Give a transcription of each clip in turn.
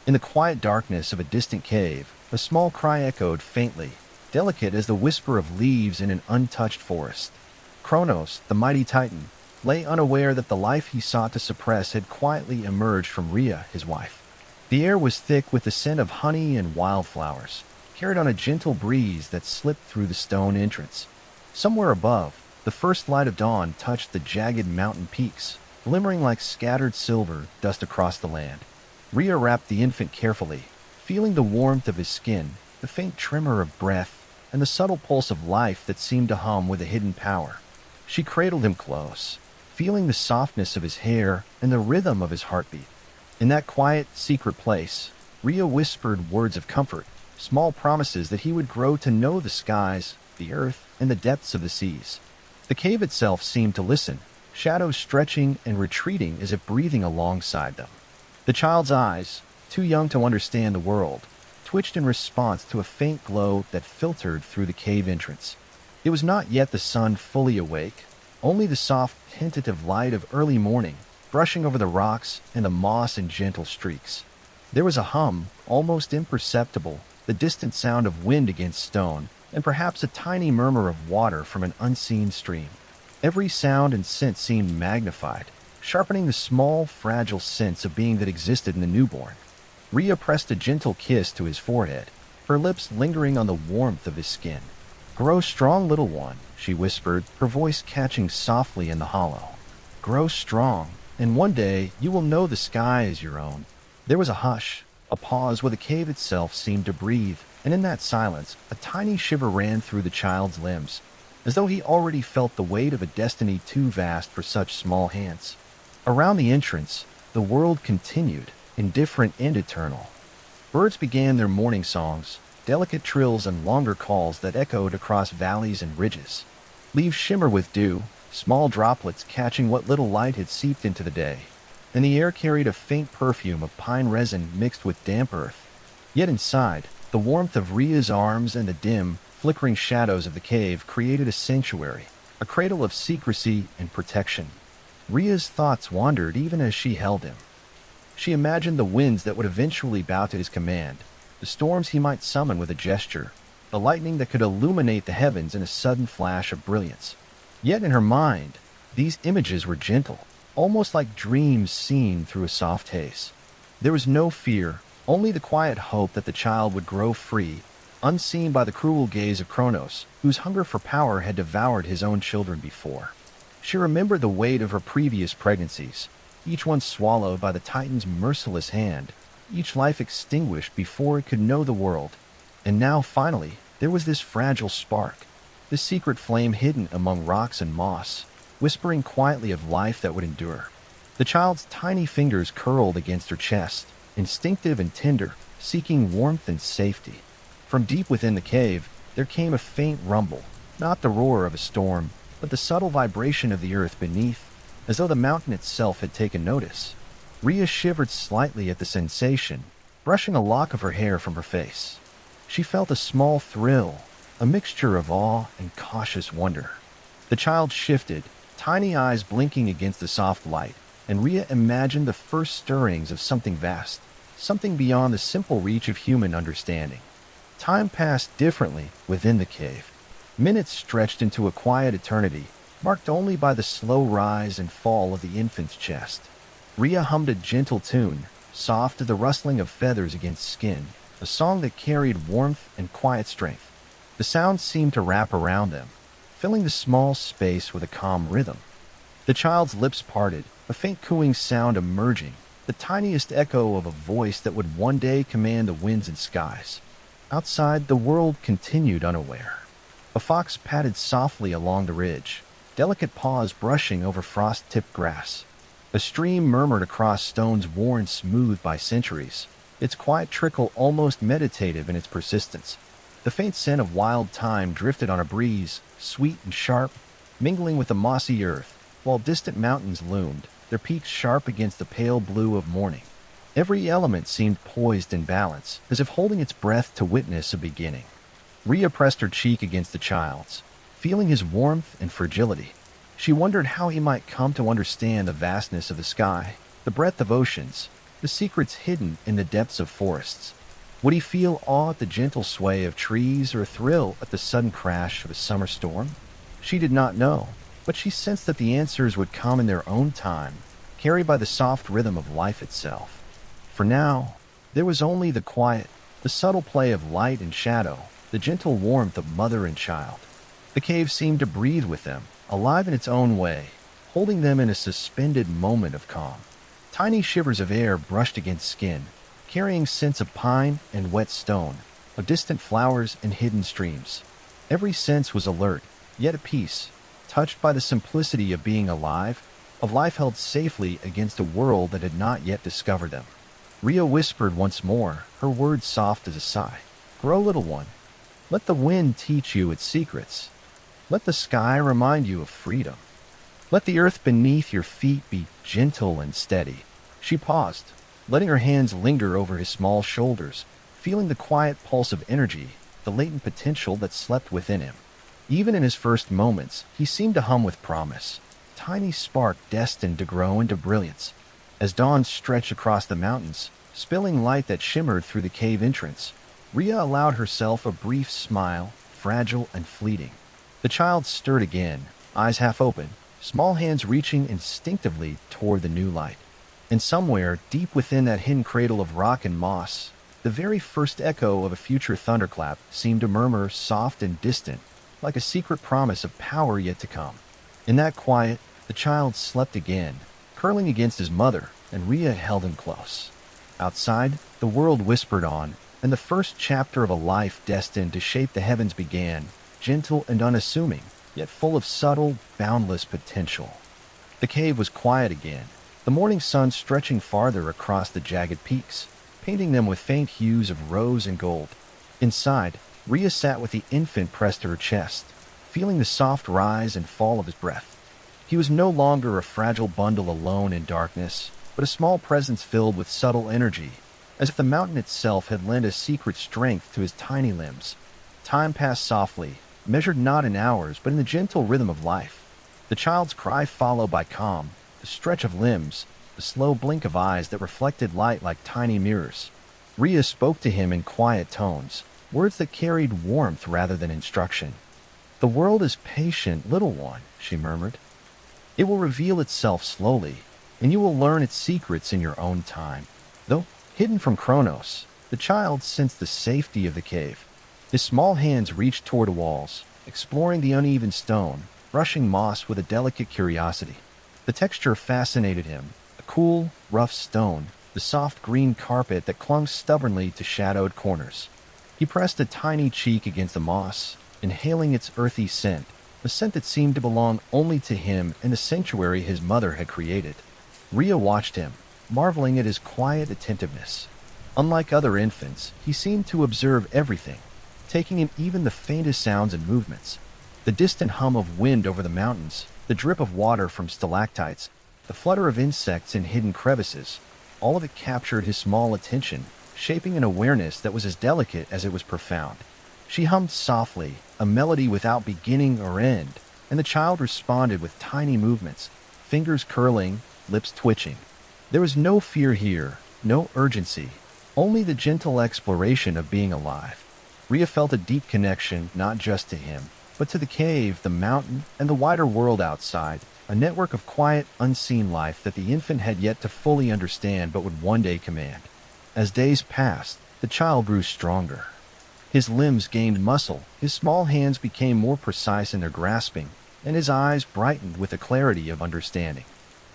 In the quiet darkness of a distant cave, a small cry echoed faintly, delicate as the whisper of leaves in an untouched forest. Kronos, the mighty titan, lay unaware that the life he sought to suppress had quietly emerged from Rhea, his wife. The air was thick with the scent of honey and wildflowers, carried on a gentle breeze that slipped through the stone entrance. Somewhere above, the first light of dawn touched the jagged mountain peaks, glimmering like scattered silver dust across the land. Rhea wrapped the infant carefully, feeling the warmth of his skin, the faint tremor of breath, and the subtle pulse of life that seemed to hum with a hidden power. She cradled him close, feeling the softness of his hair and the rhythm of his heartbeat. In that quiet, secret place, Rhea whispered words of comfort, small promises that he would grow to know the skies, the earth, and the depths of the seas. The cave itself seemed to listen, shadows stretching and retreating as if breathing alongside them. The child's eyes, too young to understand the world, twitched in response to a faint glow that filtered through the cave entrance. It was not yet the sun fully awake, only the soft, tentative light of early morning, brushing over the rocks and the moss in gentle streaks. There was a hum, almost imperceptible, the distant sound of wind against stone, and perhaps a tiny murmur of water from an unseen stream. Every sound and scent seemed magnified, sharpening the small, fragile sense of being that existed in the newborn. Rhea pressed a gentle kiss to his forehead, her lips lingering on the warmth of his skin. "Grow strong, little one," she whispered, her voice catching softly in the hollow. "Grow strong, and one day you will know the sky is your own." There was a hush, a pause where the cave itself seemed to breathe, and in that silence, a tiny shiver ran through the child's limbs, as though he already felt the weight of a destiny too vast for such small hands. Around the entrance, the world continued, indifferent and eternal. Birds began their morning songs, delicate trills and longer calls that echoed across valleys and ridges. Leaves shimmered with dew, small droplets catching what little light had seeped into the day, and the air carried a faint perfume of pine resin mixed with damp earth. Yet inside, the warmth of Rhea's arms and the dim, flickering shadows of the cave created a sanctuary, a cradle of secrecy and protection. Rhea's thoughts wandered even as she held him. She imagined the winds that would eventually bow to his command, the storms he might summon with a gesture, the lightning that could illuminate the heavens in a sudden flash of brilliance. Yet in her mind, these images were gentle, almost like dreams seen through a soft haze. There was no fear, only the quiet hope that the child would grow free, unseen by the cruel gaze of Kronos, whose hunger for power had devoured his own children before. She remembered the weight of her previous pregnancies, each one swallowed by the Titan's merciless hand, each life extinguished before it could know the world. And now, finally, there was this fragile spark, this secret flame hidden among rocks and moss, whispering quietly of life that would endure. The child's tiny fingers curled against her chest, instinctive and tender, seeking warmth and safety. From deep within the cave, there came a faint rumble, not the roar of a storm, but the subtle vibration of the earth beneath, as though the mountain itself had taken notice. Rhea shivered slightly at the sensation, brushing a lock of her hair from her face. She felt a small thrill, a mixture of awe and cautious wonder. The child shifted, tiny eyes blinking against the soft light, and Rhea imagined the first stirrings of something vast, something beyond the simple reach of human understanding. Time passed differently within the cave. Minutes stretched into a quiet eternity, marked only by the slow rise and fall of the infant's chest. Rhea hummed a gentle tune, soft as the rustling of feathers against skin, a song that carried warmth and quiet strength. The sounds seemed to wrap around them, filling the small space with a calm rhythm. The child's lips parted, a faint cooing sound emerging, the tiniest echo of a voice that would one day command the winds and skies. Outside, the world continued unaware. A fox padded softly along the ridge, delicate paws brushing over frost-tipped grass. A stream murmured across stones worn smooth by centuries, its quiet trickle almost meditative in its persistence. The faint scent of wild thyme drifted on a breeze, sweet and sharp, mingling with the mossy earth, while distant mountains loomed, their peaks sharp against the pale blue of morning. Every element seemed poised in balance, as if holding its breath to witness a beginning. Rhea pressed her cheek against the child's, feeling his warmth and fragility. She wondered how he might come to understand the vastness of the sky, the breadth of oceans, the secrets hidden in the depths of forests. Would he feel awe at the gentle sway of trees or a thrill at the sudden crash of a summer storm? She did not know, but she sensed that the answers would come in their own time, carried by the soft rhythm of life itself. For now, there was only the quiet, the subtle play of light and shadow, the gentle warmth of mother and child. The cave seemed to breathe with them, alive in its own way, holding them in a suspended moment of calm. Tiny shivers of air brushed against skin, carrying scents of pine and wet stone, of distant flowers and hidden streams. Every sense was alert, yet at peace, touched by the simplicity of being alive, of life held safely against a world that had not yet discovered them. Rhea whispered once more, her words soft as a sigh. "Grow, little one. Let the wind teach you its secrets. Let the sky remind you of freedom. Let the earth beneath your feet be gentle and steady." She paused, letting her hands linger over his small shoulders, feeling the quiet pulse of energy, the latent potential that slept within him. Even in his first moments, he seemed to hum with promise, tiny spark destined to grow into brilliance. As dawn stretched across the mountains, spilling light that shimmered through the cave entrance, Rhea allowed herself a brief smile, fragile and fleeting. The child stirred again, eyes half open, small hands reaching instinctively toward the new light. And somewhere, deep within that hidden cradle of rock and moss, the very first echo of a future thunderclap seemed to murmur soft and distant, like a secret promise of power yet to come. In that quiet, the child slept again, curling against his mother, and Rhea held him close. Outside, the world whispered on, and the first chapter of a life destined to shape the heavens began, gentle and unassuming, yet full of subtle, boundless potential. The cave was quiet again, the morning sun stretching farther across the jagged peaks, painting them with faint hues of rose and gold. Inside, Rhea sat with the infant pressed to her chest, feeling the soft rise and fall of his breath. He was no longer a fragile bundle alone in darkness, but a small presence filled with subtle energy, as if the mountain itself had lent a secret strength to his tiny limbs. Time passed softly, measured not in hours, but in the gentle rhythm of life. The child's cry followed by calm, the stretch of limbs, the slow blink of eyes that reflected light like tiny mirrors. Rhea spoke to him in quiet tones, words that carried warmth rather than instruction. "The world is patient, little one," she murmured. "It will reveal itself slowly, and you will learn its secrets in your own time." Though hidden from Kronos, the child sensed the safety of the cave. His small hands reached toward the walls, exploring the uneven stone, brushing moss with a delicate curiosity. The texture fascinated him, a cool, rough stone, the soft green carpet that clung stubbornly to shadowed corners. He pressed a tiny cheek against the moss, inhaling its earthy scent, a scent that seemed to belong only to him and the sanctuary his mother had created. Rhea watched him, marveling at his quiet attentiveness. Unlike other infants, he seemed to observe everything, taking in even the faintest sounds and movements. The distant hum of wind over the mountains, the drip of water from stalactites, the flutter of insects in hidden crevices, all of it captured his small attention, shaping an awareness that was as delicate as it was profound. She hummed softly, a melody without beginning or end, and the child responded with tiny movements, fingers curling, lips twitching. There was no fear here, no urgency, only the gentle exploration of being alive. Rhea felt a deep connection not just to him, but to the cave, the mountain, and the wider world outside, a network of quiet, unseen life that the infant had yet to fully understand but would one day command. As days passed, the child grew stronger. His limbs gained muscle, his small hands became more precise in their grasping, and his eyes brightened with the clarity of understanding.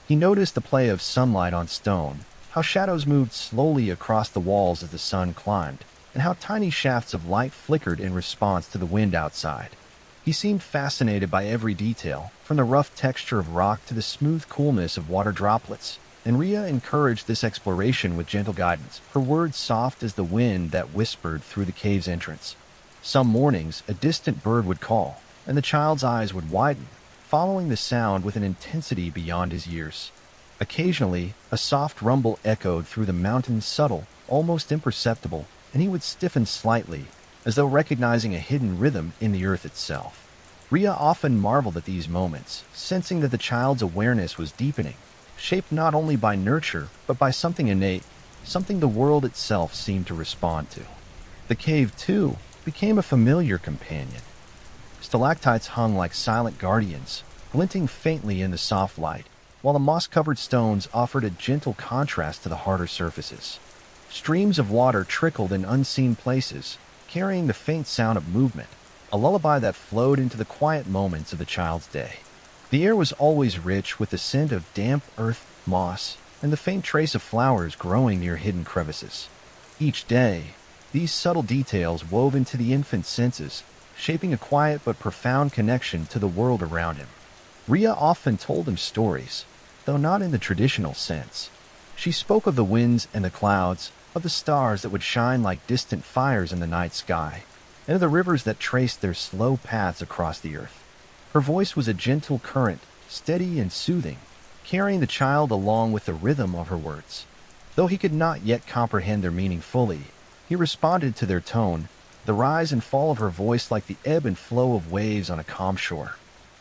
He noticed the play of sunlight on stone, how shadows moved slowly across the walls as the sun climbed, and how tiny shafts of light flickered in response to the wind outside. He seemed fascinated by every detail, from the rough texture of rock to the smooth coolness of water droplets, and Rhea encouraged this exploration with gentle guidance, her words soft as the wind that whispered through the cave's entrance. Some mornings, a distant bird would call, and the child's eyes would widen, following the sound with an intensity beyond his years. Occasionally, a soft rumble echoed through the mountains, subtle, almost imperceptible, and he would stiffen slightly, as though recognizing a hidden rhythm in the earth itself. Rhea often marveled at these moments, sensing that the child's awareness was deepening, shaped not only by nurture, but by something innate, something the world itself seemed to respond to. The cave, too, became a familiar companion. Stalactites hung like silent guardians, glinting faintly in the soft light, while the moss-covered stones offered a gentle contrast to the harder surfaces. Streams of water trickled in unseen places, carrying the faint sound of movement, a lullaby that flowed into the quiet moments of the child's day. The air was always rich with the scent of damp earth, moss, and the faint trace of flowers growing near hidden crevices. Each day, these subtle details wove into the infant's senses, shaping a quiet but profound connection to the world around him. Rhea often told him stories, though not in the traditional sense. She spoke of the winds and the clouds, of the stars that would shine like distant fires in the night sky, and of the rivers that traced their slow paths across the earth. Her voice was a gentle current, steady and soothing, carrying the child along with the rhythm of her words. Though he could not yet comprehend their meaning fully, he responded to their tone, the rise and fall of her voice like the ebb and flow of waves on a calm shore.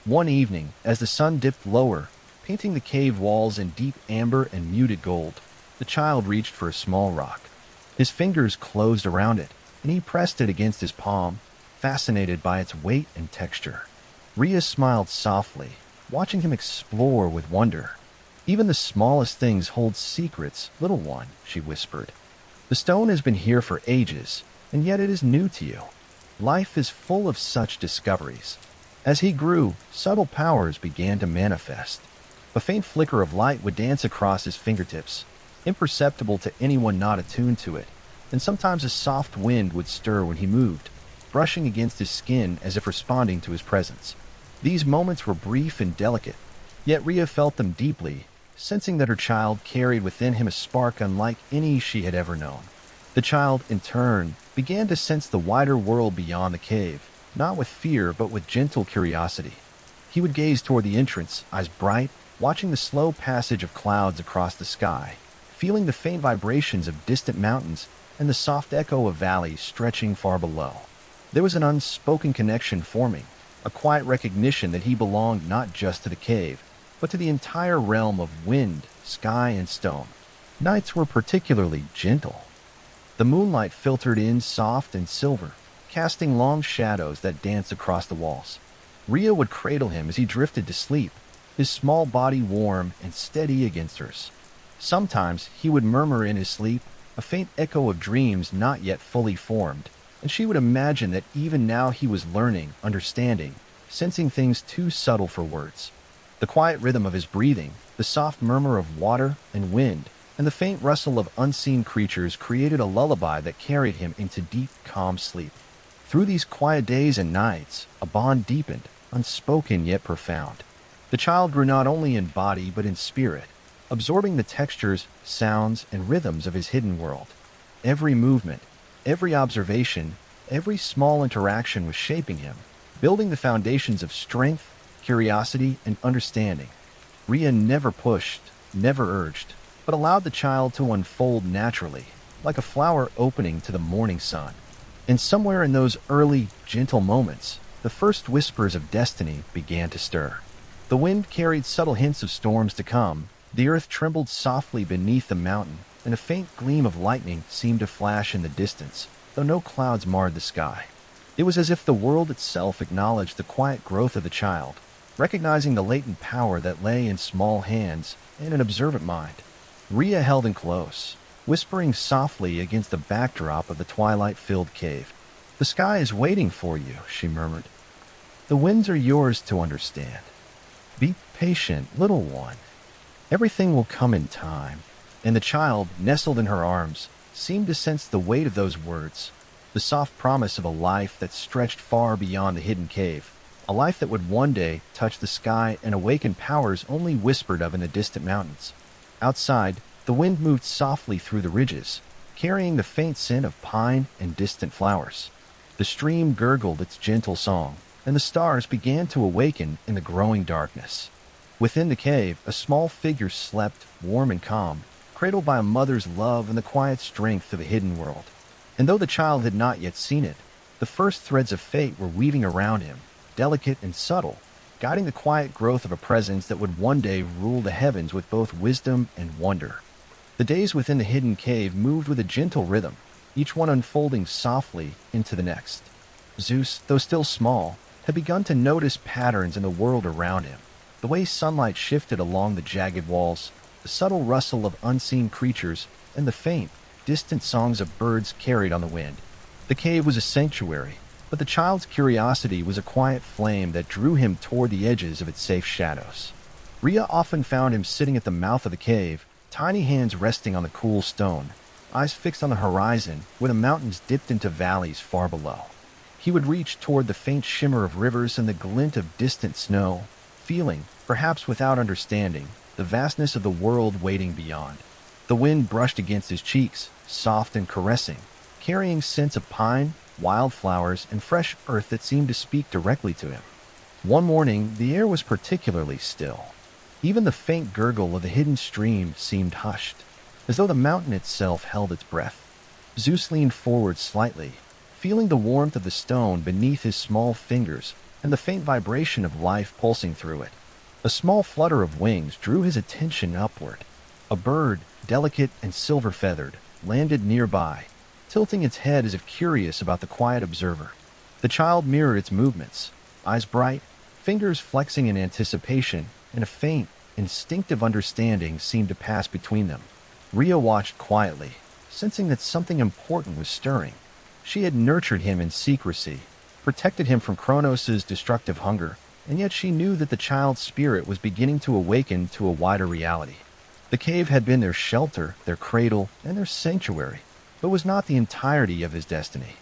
One evening, as the sun dipped lower, painting the cave walls in deep amber and muted gold, the child reached for a small rock. His fingers closed around it, and he pressed it against his palm, fascinated by its weight and texture. Rhea smiled softly, watching him explore with wonder. "Even the smallest things hold secrets, little one," she whispered. "The stone has been here for ages, and yet it is new to you. Life is full of such discoveries." As he grew, subtle powers began to manifest. A faint flicker of light would dance across his fingertips, imperceptible to anyone not attuned to it, and sometimes a soft wind would stir when he moved, brushing against his skin as if responding to his presence. These moments were brief and delicate, yet Rhea felt them deeply, sensing that her child carried within him a spark unlike any she had ever known. The child, in turn, began to sense the wider world beyond the cave, not with fear but with gentle curiosity. He would gaze toward the entrance, eyes bright, watching the slow passage of clouds across the sky, feeling the faint vibrations of distant mountains and the soft echo of valleys stretching far below. There was an unspoken connection forming, a quiet recognition that he belonged not just to the cave, but to the entire realm of wind, sky, and stone. Nights were particularly gentle. The moonlight filtered in soft and silver, casting long shadows that danced across the walls. Rhea would cradle him as he drifted to sleep, his small body warm and steady against hers. Sometimes he would murmur in his sleep, a faint echo of dreams not yet fully formed, and she would imagine that even now he was learning, understanding, sensing things too subtle for words. The quiet rhythm of his breathing, the soft murmur of water and wind, and the faint rustle of unseen creatures created a lullaby that carried him into deep, calm sleep. Through these quiet days and nights, a bond deepened, unspoken yet profound. The child grew not only in body but in spirit, absorbing the textures, sounds, and rhythms of his hidden world. Every movement, every observation, every small interaction was shaping him, building the foundations of strength, curiosity, and understanding. Rhea never pushed, never urged, but allowed the child to unfold naturally, like a flower opening to the morning sun. And somewhere in those early, gentle moments, the first whispers of destiny began to stir. The wind carried subtle hints of storms to come, the earth trembled softly beneath the mountain, and a faint gleam of lightning seemed to flash in the distance, though no clouds marred the sky. It was as if the world itself acknowledged the quiet growth of the child, recognizing the latent power that lay in small hands and an observant mind. Rhea held him close, whispering softly against the backdrop of the twilight-filled cave. "The sky is waiting for you," she murmured. "The winds are yours to understand. Be patient, little one. Everything will come in time." And the child, nestled in her arms, seemed to sense the weight of those words, the soft promise of a life that stretched far beyond the hidden cave, a life that would one day touch the sky and awaken powers only whispered of in the distant mountains. Outside, the wind moved softly through the ridges, carrying the faint scent of pine and distant flowers. The stream gurgled its gentle song, and the stars began to awaken in the growing darkness. Within the cave, a small figure slept, warm and calm, cradled by a mother's love and the quiet strength of a hidden world. And though the child had not yet seen it, the first threads of fate were weaving around him, delicate and subtle, guiding the quiet growth of a presence that would one day rule the heavens with both wisdom and wonder. The days within the hidden cave moved with a gentle rhythm, each one unfolding softly into the next. Zeus, though still small, had begun to notice patterns in the world around him. The way sunlight shifted along the jagged walls, the subtle rustle of unseen creatures, and the faint, distant songs of birds carried on the wind. The cave was a sanctuary, but the child's curiosity was a quiet flame that drew him toward the edges of its safe shadows. Rhea often found him sitting at the mouth of the cave, tiny hands resting on the cool stone, eyes fixed on the horizon where the mountains dipped into valleys far below. He would reach toward the faint shimmer of rivers and the glint of distant snow, feeling, perhaps without understanding, the vastness of the world waiting beyond. The wind brushed against his cheeks, soft and caressing, carrying scents of pine, wildflowers, and fresh earth that seemed to speak directly to him. One morning, the air was particularly still. Even the faint gurgle of the hidden stream seemed hushed, as though the mountain itself held its breath. Zeus leaned forward slightly, feeling the warmth of the stone beneath his small fingers and the faint vibration of life pulsing through it. A small flutter of wings drew his attention upward. A bird, delicate and silver-feathered, landed nearby, tilting its head as if curious about the quiet observer. The child mirrored its movements, eyes bright, fingers flexing in anticipation, and a faint, instinctive understanding seemed to pass between them. Rhea watched quietly, sensing that something important was stirring. She had nurtured him in secrecy, protected him from Kronos' destructive hunger, and yet she knew that the child's spirit was beginning to awaken to a wider reality. The cave had been their shelter, their cradle, and their sanctuary, but was not the entirety of his destiny.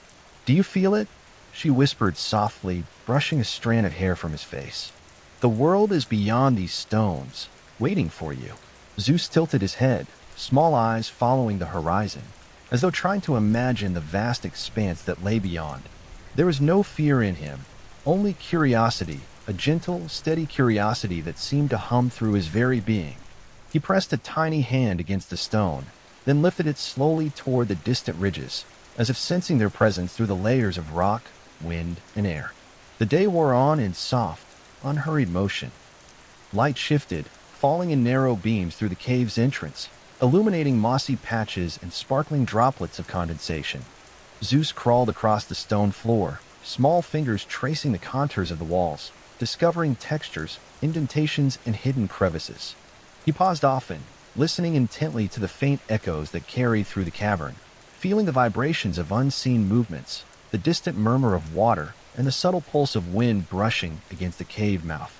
"Do you feel it?" she whispered softly, brushing a strand of hair from his face. "The world is beyond these stones, waiting for you." Zeus tilted his head, small eyes following the horizon, as though trying to imagine the vast expanse that lay beyond. There was no fear in him, only curiosity, a gentle, steady curiosity that seemed to hum through his very being. He pressed a tiny hand against the stone, then lifted it slowly toward the distant ridges, as if sensing their presence through the layers of rock, wind, and air. The day wore on in soft, unhurried motion. Light shifted, falling in narrow beams through the cave's entrance, illuminating mossy patches and sparkling droplets of condensation. Zeus crawled across the stone floor, small fingers tracing the contours of the walls, discovering textures, indentations, and hidden crevices. He paused often, listening intently to the faint echoes that carried through the cavern, feeling the vibrations of unseen movements, the distant murmur of water, and the subtle pulse of wind brushing against the cave mouth.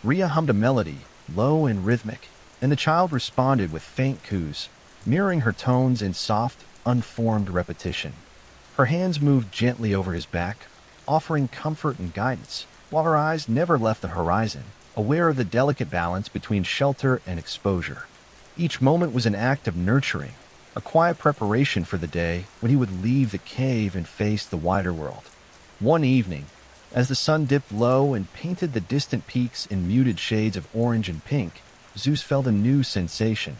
Rhea hummed a melody, low and rhythmic, and the child responded with faint coos, mirroring her tones in soft, unformed repetition. Her hands moved gently over his back, offering comfort and guidance, while her eyes never left the horizon, aware of the delicate balance between shelter and exposure. Each moment was an act of nurturing, a quiet preparation for the day when he would leave the cave and face the wider world. One evening, as the sun dipped low and painted the distant peaks in muted shades of orange and pink, Zeus felt a new sensation.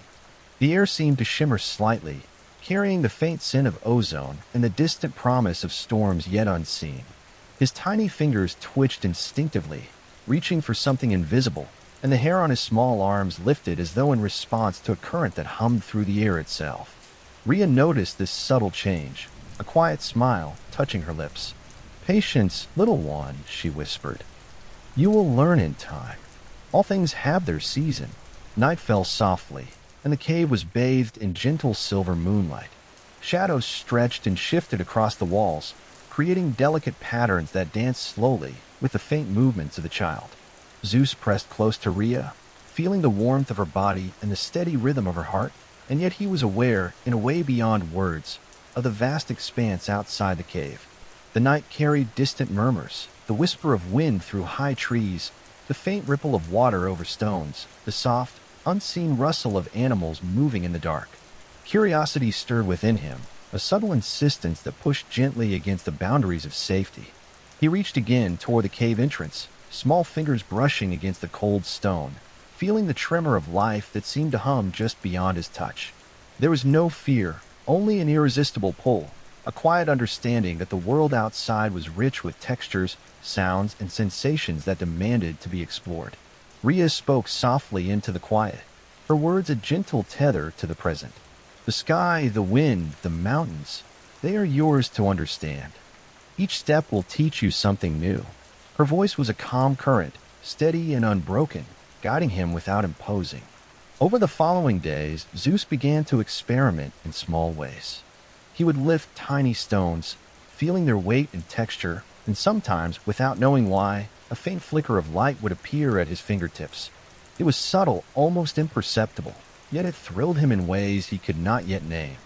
The air seemed to shimmer slightly, carrying the faint scent of ozone and the distant promise of storms yet unseen. His tiny fingers twitched instinctively, reaching for something invisible, and the hair on his small arms lifted as though in response to a current that hummed through the air itself. Rhea noticed this subtle change, a quiet smile touching her lips. "Patience, little one," she whispered. "You will learn in time. All things have their season." Night fell softly, and the cave was bathed in gentle silver moonlight. Shadows stretched and shifted across the walls, creating delicate patterns that danced slowly with the faint movements of the child. Zeus pressed close to Rhea, feeling the warmth of her body and the steady rhythm of her heart, and yet he was aware, in a way beyond words, of the vast expanse outside the cave. The night carried distant murmurs, the whisper of wind through high trees, the faint ripple of water over stones, the soft, unseen rustle of animals moving in the dark. Curiosity stirred within him, a subtle insistence that pushed gently against the boundaries of safety. He reached again toward the cave entrance, small fingers brushing against the cold stone, feeling the tremor of life that seemed to hum just beyond his touch. There was no fear, only an irresistible pull, a quiet understanding that the world outside was rich with textures, sounds, and sensations that demanded to be explored. Rhea spoke softly into the quiet, her words a gentle tether to the present. The sky, the wind, the mountains, they are yours to understand. Each step will teach you something new. Her voice was a calm current, steady and unbroken, guiding him without imposing. Over the following days, Zeus began to experiment in small ways. He would lift tiny stones, feeling their weight and texture, and sometimes, without knowing why, a faint flicker of light would appear at his fingertips. It was subtle, almost imperceptible, yet it thrilled him in ways he could not yet name.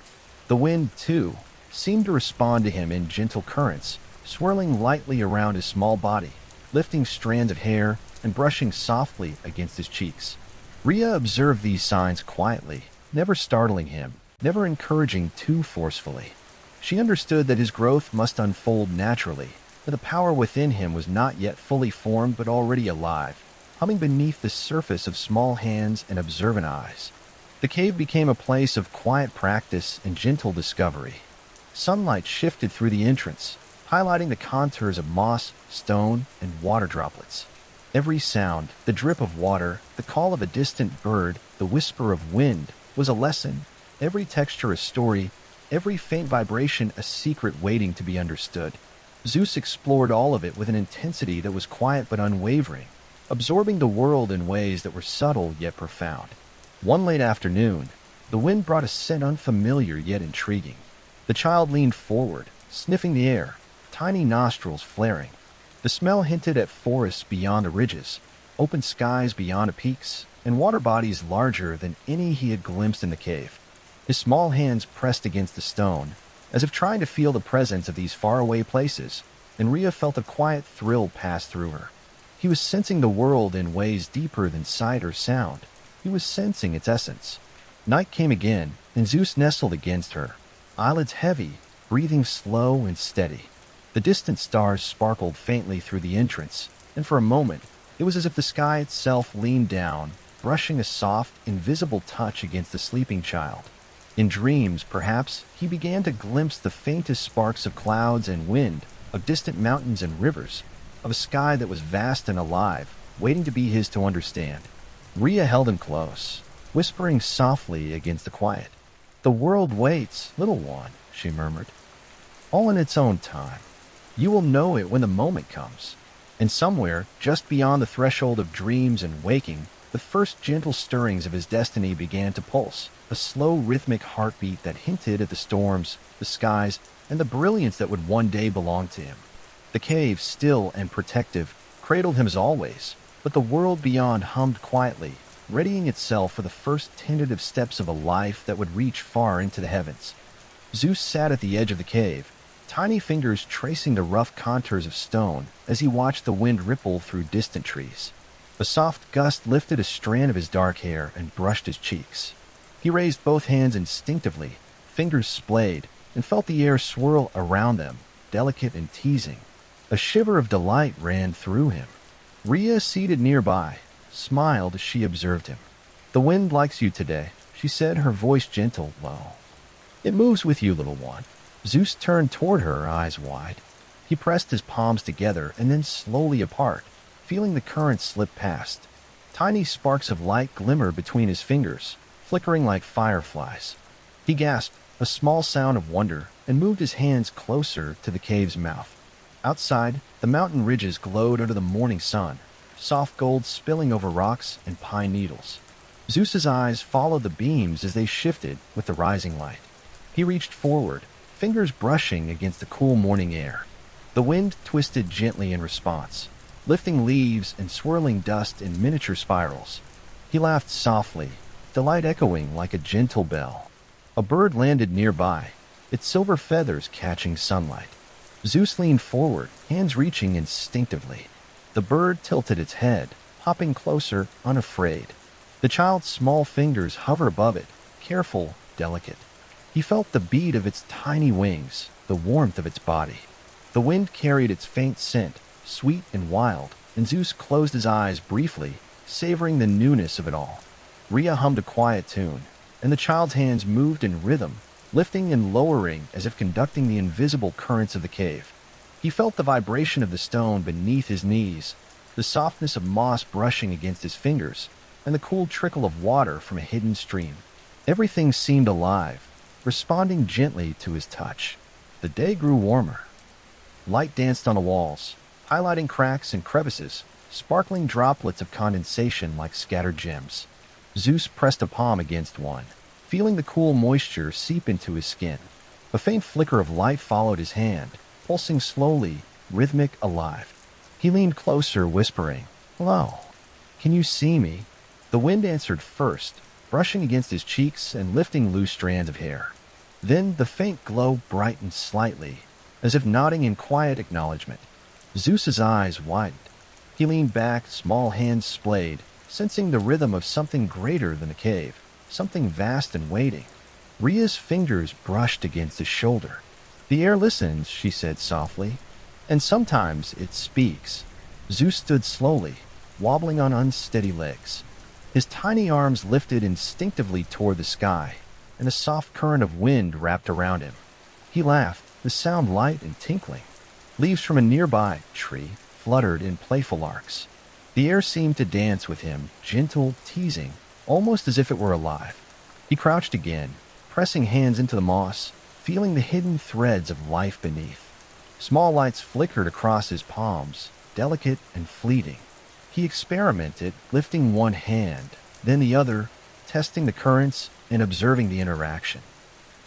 The wind, too, seemed to respond to him in gentle currents, swirling lightly around his small body, lifting strands of hair and brushing softly against his cheeks. Rhea observed these signs quietly, never startling him, never encouraging too forcefully. She understood that his growth must unfold naturally, that the power within him was not yet fully formed but already alive, humming beneath the surface of small hands and observant eyes. The cave became a place of quiet practice and gentle discovery. Sunlight shifted through the entrance, highlighting the contours of moss, stone, and water droplets. Every sound, the drip of water, the call of a distant bird, the whisper of wind, was a lesson. Every texture a story, every faint vibration a secret waiting to be understood. Zeus explored all of it with an intensity that was quiet but unwavering, absorbing the world in ways that were subtle yet profound. One late afternoon, the wind brought a scent unfamiliar yet intriguing. The child leaned forward, sniffing the air, tiny nostrils flaring. The smell hinted at forests beyond the ridges, open skies beyond the peaks, and water bodies larger than any he had glimpsed in the cave. His small hands pressed against the stone, as if trying to feel the presence of these faraway places, and Rhea felt a quiet thrill pass through her. He was sensing the world in ways deeper than sight or sound. He was sensing its essence. Night came again, and Zeus nestled against her, eyelids heavy, breathing slow and steady. The distant stars sparkled faintly through the entrance, and for a moment, it was as if the sky itself leaned down, brushing a soft, invisible touch against the sleeping child. In dreams, perhaps, he began to glimpse the faintest sparks of clouds and wind, of distant mountains and rivers, of a sky that was vast and alive, waiting to be his to understand. Rhea held him close, whispering softly against the quiet. "The world waits, little one," she murmured. "All in its own time. You will know it when the moment comes." And somewhere, just beyond the threshold of dreams and waking, the first gentle stirrings of his destiny began to pulse, a slow rhythmic heartbeat that hinted at the storms, the skies, and the brilliance that would one day belong to him. The cave, still and protective, cradled him as always, but the world beyond hummed quietly, readying itself for the first tentative steps of a life that would reach far into the heavens. Zeus sat at the edge of the cave, tiny fingers tracing the rough contours of stone as he watched the wind ripple through distant trees. A soft gust lifted a strand of his dark hair and brushed his cheeks. He raised both hands instinctively, fingers splayed, and felt the air swirl around them, delicate and teasing. A shiver of delight ran through him. Rhea, seated nearby, smiled as she observed him. "The wind likes you today," she said, her voice gentle, low. "It moves with you, little one." Zeus turned toward her, eyes wide. He pressed his palms together and then slowly apart, feeling the current slip past. Tiny sparks of light glimmered between his fingers, flickering like fireflies. He gasped, a small sound of wonder, and moved his hands closer to the cave's mouth. Outside, the mountain ridges glowed under the morning sun, soft gold spilling over rocks and pine needles. Zeus's eyes followed the beams as they shifted with the rising light. He reached forward, fingers brushing against the cool morning air. The wind twisted gently in response, lifting leaves and swirling dust in miniature spirals. He laughed softly, delight echoing like a gentle bell. A bird landed nearby, its silver feathers catching sunlight. Zeus leaned forward, hands reaching instinctively. The bird tilted its head, hopping closer, unafraid. The child's small fingers hovered above it, careful, delicate. He felt the beat of its tiny wings, the warmth of its body. The wind carried its faint scent, sweet and wild, and Zeus closed his eyes briefly, savoring the newness of it all. Rhea hummed a quiet tune, and the child's hands moved in rhythm, lifting and lowering as if conducting the invisible currents of the cave. He felt the vibration of the stone beneath his knees, the softness of moss brushing against his fingers, and the cool trickle of water from a hidden stream. Everything seemed alive, responding gently to his touch. The day grew warmer. Light danced on the walls, highlighting cracks and crevices, sparkling droplets of condensation like scattered gems. Zeus pressed a palm against one, feeling the cool moisture seep into his skin. A faint flicker of light followed his hand, pulsing slowly, rhythmic, alive. He leaned closer, whispering, "Hello. Can you see me?" The wind answered first, brushing against his cheeks and lifting loose strands of hair. Then the faint glow brightened slightly, as if nodding in quiet acknowledgement. Zeus's eyes widened. He leaned back, small hands splayed, sensing the rhythm of something greater than the cave, something vast and waiting. Rhea's fingers brushed against his shoulder. "The air listens," she said softly, "and sometimes it speaks." Zeus stood slowly, wobbling on unsteady legs. His tiny arms lifted instinctively toward the sky, and a soft current of wind wrapped around him. He laughed, the sound light and tinkling. Leaves from a nearby tree fluttered in playful arcs. The air seemed to dance with him, gentle, teasing, almost as if it were alive. He crouched again, pressing hands into the moss, feeling the hidden threads of life beneath. Small lights flickered across his palms, delicate and fleeting. He experimented, lifting one hand, then the other, testing the currents and observing the interaction.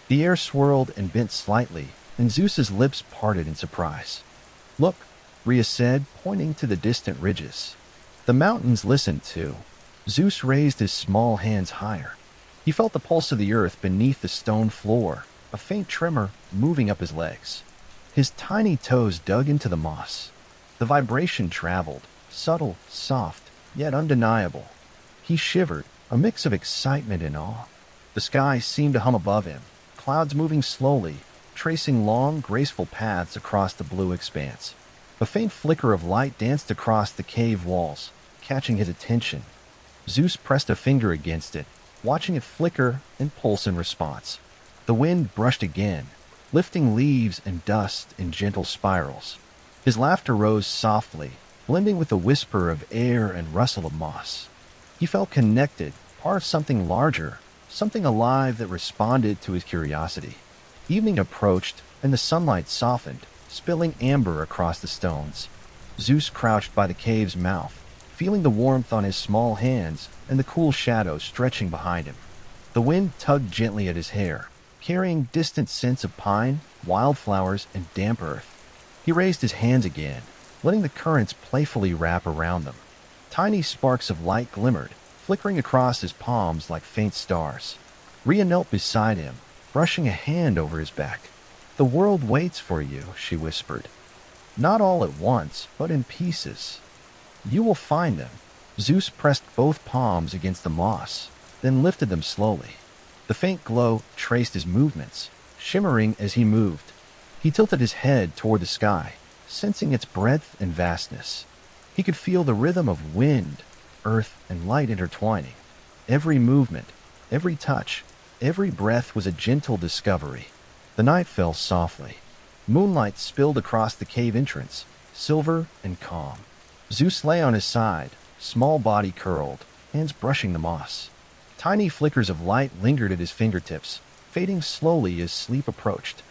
The air swirled and bent slightly, and Zeus's lips parted in surprise. "Look," Rhea said, pointing to the distant ridges. The mountains listened too. Zeus raised his small hands higher. He felt the pulse of the earth beneath the stone floor, a faint tremor moving up his legs. His tiny toes dug into the moss. The vibration traveled, subtle, soft, yet undeniable. He shivered, a mix of excitement and awe. The sky seemed to hum above him, clouds moving slowly, tracing long, graceful paths across the blue expanse. A faint flicker of light danced across the cave walls, catching his attention. Zeus pressed a finger against it, watching it flicker and pulse in response. The wind brushed again, lifting leaves and dust in gentle spirals. His laughter rose softly, blending with the whisper of air and rustle of moss. He felt connected, part of something larger, something alive that responded to his curiosity. Evening approached, and the sunlight softened, spilling amber across the stones. Zeus crouched by the cave's mouth, feeling the warmth on his small hands and the cool shadows stretching behind him. The wind tugged gently at his hair, carrying distant scents of pine, wildflowers, and damp earth. He raised his hands again, letting the currents playfully wrap around them. Tiny sparks of light glimmered, flickering across his palms like faint stars. Rhea knelt beside him, brushing a hand over his back. "The world waits for you," she whispered. "Not all at once, but in pieces. You will find them." Zeus pressed both palms against the moss, then lifted them slowly. The faint glow traced his movements, shimmering as he moved. He tilted his head toward the sky, sensing its breadth and vastness. He could feel the rhythm of wind, earth, and light intertwining. Every movement, every touch, every breath was a gentle discovery. The night fell softly. Moonlight spilled across the cave entrance, silver and calm. Zeus lay on his side, small body curled, hands brushing the moss. Tiny flickers of light lingered at his fingertips, fading slowly as sleep approached.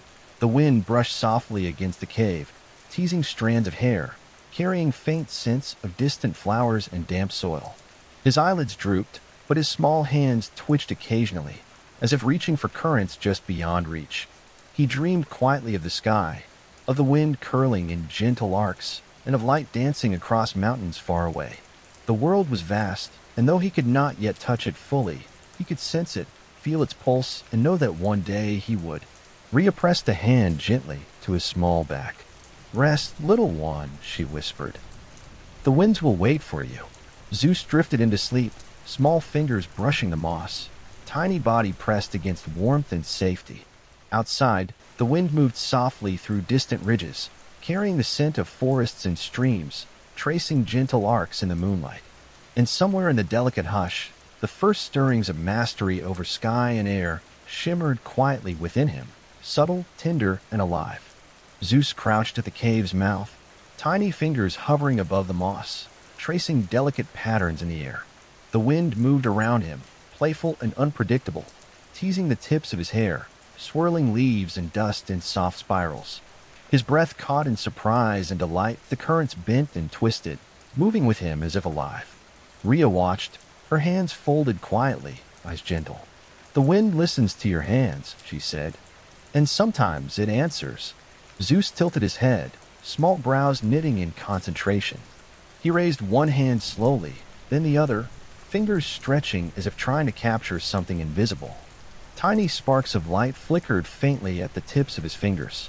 The wind brushed softly against the cave, teasing strands of hair, carrying faint scents of distant flowers and damp soil. His eyelids drooped, but his small hands twitched occasionally, as if reaching for currents just beyond reach. He dreamed quietly of the sky, of the wind curling in gentle arcs, and of light dancing across mountains far away. The world was vast, and though he could not yet touch it fully, he could sense it, feel its pulse, and know that one day he would. Rhea pressed a hand gently to his small back. "Rest, little one," she whispered. "The winds will wait for you." Zeus drifted into sleep, small fingers brushing the moss, tiny body pressed against warmth and safety. Outside, the wind moved softly through distant ridges, carrying the scent of forests and streams, tracing gentle arcs in the moonlight. And somewhere in the delicate hush, the first stirrings of mastery over sky and air shimmered quietly within him, subtle, tender, and alive. Zeus crouched at the cave's mouth, tiny fingers hovering above the moss, tracing delicate patterns in the air. The wind moved around him, playful and unpredictable, teasing the tips of his hair, swirling leaves and dust in soft spirals. His breath caught in surprise and delight, the currents bent and twisted, moving with him as if alive. Rhea watched, her hands folded quietly, eyes gentle. "The wind listens to your hands," she said, "and sometimes it answers." Zeus tilted his head, small brows knitting in concentration. He raised one hand slowly, then the other, fingers stretching as if trying to capture something invisible. Tiny sparks of light flickered faintly at the tips of his fingers.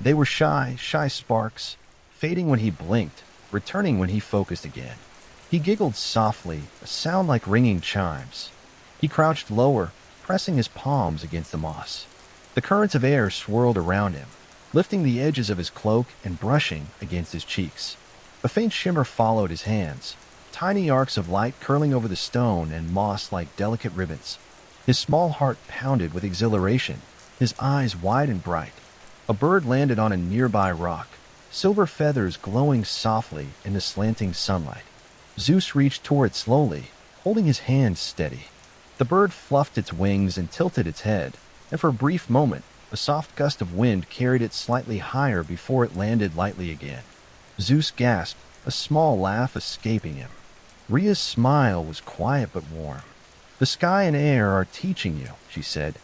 They were shy sparks, fading when he blinked, returning when he focused again. He giggled softly, a sound like ringing chimes. He crouched lower, pressing his palms against the moss. The currents of air swirled around him, lifting the edges of his cloak and brushing against his cheeks. A faint shimmer followed his hands, tiny arcs of light curling over the stone and moss like delicate ribbons. His small heart pounded with exhilaration, his eyes wide and bright. A bird landed on a nearby rock, silver feathers glowing softly in the slanting sunlight. Zeus reached toward it slowly, holding his hand steady. The bird fluffed its wings and tilted its head, and for a brief moment, a soft gust of wind carried it slightly higher before it landed lightly again. Zeus gasped, a small laugh escaping him. Rhea's smile was quiet but warm. "The sky and air are teaching you," she said.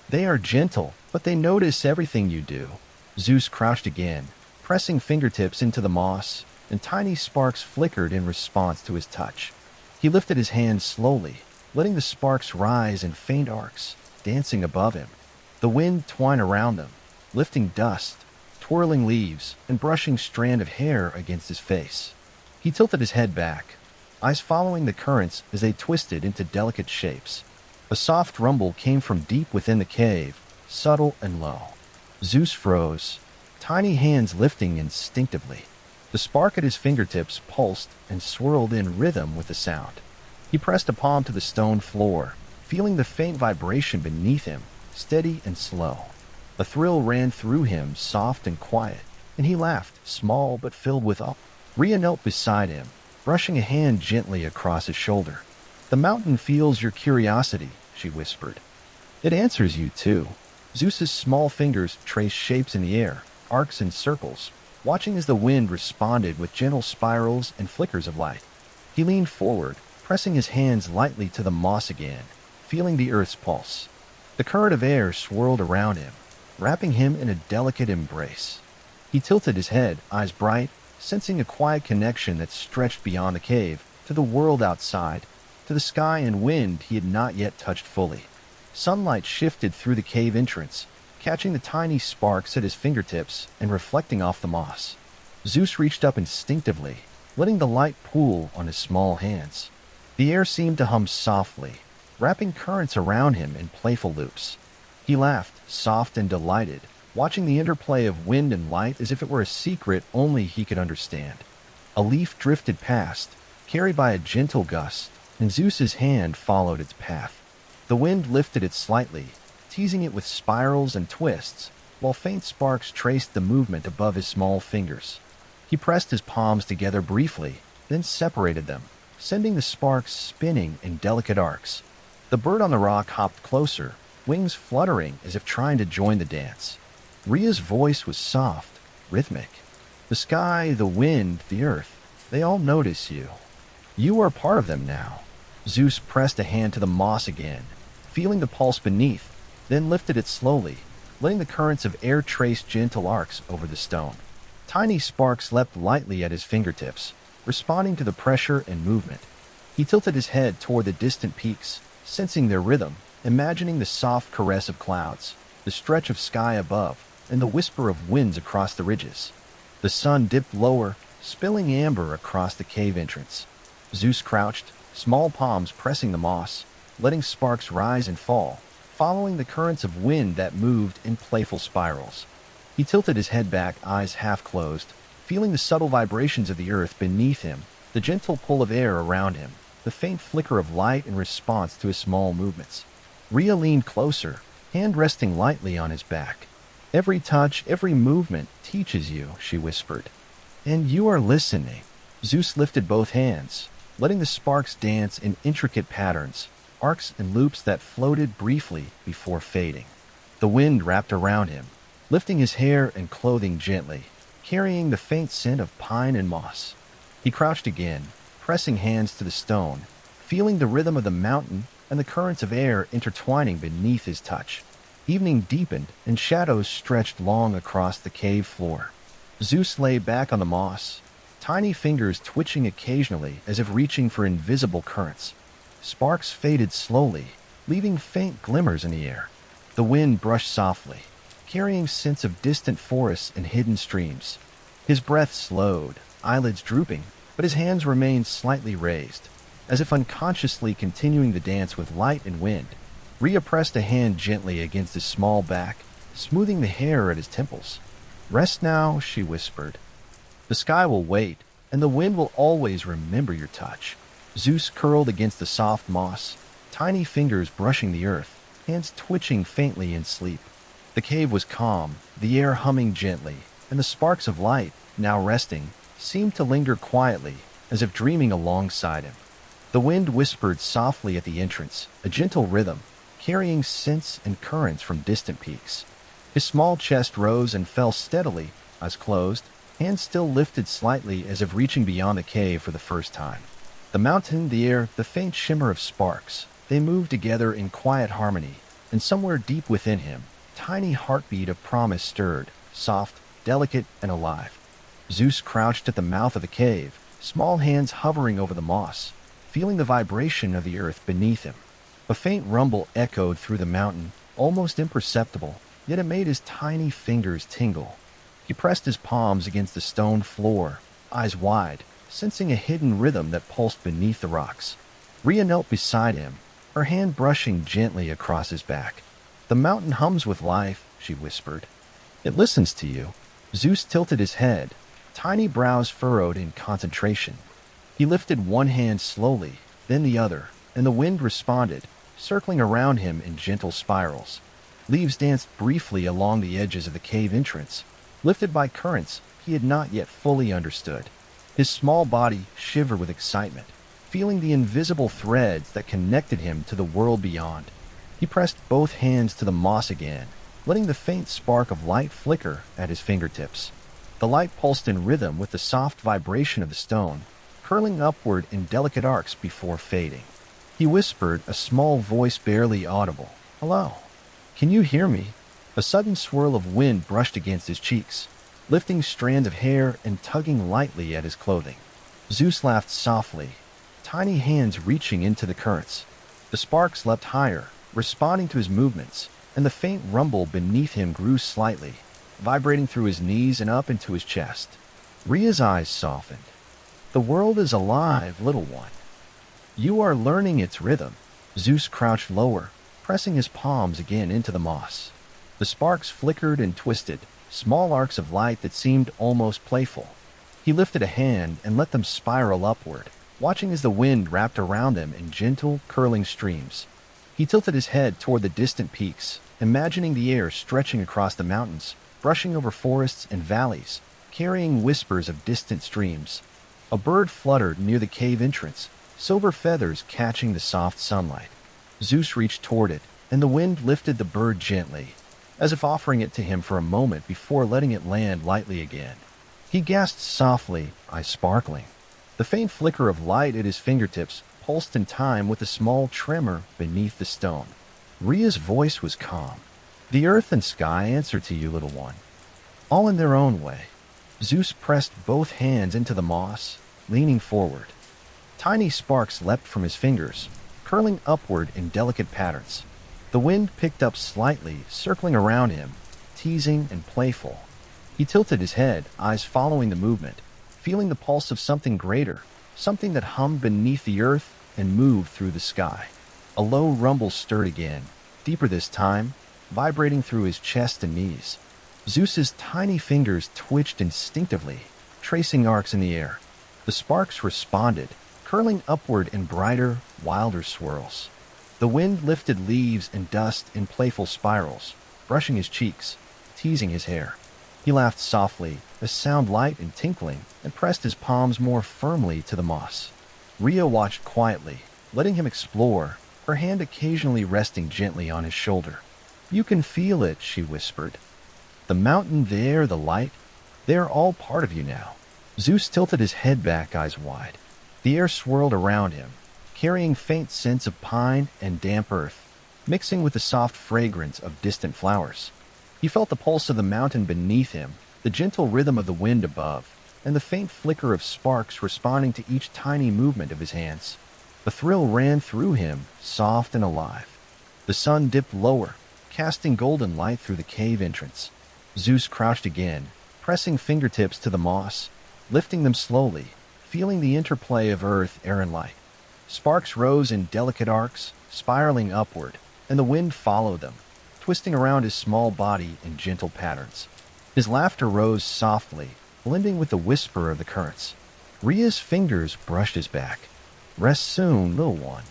"They are gentle, but they notice everything you do." Zeus crouched again, pressing fingertips into the moss, and tiny sparks flickered in response to his touch. He lifted his hand slowly, letting the sparks rise in faint arcs, dancing above him. The wind twined around them, lifting dust, twirling leaves, and brushing strand of hair against his face. He tilted his head back, eyes following the currents as they twisted into delicate shapes. A soft rumble came from deep within the cave, subtle and low. Zeus froze, tiny hands lifting instinctively. The spark at his fingertips pulsed and swirled in rhythm with the sound. He pressed a palm to the stone floor, feeling the faint vibration beneath him, steady and slow. A thrill ran through him, soft and quiet, and he laughed, small but filled with awe. Rhea knelt beside him, brushing a hand gently across his shoulder. "The mountain feels your curiosity," she whispered. "It answers you, too." Zeus's small fingers traced shapes in the air, arcs and circles, watching as the wind responded with gentle spirals and flickers of light. He leaned forward, pressing his hands lightly to the moss again, feeling the earth's pulse. The current of air swirled around him, wrapping him in a delicate embrace. He tilted his head, eyes bright, sensing a quiet connection that stretched beyond the cave, to the world outside, to the sky and wind he had not yet touched fully. Sunlight shifted through the cave entrance, catching the tiny sparks at his fingertips and reflecting off the moss. Zeus reached up instinctively, letting the light pool on his small hands. The air seemed to hum softly, wrapping currents around him in playful loops. He laughed, soft and delighted, watching the interplay of wind and light as if it were a secret only he could understand. A leaf drifted past, carried by a gentle gust, and Zeus's hand followed its path. The wind lifted it slightly, teasing it with spirals and twists, while faint sparks traced the movement above his small fingers. He pressed his palms together briefly, then separated them, sending the sparks spinning in delicate arcs. The bird on the rock hopped closer, wings fluttering as if trying to join the dance. Rhea's voice was soft, rhythmic. "The sky, the wind, the earth, they all notice you. You are part of them now." Zeus pressed a hand to the moss again, feeling the pulse beneath, then lifted it slowly, letting the currents of air trace gentle arcs over the stone. Tiny sparks leapt lightly at his fingertips, responding to the pressure and movement. He tilted his head toward the distant peaks, sensing their rhythm, imagining the soft caress of clouds, the stretch of sky above, and the whisper of winds across the ridges. The sun dipped lower, spilling amber across the cave entrance. Zeus crouched, small palms pressing the moss, letting sparks rise and fall, following the currents of wind that moved in playful spirals. He tilted his head back, eyes half closed, feeling the subtle vibrations of the earth beneath him, the gentle pull of air around him, the faint flicker of light in response to his small movements. Rhea leaned closer, hand resting lightly on his back. "Every touch, every movement teaches you," she whispered. "And you are listening." Zeus lifted both hands, letting the sparks dance in intricate patterns, arcs and loops that floated briefly before fading. The wind wrapped around him, lifting his hair and clothing gently, carrying the faint scent of pine and moss. He crouched again, pressing hands to the stone, feeling the rhythm of the mountain and the currents of air intertwining beneath his touch. Evening deepened, and shadows stretched long across the cave floor. Zeus lay back on the moss, tiny fingers twitching occasionally as if reaching for invisible currents. Sparks faded slowly, leaving faint glimmers in the air. The wind brushed softly, carrying scents of distant forests and hidden streams. His breath slowed, eyelids drooping, but his hands remained slightly raised, as if unconsciously continuing the dance with light and wind. Rhea pressed a hand gently against his small back, smoothing the hair at his temples. "Rest now," she whispered. "The sky will wait, and the wind will always remember your touch." Zeus curled against the soft moss, tiny fingers brushing the earth, hands twitching faintly in sleep. The cave was calm, the air humming gently, and the sparks of light, now resting, seemed to linger quietly, as if dreaming alongside him. The wind whispered softly at the entrance, a gentle rhythm, carrying scents and currents from distant peaks. His small chest rose and fell steadily, eyes closed, hands still lifted slightly as if reaching beyond the cave for the first time. The mountain, the air, the faint shimmer of sparks, they moved together in quiet harmony, and somewhere deep within him, tiny heartbeat of promise stirred, soft, delicate, and alive. Zeus crouched at the mouth of the cave, small hands hovering over the moss, feeling the vibration of the earth beneath him. A faint rumble echoed through the mountain, almost imperceptible, yet it made his tiny fingers tingle. He pressed his palms against the stone floor, eyes wide, sensing a hidden rhythm that pulsed beneath the rocks. Rhea knelt beside him, her hand brushing gently across his back. "The mountain hums with life," she whispered. "It listens to you." Zeus tilted his head, tiny brows furrowed in concentration. He lifted one hand slowly, then the other, and the wind responded, circling around him in gentle spirals. Leaves danced briefly along the edges of the cave entrance, lifted by currents he had not yet fully understood. His small body shivered with excitement, feeling the invisible threads that connected him to the world beyond. He pressed both hands to the moss again, letting the faint spark of light flicker at his fingertips. The light pulsed in rhythm with the soft vibration of the stone, curling upward in delicate arcs before fading. He whispered, a small voice barely audible, "Hello. Can you hear me?" A sudden swirl of wind brushed against his cheeks, lifting strands of hair and tugging lightly at his clothing. Zeus laughed softly, tiny hands reaching into the currents. The sparks leapt higher, responding to his movements, and the faint rumble beneath him grew slightly, vibrating through his knees and up into his chest. Rhea's eyes softened. "The world is alive, little one. You are learning its rhythm." Zeus crouched lower, pressing his palms again into the moss. The sparks flickered and twisted, small arcs of light that seemed almost playful. He lifted a hand and let them spiral upward, watching as the wind wrapped around them in gentle, curling streams. He tilted his head toward the distant peaks, imagining the air stretching across the mountains, brushing over forests and valleys, carrying whispers of distant streams. A bird fluttered near the cave entrance, silver feathers catching the soft sunlight. Zeus reached toward it, and the wind lifted the bird gently, as if offering it to him for a moment before letting it land lightly again. He gasped softly, eyes sparkling. The faint flicker of light at his fingertips pulsed in time with a small tremor beneath the stone. Rhea's voice was calm. "The earth and sky answer to you, little one, all in their own way." Zeus pressed both hands into the moss, leaning forward. Tiny sparks leapt from his fingers, curling upward in delicate patterns. The wind picked up slightly, circling around him, teasing and playful. He tilted his head, eyes following the movement, feeling the pulse of something greater, something that hummed beneath the earth and moved through the sky. A low rumble stirred again, deeper this time, vibrating through his chest and knees. Zeus's tiny fingers twitched instinctively, tracing arcs in the air. The sparks responded, curling upward in brighter, wilder swirls. The wind lifted leaves and dust in playful spirals, brushing his cheeks, teasing his hair. He laughed softly, a sound light and tinkling, and pressed his palms more firmly to the moss. Rhea watched quietly, letting him explore, her hand occasionally resting gently on his shoulder. You can feel it, she whispered. The mountain there, the light, they're all part of you now. Zeus tilted his head back, eyes wide. The air swirled around him, carrying faint scents of pine and damp earth, mixing with the soft fragrance of distant flowers. He felt the pulse of the mountain beneath him, the gentle rhythm of the wind above, and the faint flicker of sparks responding to each tiny movement of his hands. The thrill ran through him, soft and alive. The sun dipped lower, casting golden light through the cave entrance. Zeus crouched again, pressing fingertips to the moss, lifting them slowly, feeling the interplay of earth, air, and light. Sparks rose in delicate arcs, spiraling upward, and the wind followed them, twisting around his small body in gentle patterns. His laughter rose softly, blending with the whisper of the currents. Rhea's fingers brushed his back. Rest soon, little one.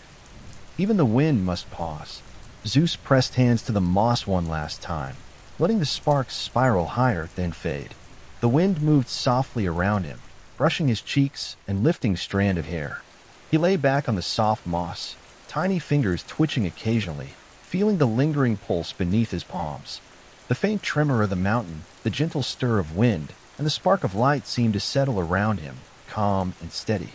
Even the wind must pause. Zeus pressed hands to the moss one last time, letting the sparks spiral higher, then fade. The wind moved softly around him, brushing his cheeks and lifting strand of hair. He lay back on the soft moss, tiny fingers twitching occasionally, feeling the lingering pulse beneath his palms. The faint tremor of the mountain, the gentle stir of wind, and the spark of light seemed to settle around him, calm and steady.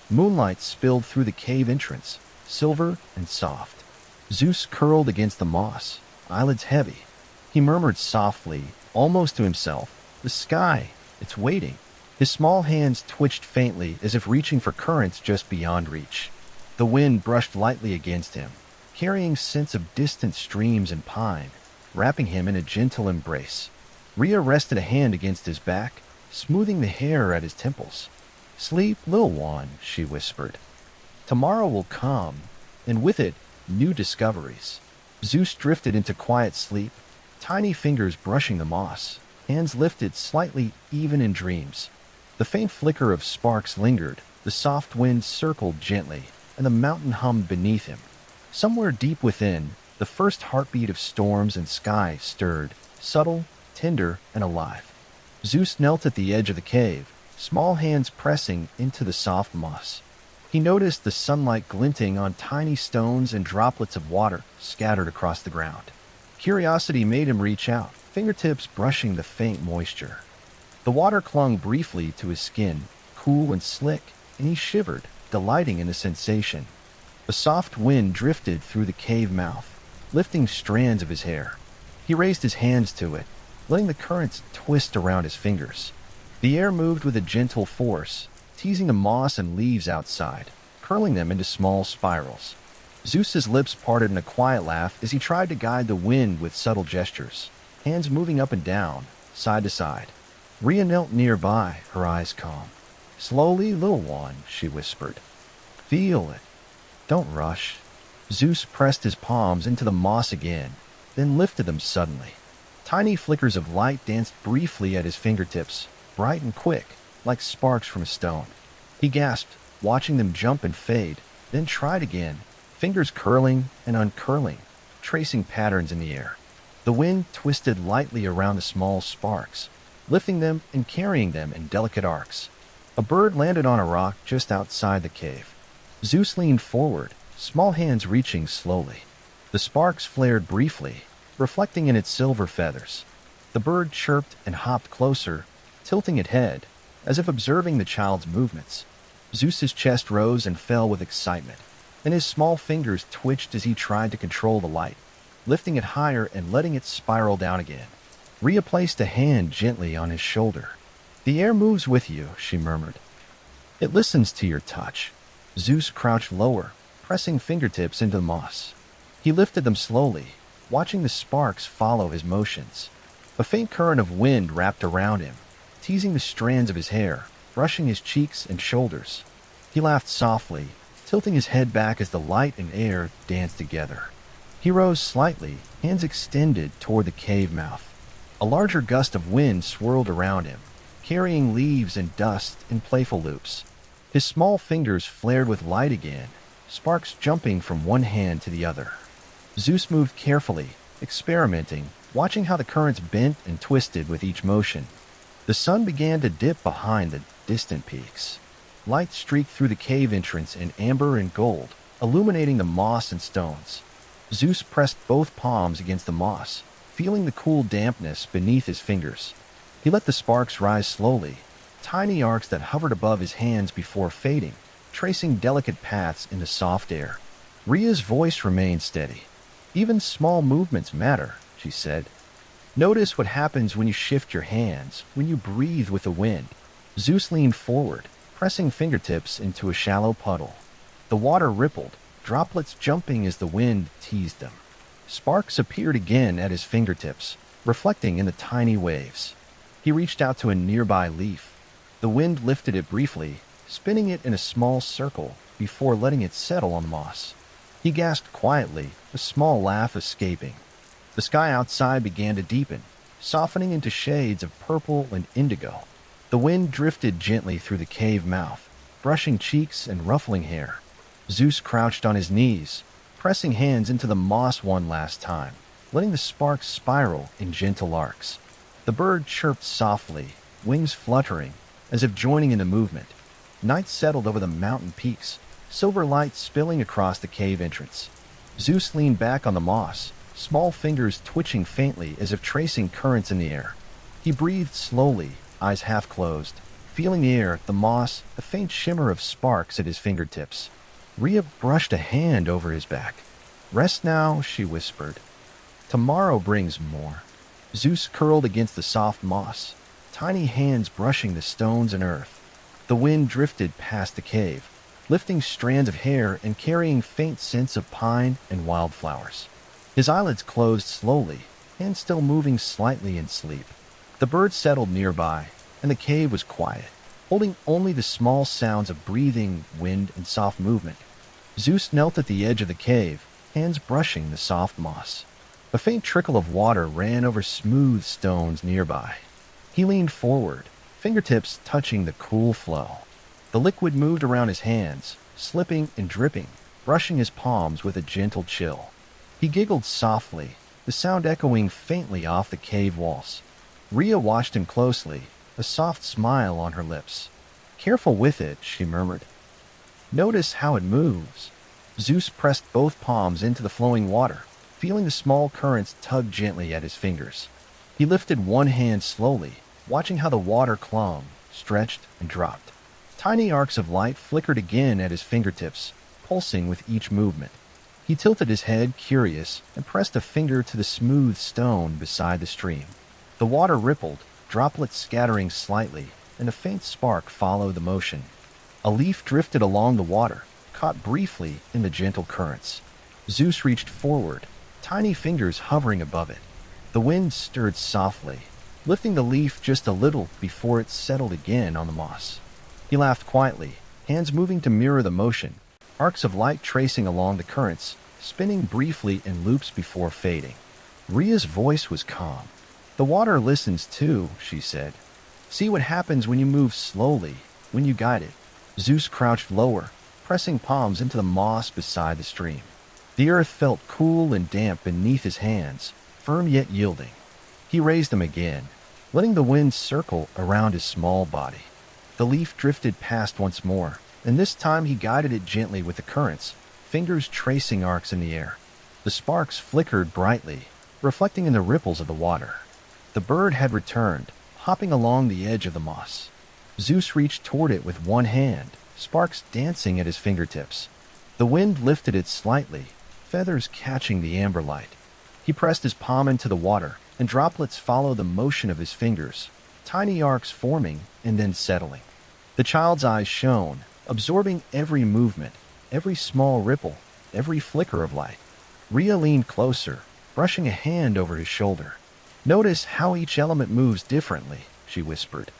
Moonlight spilled through the cave entrance, silver and soft. Zeus curled against the moss, eyelids heavy. He murmured softly, almost to himself, "The sky, it's waiting." His small hands twitched faintly as if reaching for currents just beyond reach. The wind brushed lightly against him, carrying scents of distant streams and pine, wrapping him in a gentle embrace. Rhea rested a hand against his back, smoothing the hair at his temples. "Sleep, little one," she whispered. "Tomorrow will come, and with it, new discoveries." Zeus drifted into quiet sleep, tiny fingers brushing the moss, hands lifted slightly even in dreams. The faint flicker of sparks lingered, the soft wind circled gently, and the mountain hummed beneath him. Somewhere deep within, the first heartbeat of storms and sky stirred, subtle, tender, and alive. Zeus knelt at the edge of the cave, small hands pressing into the soft moss. He noticed the sunlight glinting on tiny stones and droplets of water scattered across the ground. Curiosity made him reach out, fingertips brushing the faint moisture. The water clung briefly to his skin, cool and slick, and he shivered, delighting in the sensation. A soft wind drifted through the cave mouth, lifting strands of his hair. He raised his hands to it, letting the currents twist around his fingers. The air moved with a gentle force, teasing the moss and leaves outside, curling them into small spirals. Zeus's lips parted in a quiet laugh as he tried to guide the wind with subtle gestures, hands moving up and down, side to side. Rhea knelt nearby, her eyes calm. "Slowly, little one," she whispered. "Feel it. Don't rush." Zeus pressed his palms into the moss again, then lifted them suddenly. Tiny flickers of light danced briefly at his fingertips, bright and quick, like sparks from a stone. He gasped, watching them jump and fade, then tried again, fingers curling and uncurling, tracing patterns in the air. The wind twisted lightly around the small sparks, lifting them and carrying them in delicate arcs. A bird landed on a rock just outside the cave. Zeus leaned forward, small hands reaching slowly. The sparks flared briefly, reflecting in its silver feathers. The bird chirped and hopped closer, tilting its head, as if observing the child's movements. Zeus's chest rose and fell with excitement, and his small fingers twitched as he tried to control the light, lifting it higher and letting it spiral down again. Rhea placed a hand gently on his shoulder. "The air moves with you," she murmured. "It listens to your touch." Zeus crouched lower, pressing fingertips into the moss. He lifted them slowly, watching the sparks follow his motions. A faint current of wind wrapped around him, teasing the strands of his hair, brushing his cheeks and shoulders. He laughed softly, tilting his head back as the light and air danced together. He rose slightly, hands extended toward the cave mouth. A larger gust of wind swirled around him, carrying leaves and dust in playful loops. His small fingers flared with light again, sparks jumping from one hand to the other. Zeus moved carefully, experimenting, watching how the currents bent and twisted with each motion. The sun began to dip behind the distant peaks. Light streaked through the cave entrance in amber and gold, illuminating the moss and stones. Zeus pressed both palms against the moss, feeling the cool dampness beneath his fingers. He let the sparks rise slowly, tiny arcs that hovered above his hands before fading, tracing delicate paths in the soft air. Rhea's voice remained steady. "Even small movements matter," she said. "Notice what happens when you shift your hands, when you breathe with the wind." Zeus leaned forward, pressing fingertips into a shallow puddle. The water rippled, droplets jumping as the wind teased them. Sparks appeared again at his fingertips, reflecting in the tiny waves. He reached out to a nearby leaf. The wind lifted it briefly, spinning it in a small circle before letting it settle on the moss. He gasped quietly, a small laugh escaping. The sky outside began to deepen, softening into shades of purple and indigo. The wind drifted gently through the cave mouth, brushing cheeks and ruffling hair. Zeus crouched on his knees, pressing hands into the moss one last time, letting the sparks spiral in gentle arcs. The bird chirped softly, wings fluttering, as if joining in the movement. Night settled over the mountain peaks, silver light spilling across the cave entrance. Zeus leaned back on the moss, small fingers twitching faintly as if tracing currents in the air. He breathed slowly, eyes half closed, feeling the air, the moss, a faint shimmer of sparks at his fingertips. Rhea brushed a hand over his back. "Rest now," she whispered. "Tomorrow brings more." Zeus curled against the soft moss, tiny hands brushing the stones and earth. The wind drifted past the cave, lifting strands of hair and carrying faint scents of pine and wildflowers. His eyelids closed slowly, hands still moving slightly in sleep. The bird settled nearby, and the cave was quiet, holding only the small sounds of breathing, wind, and soft movement. Zeus knelt at the edge of the cave, hands brushing the soft moss. A faint trickle of water ran over smooth stones nearby. He leaned forward, fingertips touching the cool flow. The liquid moved around his hands, slipping and dripping, brushing his palms with a gentle chill. He giggled softly, the sound echoing faintly off the cave walls. Rhea watched him closely, a soft smile on her lips. "Careful with it," she murmured. "Notice how it moves." Zeus pressed both palms into the flowing water, feeling the small currents tug gently at his fingers. He lifted one hand slowly, watching how the water clung, stretched, and dropped. Tiny arcs of light flickered again at his fingertips, pulsing with each movement. He tilted his head, curious, and pressed a finger to the smooth stone beside the stream. The water rippled, droplets scattering slightly, and a faint spark followed the motion. A leaf drifted along the water, caught briefly in the gentle currents. Zeus reached forward, tiny fingers hovering above it. The wind stirred softly, lifting the leaf just a little before it settled again on the moss. He laughed quietly, hands moving to mirror the motion, arcs of light tracing along the currents, spinning briefly in loops before fading. Rhea's voice was calm. "The water listens too," she said. "See what happens when you move slowly, when you guide it." Zeus crouched lower, pressing palms into the moss beside the stream. The earth felt cool and damp beneath his hands, firm yet yielding. He raised them again, letting the wind circle around his small body. The leaf drifted past once more, and this time he guided it gently with the currents, fingers tracing arcs in the air. The sparks flickered brightly, reflecting in the ripples of the water. The bird had returned, hopping along the edge of the moss. Zeus reached toward it with one hand, sparks dancing at his fingertips. The wind lifted it slightly, feathers catching the amber light. He pressed his palm into the water, and droplets followed the motion of his fingers, tiny arcs forming and then settling. The child's eyes shone, absorbing every movement, every small ripple, every flicker of light. Rhea leaned closer, brushing a hand over his shoulder. "Notice how each element moves differently," she whispered.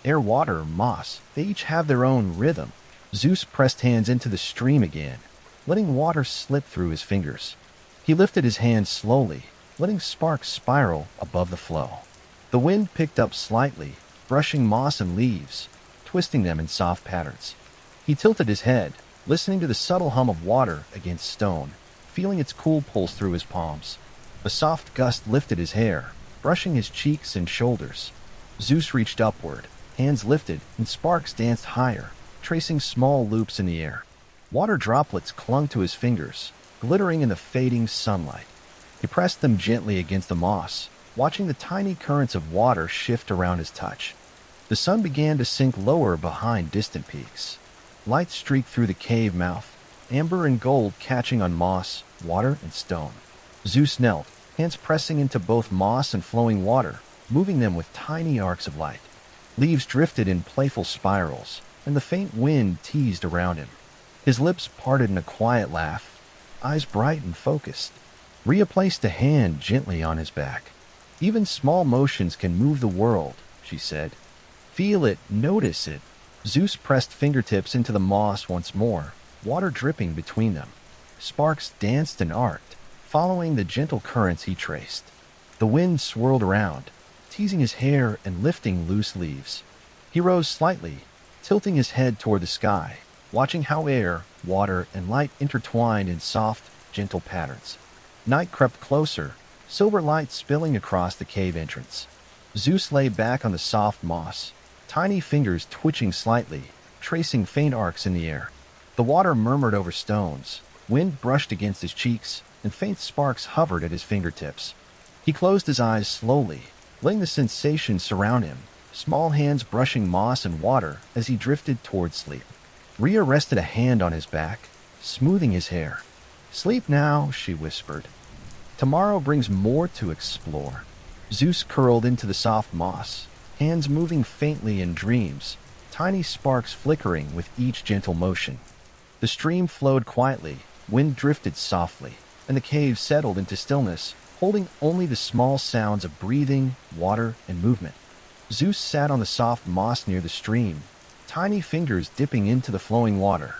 "Air, water, moss, they each have their own rhythm." Zeus pressed hands into the stream again, letting water slip through his fingers. He lifted his hands slowly, letting sparks spiral above the flow. The wind picked up slightly, brushing moss and leaves, twisting them in soft patterns. He tilted his head, listening to the subtle hum of water against stone, feeling its cool pulse through his palms. A soft gust lifted his hair, brushing his cheeks and shoulders. Zeus reached upward, hands lifted, and sparks danced higher, tracing small loops in the air. Water droplets clung to his fingers, glittering in the fading sunlight. He pressed them gently against the moss, watching the tiny currents of water shift around his touch. The sun began to sink lower behind distant peaks. Light streaked through the cave mouth, amber and gold catching on moss, water, and stone. Zeus knelt, hands pressing into both moss and flowing water, moving them with tiny arcs of light. Leaves drifted in playful spirals, and the faint wind teased around him. His lips parted in a quiet laugh, eyes bright and focused. Rhea placed a hand gently on his back. "Even small motions can move the world," she said. "Feel it, notice it." Zeus pressed fingertips into the moss once more, water dripping between them. Sparks danced and arced, following the gentle currents he traced. The wind swirled around, teasing his hair and lifting loose leaves. He rose slightly, tilting his head toward the sky, watching how air, water, and light intertwined in soft, gentle patterns. Night crept closer, silver light spilling across the cave entrance. Zeus lay back on the soft moss, tiny fingers twitching slightly, tracing faint arcs in the air. The water murmured over stones, wind brushed against his cheeks, and faint sparks hovered at his fingertips. He closed his eyes slowly, letting the sensation surround him, small hands brushing moss and water as he drifted toward sleep. Rhea rested a hand on his back, smoothing his hair. "Sleep now," she whispered. "Tomorrow brings more to explore." Zeus curled into the soft moss, hands moving faintly in dreams, tiny sparks flickering with each gentle motion. The stream flowed quietly, wind drifted softly, and the cave settled into stillness, holding only the small sounds of breathing, water, and movement. Zeus sat on the soft moss near the stream, tiny fingers dipping into the flowing water.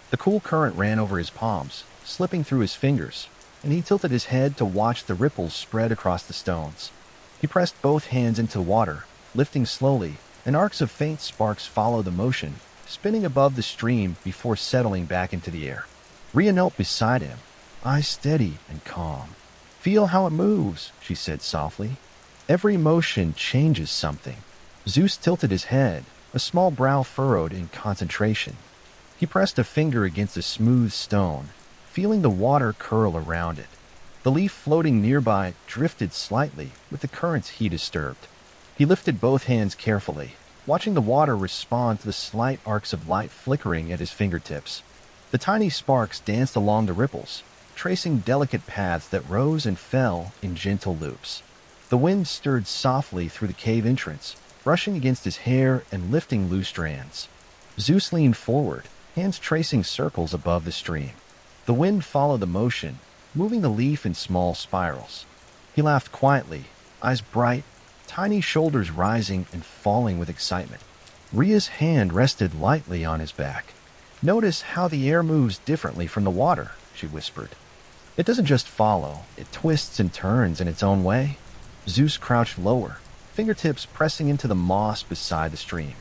The cool current ran over his palms, slipping through his fingers, and he tilted his head to watch the ripples spread across the stones. He pressed both hands into the water, lifting slowly, and arcs of faint sparks followed the motion, spinning above the stream before settling back into the air. Rhea knelt beside him, eyes steady and calm. "Feel how it moves," she said softly. "Every motion changes something." Zeus tilted his head, a small brow furrowed in concentration. He pressed a finger against a smooth stone, feeling the water curl around it. The leaf floating nearby drifted slightly with the currents he disturbed. He lifted both hands carefully, watching the water respond to the slight arcs of light flickering at his fingertips. The tiny sparks danced along the ripples, tracing delicate paths that rose and fell in gentle loops. The wind stirred softly through the cave entrance, brushing against his hair and lifting loose strands. Zeus leaned forward, hands tracing circles above the stream. The wind followed the motion, moving the leaf in small spirals. He laughed quietly, eyes bright, tiny shoulders rising and falling with excitement. Rhea's hand rested lightly on his back. "Notice how the air moves differently from the water," she whispered. "It doesn't just follow, it twists and turns in its own way." Zeus crouched lower, fingertips pressing into the moss beside the stream.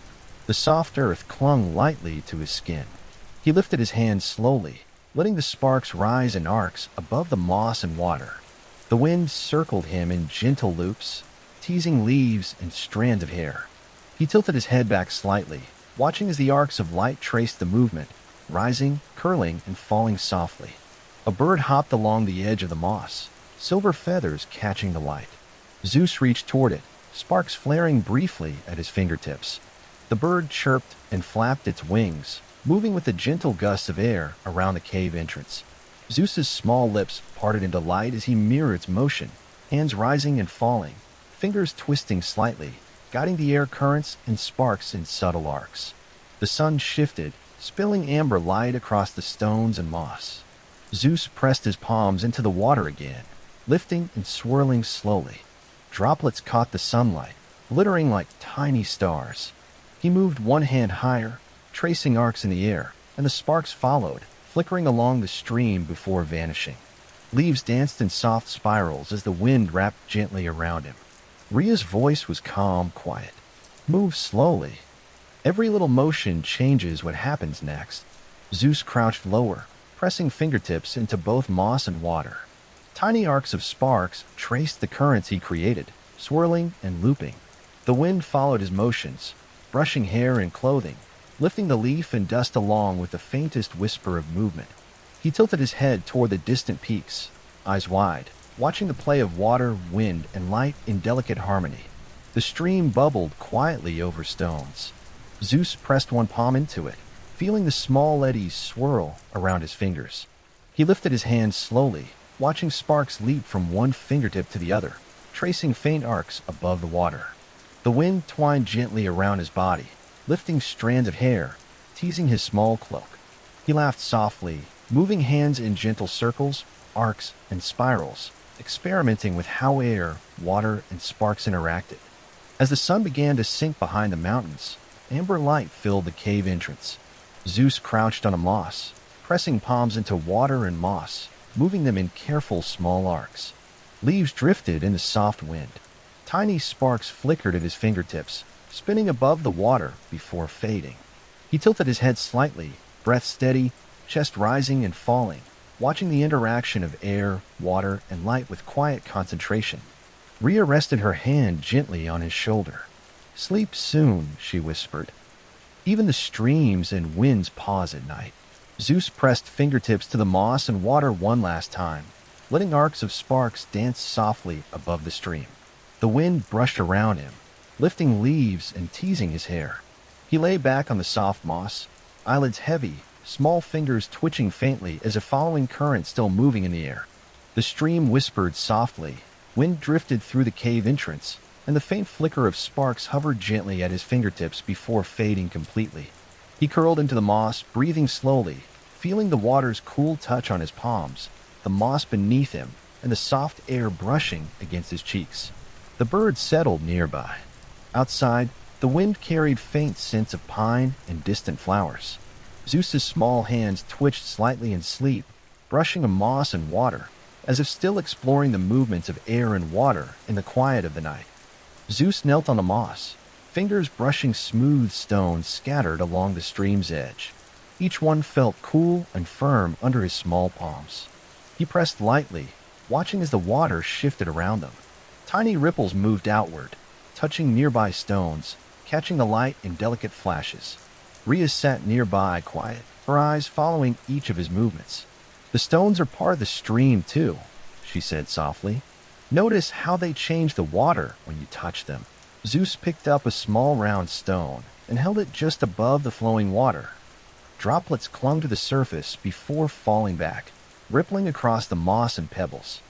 The soft earth clung lightly to his skin. He lifted his hand slowly, letting the sparks rise in arcs above the moss and water. The wind circled him in gentle loops, teasing leaves and strands of hair. He tilted his head back slightly, watching as the arcs of light traced the movement, rising, curling, and falling softly. A bird hopped along the edge of the moss, silver feathers catching the light. Zeus reached toward it, sparks flaring briefly at his fingertips. The bird chirped and flapped its wings, moving with a gentle gust of air around the cave entrance. Zeus's small lips parted in delight as he mirrored its motion, hands rising and falling, fingers twisting slightly, guiding the air currents and sparks in subtle arcs. The sun shifted, spilling amber light across the stones and moss. Zeus pressed his palms into the water again, lifting and swirling slowly. Droplets caught the sunlight, glittering like tiny stars. He moved one hand higher, tracing arcs in the air, and the sparks followed, flickering along the stream before vanishing. Leaves danced in soft spirals as the wind wrapped gently around him. Rhea's voice was calm, quiet. "Move slowly. Every little motion changes what happens next." Zeus crouched lower, pressing fingertips into both moss and water. Tiny arcs of sparks traced the currents he created, swirling and looping. The wind followed his motions, brushing hair and clothing, lifting the leaf and dust along with the faintest whisper of movement. He tilted his head toward the distant peaks, eyes wide, watching the play of water, wind, and light in delicate harmony. The stream bubbled quietly over stones. Zeus pressed one palm into it, feeling the small eddies swirl around his fingers. He lifted his hand slowly, watching sparks leap from one fingertip to the other, tracing faint arcs above the water. The wind twined gently around his body, lifting strands of hair, teasing his small cloak. He laughed softly, moving hands in gentle circles, arcs, and spirals, experimenting with how air, water, and sparks interacted. As the sun began to sink behind the mountains, amber light filled the cave entrance. Zeus crouched on a moss, pressing palms into water and moss, moving them in careful small arcs. Leaves drifted in the soft wind. Tiny sparks flickered at his fingertips, spinning above the water before fading. He tilted his head slightly, breath steady, chest rising and falling, watching the interaction of air, water, and light with quiet concentration. Rhea rested her hand gently on his shoulder. "Sleep soon," she whispered. Even the streams and winds pause at night. Zeus pressed fingertips to the moss and water one last time, letting arcs of sparks dance softly above the stream. The wind brushed around him, lifting leaves and teasing his hair. He lay back on the soft moss, eyelids heavy, small fingers twitching faintly as if following current still moving in the air. The stream whispered softly, wind drifted through the cave entrance, and the faint flicker of sparks hovered gently at his fingertips before fading completely. He curled into the moss, breathing slowly, feeling the water's cool touch on his palms, the moss beneath him, and the soft air brushing against his cheeks. The birds settled nearby. Outside, the wind carried faint scents of pine and distant flowers. Zeus's small hands twitched slightly in sleep, brushing the moss and water, as if still exploring the movements of air and water in the quiet of the night. Zeus knelt on the moss, fingers brushing smooth stones scattered along the stream's edge. Each one felt cool and firm under his small palms. He pressed lightly, watching as the water shifted around them. Tiny ripples moved outward, touching nearby stones, catching the light in delicate flashes. Rhea sat nearby, quiet, her eyes following each of his movements. "The stones are part of the stream, too," she said softly. "Notice how they change the water when you touch them." Zeus picked up a small round stone and held it just above the flowing water. Droplets clung to the surface before falling back, rippling across the moss and pebbles.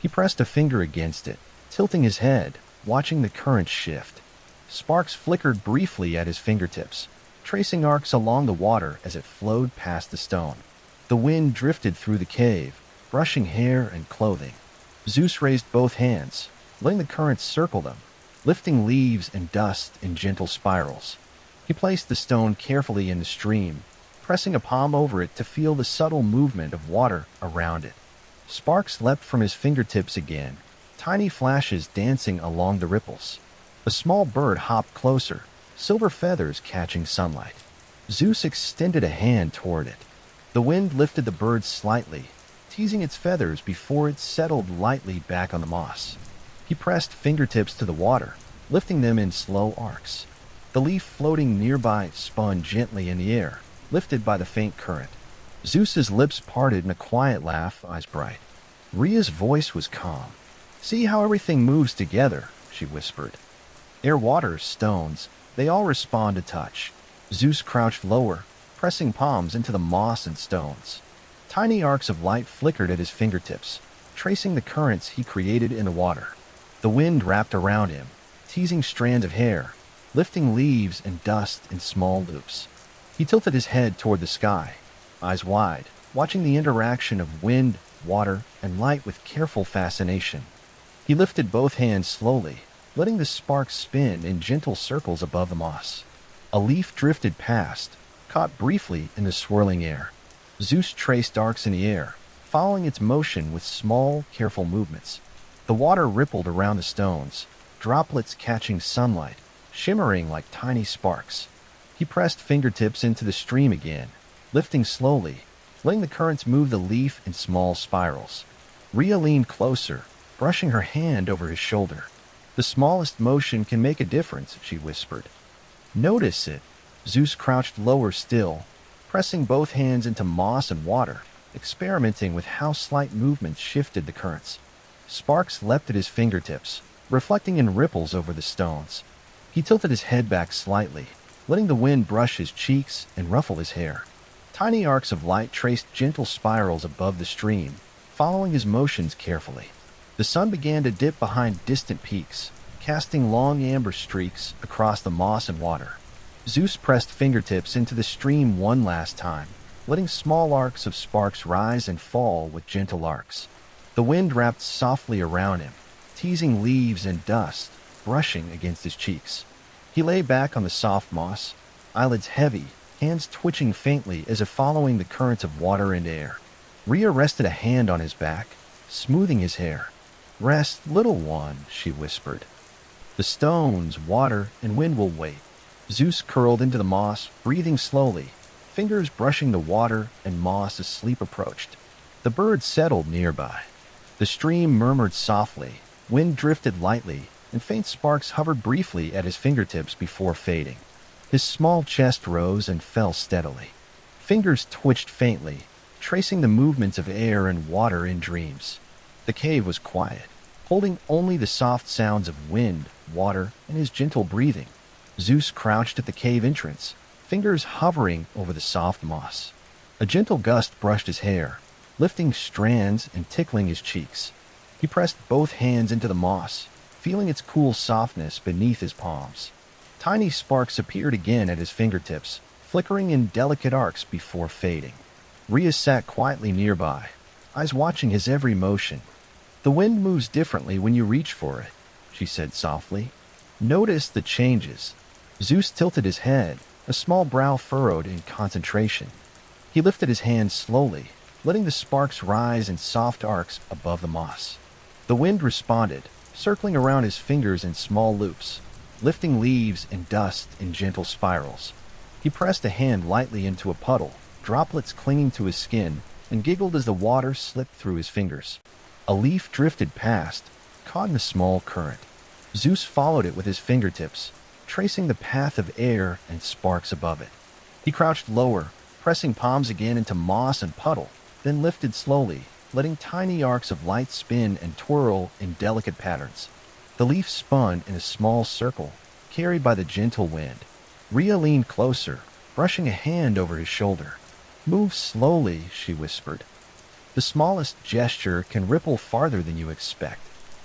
He pressed a finger against it, tilting his head, watching the current shift. Sparks flickered briefly at his fingertips, tracing arcs along the water as it flowed past the stone. The wind drifted through the cave, brushing hair and clothing. Zeus raised both hands, letting the currents circle them, lifting leaves and dust in gentle spirals. He placed the stone carefully in the stream, pressing a palm over it to feel the subtle movement of water around it. Sparks leapt from his fingertips again, tiny flashes dancing along the ripples. A small bird hopped closer, silver feathers catching sunlight. Zeus extended a hand toward it. The wind lifted the bird slightly, teasing its feathers before it settled lightly back on the moss. He pressed fingertips to the water, lifting them in slow arcs. The leaf floating nearby spun gently in the air, lifted by the faint current. Zeus's lips parted in a quiet laugh, eyes bright. Rhea's voice was calm. "See how everything moves together," she whispered. Air, water, stones, they all respond to touch. Zeus crouched lower, pressing palms into the moss and stones. Tiny arcs of light flickered at his fingertips, tracing the currents he created in the water. The wind wrapped around him, teasing strands of hair, lifting leaves and dust in small loops. He tilted his head toward the sky, eyes wide, watching the interaction of wind, water, and light with careful fascination. He lifted both hands slowly, letting the sparks spin in gentle circles above the moss. A leaf drifted past, caught briefly in the swirling air. Zeus traced arcs in the air, following its motion with small, careful movements. The water rippled around the stones, droplets catching sunlight, shimmering like tiny sparks. He pressed fingertips into the stream again, lifting slowly, letting the currents move the leaf in small spirals. Rhea leaned closer, brushing her hand over his shoulder. "The smallest motion can make a difference," she whispered. "Notice it." Zeus crouched lower still, pressing both hands into moss and water, experimenting with how slight movements shifted the currents. Sparks leapt at his fingertips, reflecting in ripples over the stones. He tilted his head back slightly, letting the wind brush his cheeks and ruffle his hair. Tiny arcs of light traced gentle spirals above the stream, following his motions carefully. The sun began to dip behind distant peaks, casting long amber streaks across the moss and water. Zeus pressed fingertips into the stream one last time, letting small arcs of sparks rise and fall with gentle arcs. The wind wrapped softly around him, teasing leaves and dust, brushing against his cheeks. He lay back on the soft moss, eyelids heavy, hands twitching faintly as if following the currents of water and air. Rhea rested a hand on his back, smoothing his hair. "Rest, little one," she whispered. "The stones, water, and wind will wait." Zeus curled into the moss, breathing slowly, fingers brushing the water and moss as sleep approached. The birds settled nearby. The stream murmured softly, wind drifted lightly, and faint sparks hovered briefly at his fingertips before fading. His small chest rose and fell steadily. Fingers twitched faintly, tracing the movements of air and water in dreams. The cave was quiet, holding only the soft sounds of wind, water, and his gentle breathing. Zeus crouched at the cave entrance, fingers hovering over the soft moss. A gentle gust brushed his hair, lifting strands and tickling his cheeks. He pressed both hands into the moss, feeling its cool softness beneath his palms. Tiny sparks appeared again at his fingertips, flickering in delicate arcs before fading. Rhea sat quietly nearby, eyes watching his every motion. "The wind moves differently when you reach for it," she said softly. "Notice the changes." Zeus tilted his head, a small brow furrowed in concentration. He lifted his hand slowly, letting the sparks rise in soft arcs above the moss. The wind responded, circling around his fingers in small loops, lifting leaves and dust in gentle spirals. He pressed a hand lightly into a puddle, droplets clinging to his skin, and giggled as the water slipped through his fingers. A leaf drifted past, caught in a small current. Zeus followed it with his fingertips, tracing the path of air and sparks above it. He crouched lower, pressing palms again into moss and puddle, then lifted slowly, letting tiny arcs of light spin and twirl in delicate patterns. The leaf spun in a small circle, carried by the gentle wind. Rhea leaned closer, brushing a hand over his shoulder. "Move slowly," she whispered. "The smallest gesture can ripple farther than you expect."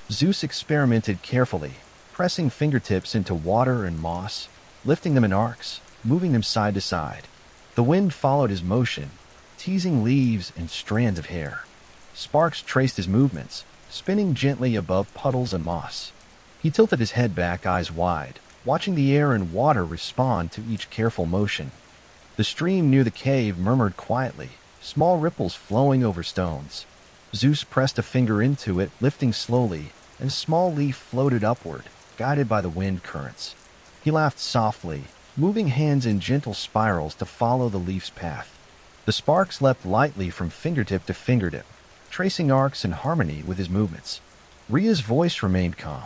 Zeus experimented carefully, pressing fingertips into water and moss, lifting them in arcs, moving them side to side. The wind followed his motion, teasing leaves and strands of hair. Sparks traced his movements, spinning gently above puddles and moss. He tilted his head back, eyes wide, watching the air and water respond to each careful motion. The stream near the cave murmured quietly, small ripples flowing over stones. Zeus pressed a finger into it, lifting slowly, and a small leaf floated upward, guided by the wind currents. He laughed softly, moving hands in gentle spirals to follow the leaf's path. The sparks leapt lightly from fingertip to fingertip, tracing arcs in harmony with his movements. Rhea's voice remained calm.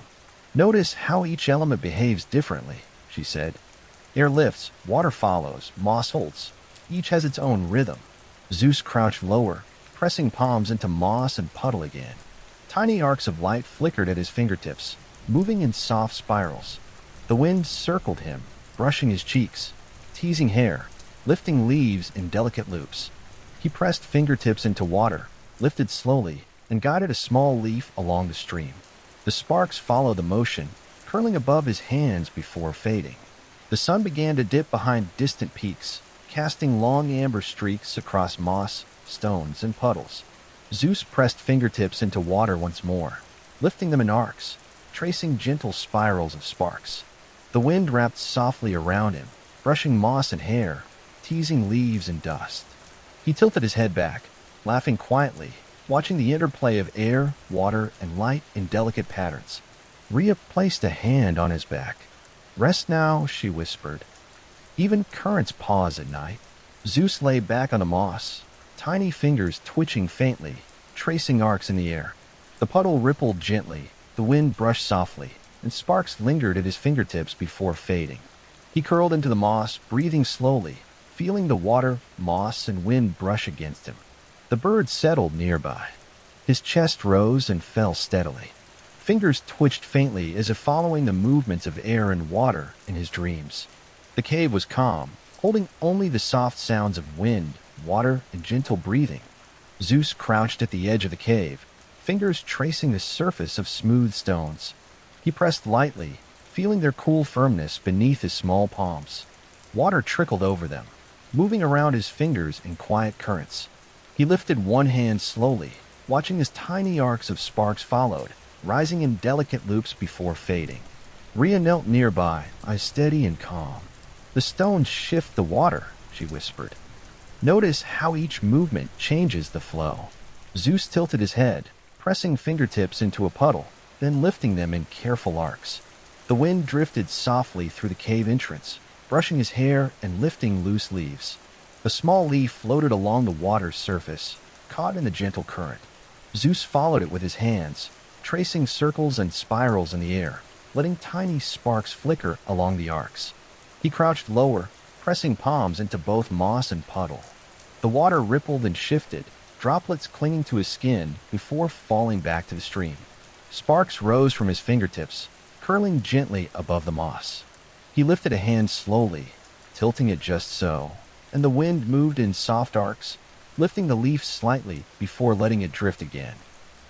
"Notice how each element behaves differently," she said. "Air lifts, water follows, moss holds. Each has its own rhythm." Zeus crouched lower, pressing palms into moss and puddle again. Tiny arcs of light flickered at his fingertips, moving in soft spirals. The wind circled him, brushing his cheeks, teasing hair, lifting leaves in delicate loops. He pressed fingertips into water, lifted slowly, and guided a small leaf along the stream. The sparks followed the motion, curling above his hands before fading. The sun began to dip behind distant peaks, casting long amber streaks across moss, stones, and puddles. Zeus pressed fingertips into water once more, lifting them in arcs, tracing gentle spirals of sparks. The wind wrapped softly around him, brushing moss and hair, teasing leaves and dust. He tilted his head back, laughing quietly, watching the interplay of air, water, and light in delicate patterns. Rhea placed a hand on his back. "Rest now," she whispered. Even currents pause at night. Zeus lay back on the moss, tiny fingers twitching faintly, tracing arcs in the air. The puddle rippled gently, the wind brushed softly, and sparks lingered at his fingertips before fading. He curled into the moss, breathing slowly, feeling the water, moss, and wind brush against him. The bird settled nearby. His chest rose and fell steadily. Fingers twitched faintly as if following the movements of air and water in his dreams. The cave was calm, holding only the soft sounds of wind, water, and gentle breathing. Zeus crouched at the edge of the cave, fingers tracing the surface of smooth stones. He pressed lightly, feeling their cool firmness beneath his small palms. Water trickled over them, moving around his fingers in quiet currents. He lifted one hand slowly, watching as tiny arcs of sparks followed, rising in delicate loops before fading. Rhea knelt nearby, eyes steady and calm. "The stones shift the water," she whispered. "Notice how each movement changes the flow." Zeus tilted his head, pressing fingertips into a puddle, then lifting them in careful arcs. The wind drifted softly through the cave entrance, brushing his hair and lifting loose leaves. A small leaf floated along the water's surface, caught in the gentle current. Zeus followed it with his hands, tracing circles and spirals in the air, letting tiny sparks flicker along the arcs. He crouched lower, pressing palms into both moss and puddle. The water rippled and shifted, droplets clinging to his skin before falling back to the stream. Sparks rose from his fingertips, curling gently above the moss. He lifted a hand slowly, tilting it just so, and the wind moved in soft arcs, lifting the leaf slightly before letting it drift again.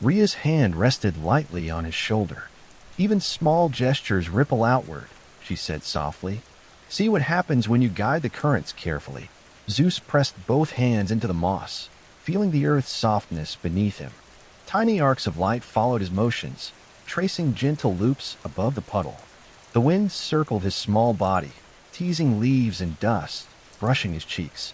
Rhea's hand rested lightly on his shoulder. "Even small gestures ripple outward," she said softly. "See what happens when you guide the currents carefully." Zeus pressed both hands into the moss, feeling the earth's softness beneath him. Tiny arcs of light followed his motions, tracing gentle loops above the puddle. The wind circled his small body, teasing leaves and dust, brushing his cheeks.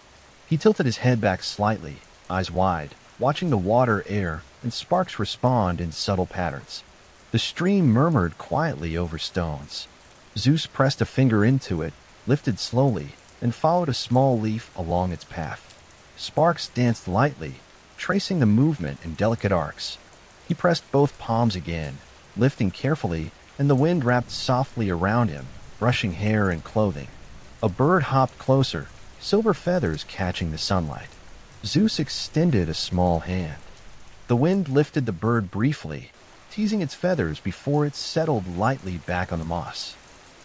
He tilted his head back slightly, eyes wide, watching the water, air, and sparks respond in subtle patterns. The stream murmured quietly over stones. Zeus pressed a finger into it, lifted slowly, and followed a small leaf along its path. Sparks danced lightly, tracing the movement in delicate arcs. He pressed both palms again, lifting carefully, and the wind wrapped softly around him, brushing hair and clothing. A bird hopped closer, silver feathers catching the sunlight. Zeus extended a small hand. The wind lifted the bird briefly, teasing its feathers before it settled lightly back on the moss.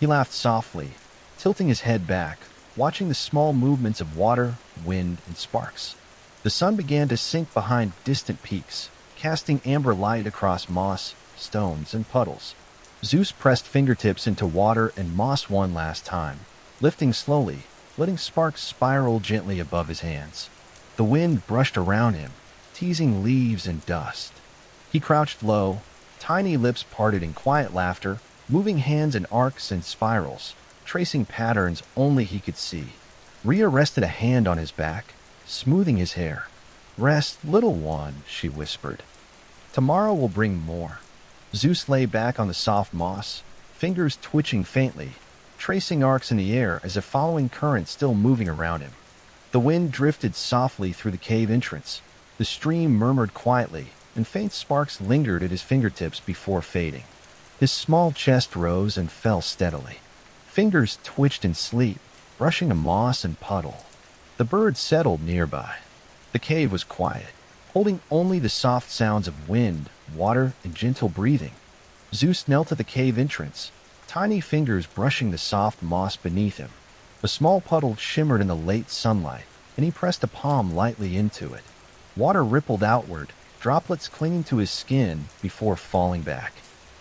He laughed softly, tilting his head back, watching the small movements of water, wind, and sparks. The sun began to sink behind distant peaks, casting amber light across moss, stones, and puddles. Zeus pressed fingertips into water and moss one last time, lifting slowly, letting sparks spiral gently above his hands. The wind brushed around him, teasing leaves and dust. He crouched low, tiny lips parted in quiet laughter, moving hands in arcs and spirals, tracing patterns only he could see. Rhea rested a hand on his back, smoothing his hair. "Rest, little one," she whispered. "Tomorrow will bring more." Zeus lay back on the soft moss, fingers twitching faintly, tracing arcs in the air as if following currents still moving around him. The wind drifted softly through the cave entrance. The stream murmured quietly, and faint sparks lingered at his fingertips before fading. His small chest rose and fell steadily. Fingers twitched in sleep, brushing a moss and puddle. The bird settled nearby. The cave was quiet, holding only the soft sounds of wind, water, and gentle breathing. Zeus knelt at the cave entrance, tiny fingers brushing the soft moss beneath him. A small puddle shimmered in the late sunlight, and he pressed a palm lightly into it. Water rippled outward, droplets clinging to his skin before falling back.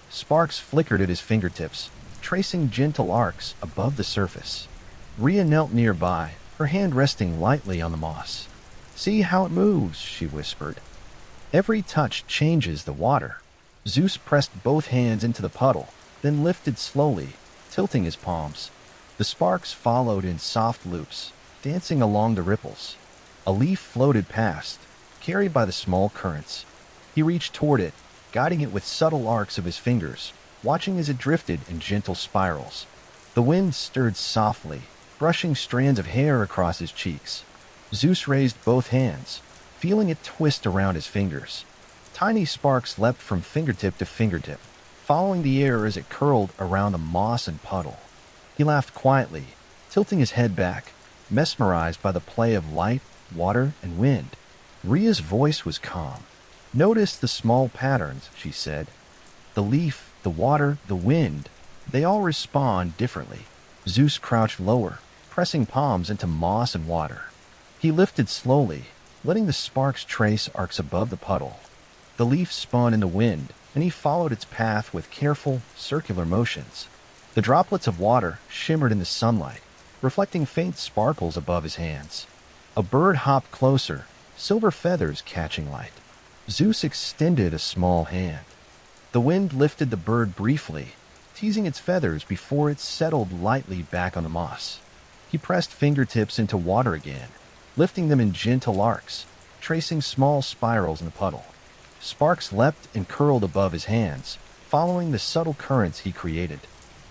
Sparks flickered at his fingertips, tracing gentle arcs above the surface. Rhea knelt nearby, her hand resting lightly on the moss. "See how it moves," she whispered. "Every touch changes the water." Zeus pressed both hands into the puddle, then lifted slowly, tilting his palms. The sparks followed in soft loops, dancing along the ripples. A leaf floated past, carried by the small currents. He reached toward it, guiding it with subtle arcs of his fingers, watching as it drifted in gentle spirals. The wind stirred softly, brushing strands of hair across his cheeks. Zeus raised both hands, feeling it twist around his fingers. Tiny sparks leapt from fingertip to fingertip, following the air as it curled around the moss and puddle. He laughed quietly, tilting his head back, mesmerized by the play of light, water, and wind. Ria's voice was calm. Notice the small patterns, she said. The leaf, the water, the wind, they all respond differently. Zeus crouched lower, pressing palms into moss and water. He lifted slowly, letting the sparks trace arcs above the puddle. The leaf spun in the wind, and he followed its path with careful, circular motions. The droplets of water shimmered in the sunlight, reflecting faint sparkles above his hands. A bird hopped closer, silver feathers catching light. Zeus extended a small hand. The wind lifted the bird briefly, teasing its feathers before it settled lightly back on the moss. He pressed fingertips into water again, lifting them in gentle arcs, tracing small spirals in the puddle. Sparks leapt and curled above his hands, following the subtle currents he created.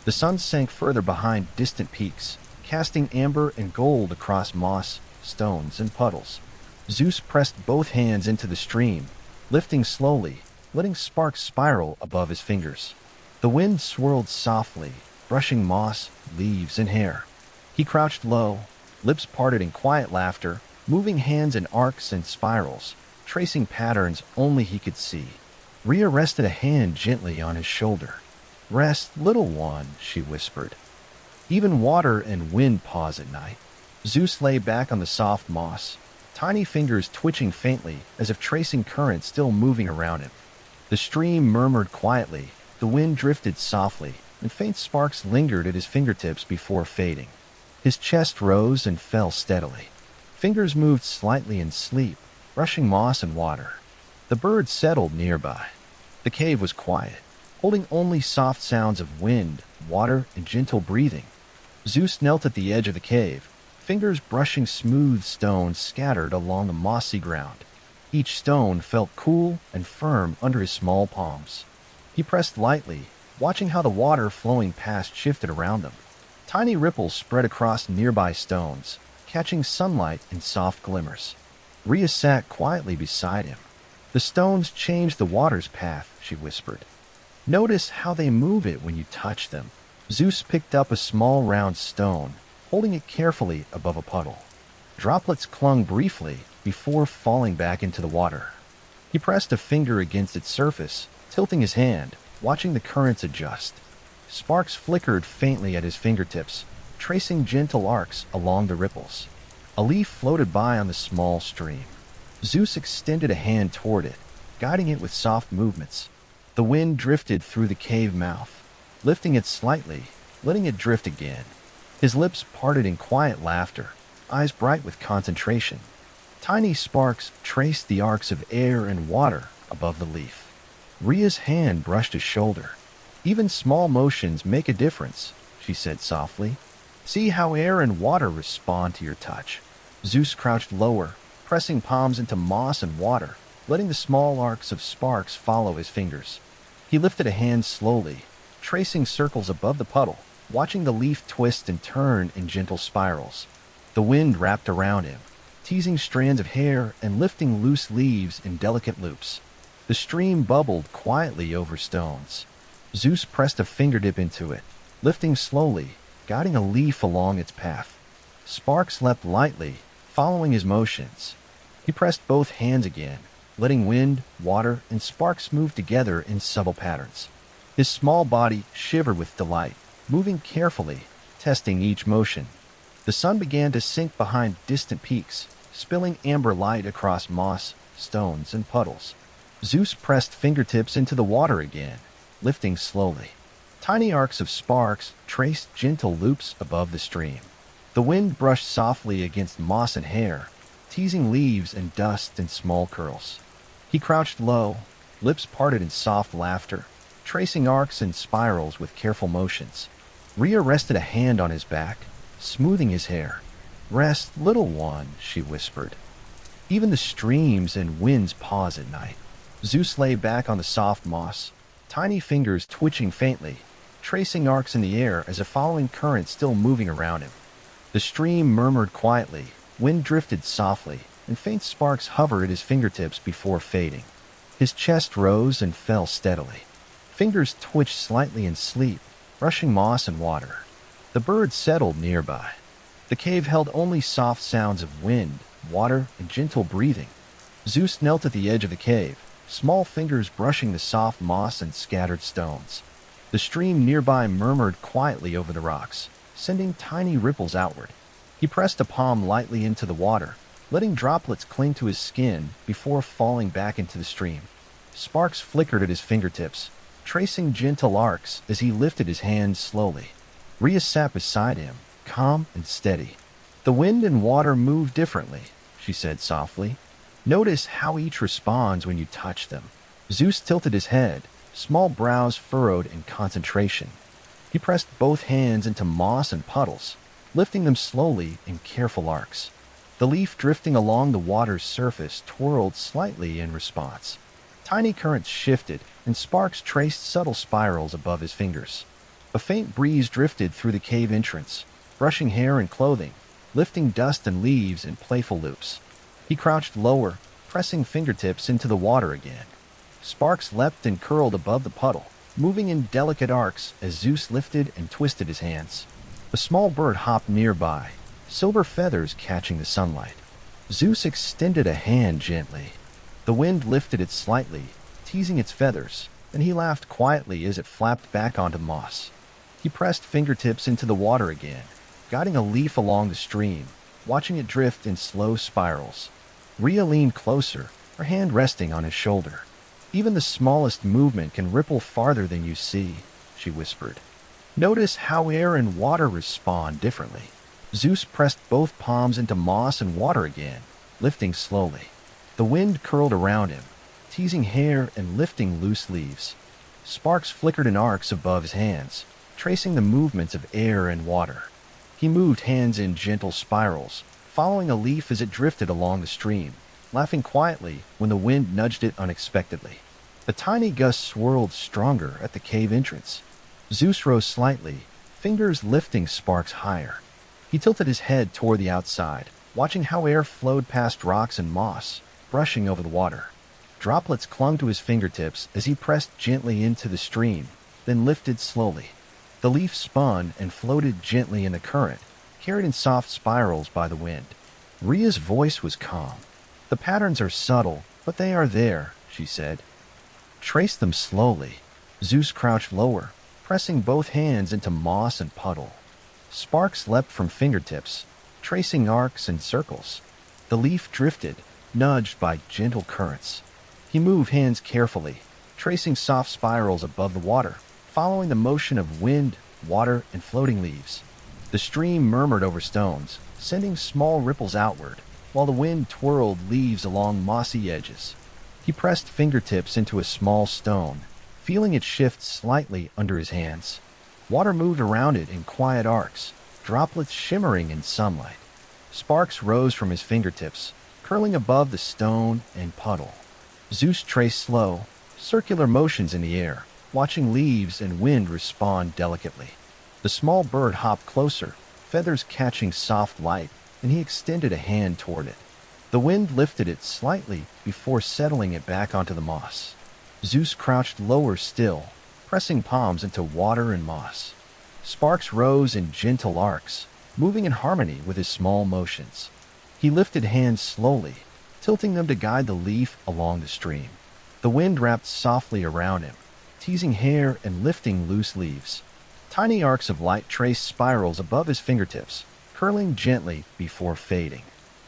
The sun sank further behind distant peaks, casting amber and gold across moss, stones, and puddles. Zeus pressed both hands into the stream, lifting slowly, letting sparks spiral above his fingers. The wind swirled softly, brushing moss, leaves, and hair. He crouched low, lips parted in quiet laughter, moving hands in arcs and spirals, tracing patterns only he could see. Rhea rested a hand gently on his shoulder. "Rest, little one," she whispered. Even water and wind pause at night. Zeus lay back on the soft moss, tiny fingers twitching faintly as if tracing currents still moving around him. The stream murmured quietly, the wind drifted softly, and faint sparks lingered at his fingertips before fading. His chest rose and fell steadily. Fingers moved slightly in sleep, brushing moss and water. The bird settled nearby. The cave was quiet, holding only soft sounds of wind, water, and gentle breathing. Zeus knelt at the edge of the cave, fingers brushing smooth stones scattered along the mossy ground. Each stone felt cool and firm under his small palms. He pressed lightly, watching how the water flowing past shifted around them. Tiny ripples spread across nearby stones, catching sunlight in soft glimmers. Rhea sat quietly beside him. "The stones change the water's path," she whispered. "Notice how they move it when you touch them." Zeus picked up a small round stone, holding it carefully above a puddle. Droplets clung briefly before falling back into the water. He pressed a finger against its surface, tilting his hand, watching the currents adjust. Sparks flickered faintly at his fingertips, tracing gentle arcs along the ripples. A leaf floated by on the small stream. Zeus extended a hand toward it, guiding it with soft movements. The wind drifted through the cave mouth, lifting it slightly, letting it drift again. His lips parted in quiet laughter, eyes bright with concentration. Tiny sparks traced the arcs of air and water above the leaf. Rhea's hand brushed his shoulder. "Even small motions make a difference," she said softly. "See how air and water respond to your touch." Zeus crouched lower, pressing palms into moss and water, letting the small arcs of sparks follow his fingers. He lifted a hand slowly, tracing circles above the puddle, watching the leaf twist and turn in gentle spirals. The wind wrapped around him, teasing strands of hair and lifting loose leaves in delicate loops. The stream bubbled quietly over stones. Zeus pressed a fingertip into it, lifting slowly, guiding a leaf along its path. Sparks leapt lightly, following his motions. He pressed both hands again, letting wind, water, and sparks move together in subtle patterns. His small body shivered with delight, moving carefully, testing each motion. The sun began to sink behind distant peaks, spilling amber light across moss, stones, and puddles. Zeus pressed fingertips into the water again, lifting slowly. Tiny arcs of sparks traced gentle loops above the stream. The wind brushed softly against moss and hair, teasing leaves and dust in small curls. He crouched low, lips parted in soft laughter, tracing arcs and spirals with careful motions. Rhea rested a hand on his back, smoothing his hair. "Rest, little one," she whispered. Even the streams and winds pause at night. Zeus lay back on the soft moss, tiny fingers twitching faintly, tracing arcs in the air as if following currents still moving around him. The stream murmured quietly, wind drifted softly, and faint sparks hovered at his fingertips before fading. His chest rose and fell steadily. Fingers twitched slightly in sleep, brushing moss and water. The bird settled nearby. The cave held only soft sounds of wind, water, and gentle breathing. Zeus knelt at the edge of the cave, small fingers brushing the soft moss and scattered stones. The stream nearby murmured quietly over the rocks, sending tiny ripples outward. He pressed a palm lightly into the water, letting droplets cling to his skin before falling back into the stream. Sparks flickered at his fingertips, tracing gentle arcs as he lifted his hands slowly. Rhea sat beside him, calm and steady. "The wind and water move differently," she said softly. "Notice how each responds when you touch them." Zeus tilted his head, small brows furrowed in concentration. He pressed both hands into moss and puddles, lifting them slowly in careful arcs. The leaf drifting along the water's surface twirled slightly in response. Tiny currents shifted, and sparks traced subtle spirals above his fingers. A faint breeze drifted through the cave entrance, brushing hair and clothing, lifting dust and leaves in playful loops. He crouched lower, pressing fingertips into the water again. Sparks leapt and curled above the puddle, moving in delicate arcs as Zeus lifted and twisted his hands. A small bird hopped nearby, silver feathers catching the sunlight. Zeus extended a hand gently. The wind lifted it slightly, teasing its feathers, and he laughed quietly as it flapped back onto the moss. He pressed fingertips into the water again, guiding a leaf along the stream, watching it drift in slow spirals. Rhea leaned closer, her hand resting on his shoulder. "Even the smallest movement can ripple farther than you see," she whispered. "Notice how air and water respond differently." Zeus pressed both palms into moss and water again, lifting slowly. The wind curled around him, teasing hair and lifting loose leaves. Sparks flickered in arcs above his hands, tracing the movements of air and water. He moved hands in gentle spirals, following a leaf as it drifted along the stream, laughing quietly when the wind nudged it unexpectedly. The tiny gust swirled stronger at the cave entrance. Zeus rose slightly, fingers lifting sparks higher. He tilted his head toward the outside, watching how air flowed past rocks and moss, brushing over the water. Droplets clung to his fingertips as he pressed gently into the stream, then lifted slowly. The leaf spun and floated gently in the current, carried in soft spirals by the wind. Rhea's voice was calm. "The patterns are subtle, but they are there," she said. "Trace them slowly." Zeus crouched lower, pressing both hands into moss and puddle. Sparks leapt from fingertips, tracing arcs and circles. The leaf drifted, nudged by gentle currents. He moved hands carefully, tracing soft spirals above the water, following the motion of wind, water, and floating leaves. The stream murmured over stones, sending small ripples outward, while the wind twirled leaves along mossy edges. He pressed fingertips into a small stone, feeling it shift slightly under his hands. Water moved around it in quiet arcs, droplets shimmering in sunlight. Sparks rose from his fingertips, curling above the stone and puddle. Zeus traced slow, circular motions in the air, watching leaves and wind respond delicately. The small bird hopped closer, feathers catching soft light, and he extended a hand toward it. The wind lifted it slightly before settling it back onto the moss. Zeus crouched lower still, pressing palms into water and moss. Sparks rose in gentle arcs, moving in harmony with his small motions. He lifted hands slowly, tilting them to guide the leaf along the stream. The wind wrapped softly around him, teasing hair and lifting loose leaves. Tiny arcs of light traced spirals above his fingertips, curling gently before fading.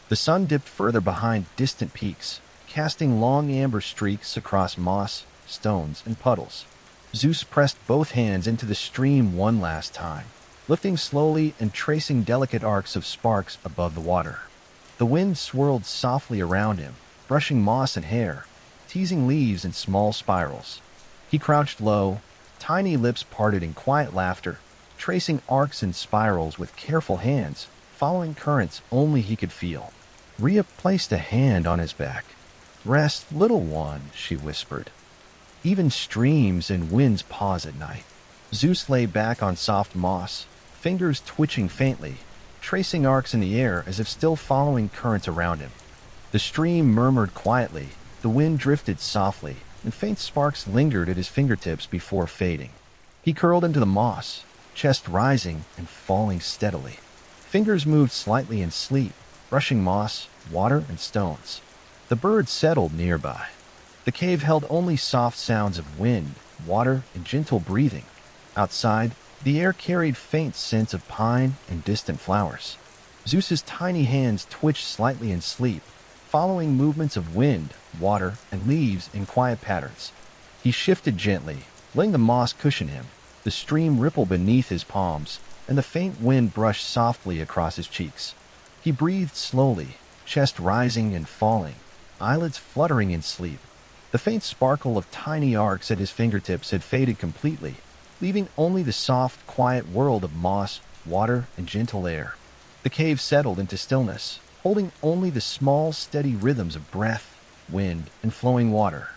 The sun dipped further behind distant peaks, casting long amber streaks across moss, stones, and puddles. Zeus pressed both hands into the stream one last time, lifting slowly and tracing delicate arcs of sparks above the water. The wind swirled softly around him, brushing moss and hair, teasing leaves in small spirals. He crouched low, tiny lips parted in quiet laughter, tracing arcs and spirals with careful hands, following currents only he could feel. Rhea placed a hand on his back. "Rest, little one," she whispered. "Even streams and winds pause at night." Zeus lay back on soft moss, fingers twitching faintly, tracing arcs in the air as if still following currents around him. The stream murmured quietly, the wind drifted softly, and faint sparks lingered at his fingertips before fading. He curled into the moss, chest rising and falling steadily. Fingers moved slightly in sleep, brushing moss, water, and stones. The bird settled nearby. The cave held only soft sounds of wind, water, and gentle breathing. Outside, the air carried faint scents of pine and distant flowers. Zeus's tiny hands twitched slightly in sleep, following movements of wind, water, and leaves in quiet patterns. He shifted gently, letting the moss cushion him. The stream rippled beneath his palms, and the faint wind brushed softly across his cheeks. He breathed slowly, chest rising and falling, eyelids fluttering in sleep. The faint sparkle of tiny arcs at his fingertips had faded completely, leaving only the soft, quiet world of moss, water, and gentle air. The cave settled into stillness, holding only the small, steady rhythms of breath, wind, and flowing water.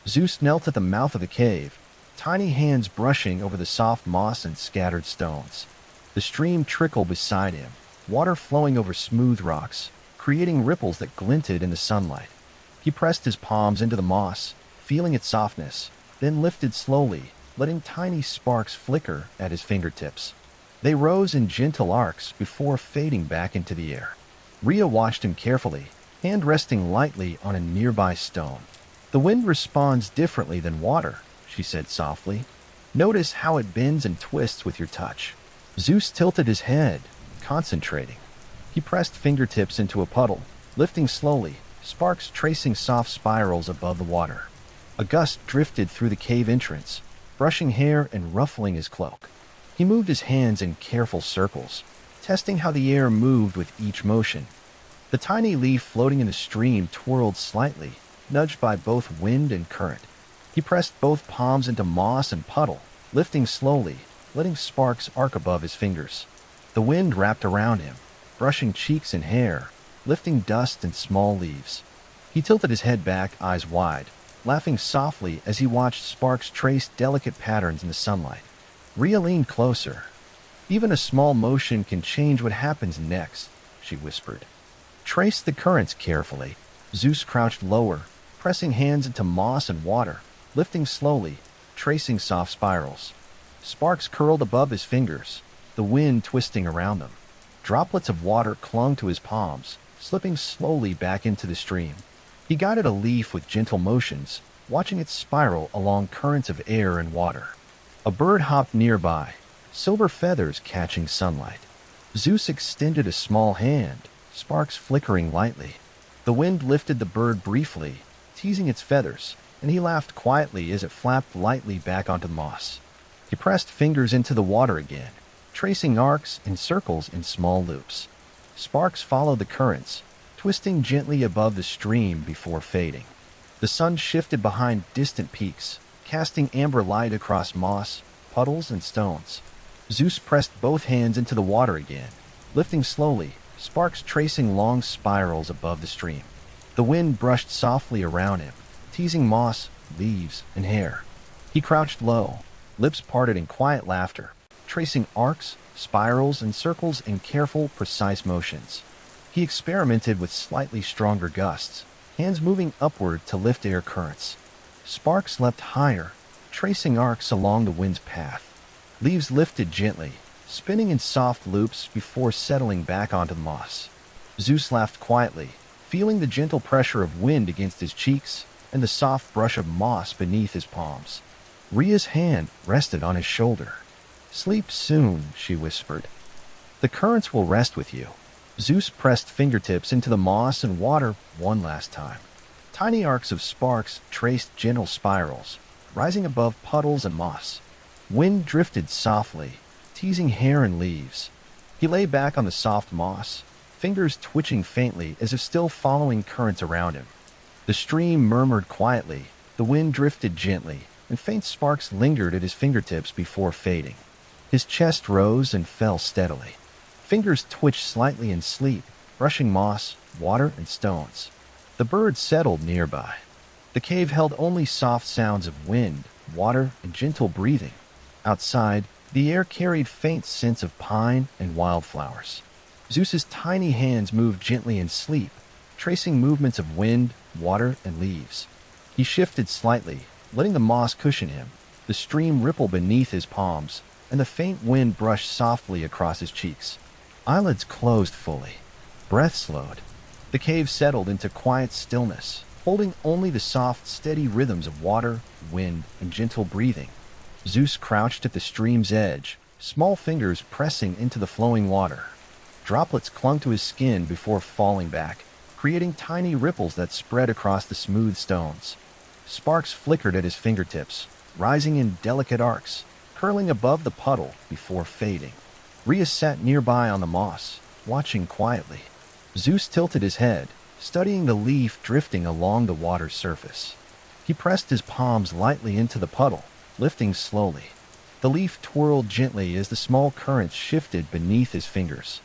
Zeus knelt at the mouth of the cave, tiny hands brushing over the soft moss and scattered stones. The stream trickled beside him, water flowing over smooth rocks, creating ripples that glinted in the sunlight. He pressed his palms into the moss, feeling its softness, then lifted slowly, letting tiny sparks flicker at his fingertips. They rose in gentle arcs before fading back into the air. Rhea watched him carefully, hand resting lightly on a nearby stone. "The wind responds differently than water," she said softly. "Notice how it bends and twists with your touch." Zeus tilted his head, concentrating. He pressed fingertips into a puddle, lifting slowly, sparks tracing soft spirals above the water. A gust drifted through the cave entrance, brushing hair and ruffling his cloak. He moved his hands in careful circles, testing how the air moved with each motion. The tiny leaf floating in the stream twirled slightly, nudged by both wind and current. He pressed both palms into moss and puddle, lifting slowly, letting sparks arc above his fingers. The wind wrapped around him, brushing cheeks and hair, lifting dust and small leaves. He tilted his head back, eyes wide, laughing softly as he watched sparks trace delicate patterns in the sunlight. Rhea leaned closer. "Even a small motion can change what happens next," she whispered. "Trace the currents carefully." Zeus crouched lower, pressing hands into moss and water, lifting slowly, tracing soft spirals. Sparks curled above his fingers, the wind twisting around them. Droplets of water clung to his palms, slipping slowly back into the stream. He guided a leaf with gentle motions, watching it spiral along currents of air and water. A bird hopped nearby, silver feathers catching sunlight. Zeus extended a small hand, sparks flickering lightly. The wind lifted the bird briefly, teasing its feathers, and he laughed quietly as it flapped lightly back onto the moss. He pressed fingers into the water again, tracing arcs and circles in small loops. Sparks followed the currents, twisting gently above the stream before fading. The sun shifted behind distant peaks, casting amber light across moss, puddles, and stones. Zeus pressed both hands into the water again, lifting slowly, sparks tracing long spirals above the stream. The wind brushed softly around him, teasing moss, leaves, and hair. He crouched low, lips parted in quiet laughter, tracing arcs, spirals, and circles in careful, precise motions. He experimented with slightly stronger gusts, hands moving upward to lift air currents. Sparks leapt higher, tracing arcs along the wind's path. Leaves lifted gently, spinning in soft loops before settling back onto the moss. Zeus laughed quietly, feeling the gentle pressure of wind against his cheeks and the soft brush of moss beneath his palms. Rhea's hand rested on his shoulder. "Sleep soon," she whispered. "The currents will rest with you." Zeus pressed fingertips into the moss and water one last time. Tiny arcs of sparks traced gentle spirals, rising above puddles and moss. Wind drifted softly, teasing hair and leaves. He lay back on the soft moss, fingers twitching faintly as if still following currents around him. The stream murmured quietly, the wind drifted gently, and faint sparks lingered at his fingertips before fading. His chest rose and fell steadily. Fingers twitched slightly in sleep, brushing moss, water, and stones. The bird settled nearby. The cave held only soft sounds of wind, water, and gentle breathing. Outside, the air carried faint scents of pine and wildflowers. Zeus's tiny hands moved gently in sleep, tracing movements of wind, water, and leaves. He shifted slightly, letting the moss cushion him. The stream rippled beneath his palms, and the faint wind brushed softly across his cheeks. Eyelids closed fully. Breath slowed. The cave settled into quiet stillness, holding only the soft, steady rhythms of water, wind, and gentle breathing. Zeus crouched at the stream's edge, small fingers pressing into the flowing water. Droplets clung to his skin before falling back, creating tiny ripples that spread across the smooth stones. Sparks flickered at his fingertips, rising in delicate arcs, curling above the puddle before fading. Rhea sat nearby on the moss, watching quietly. Zeus tilted his head, studying the leaf drifting along the water's surface. He pressed his palms lightly into the puddle, lifting slowly. The leaf twirled gently as the small currents shifted beneath his fingers.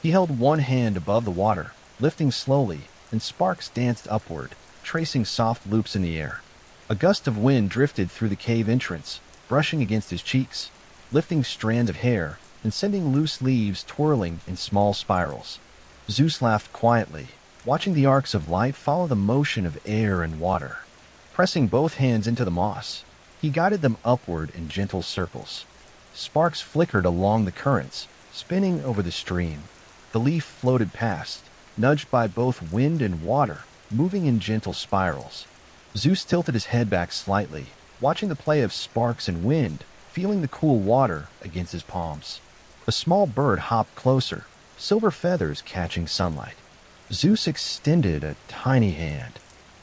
He held one hand above the water, lifting slowly, and sparks danced upward, tracing soft loops in the air. A gust of wind drifted through the cave entrance, brushing against his cheeks, lifting strands of hair and sending loose leaves twirling in small spirals. Zeus laughed quietly, watching the arcs of light follow the motion of air and water. Pressing both hands into the moss, he guided them upward in gentle circles. Sparks flickered along the currents, spinning over the stream. The leaf floated past, nudged by both wind and water, moving in gentle spirals. Zeus tilted his head back slightly, watching the play of sparks and wind, feeling the cool water against his palms. A small bird hopped closer, silver feathers catching sunlight. Zeus extended a tiny hand.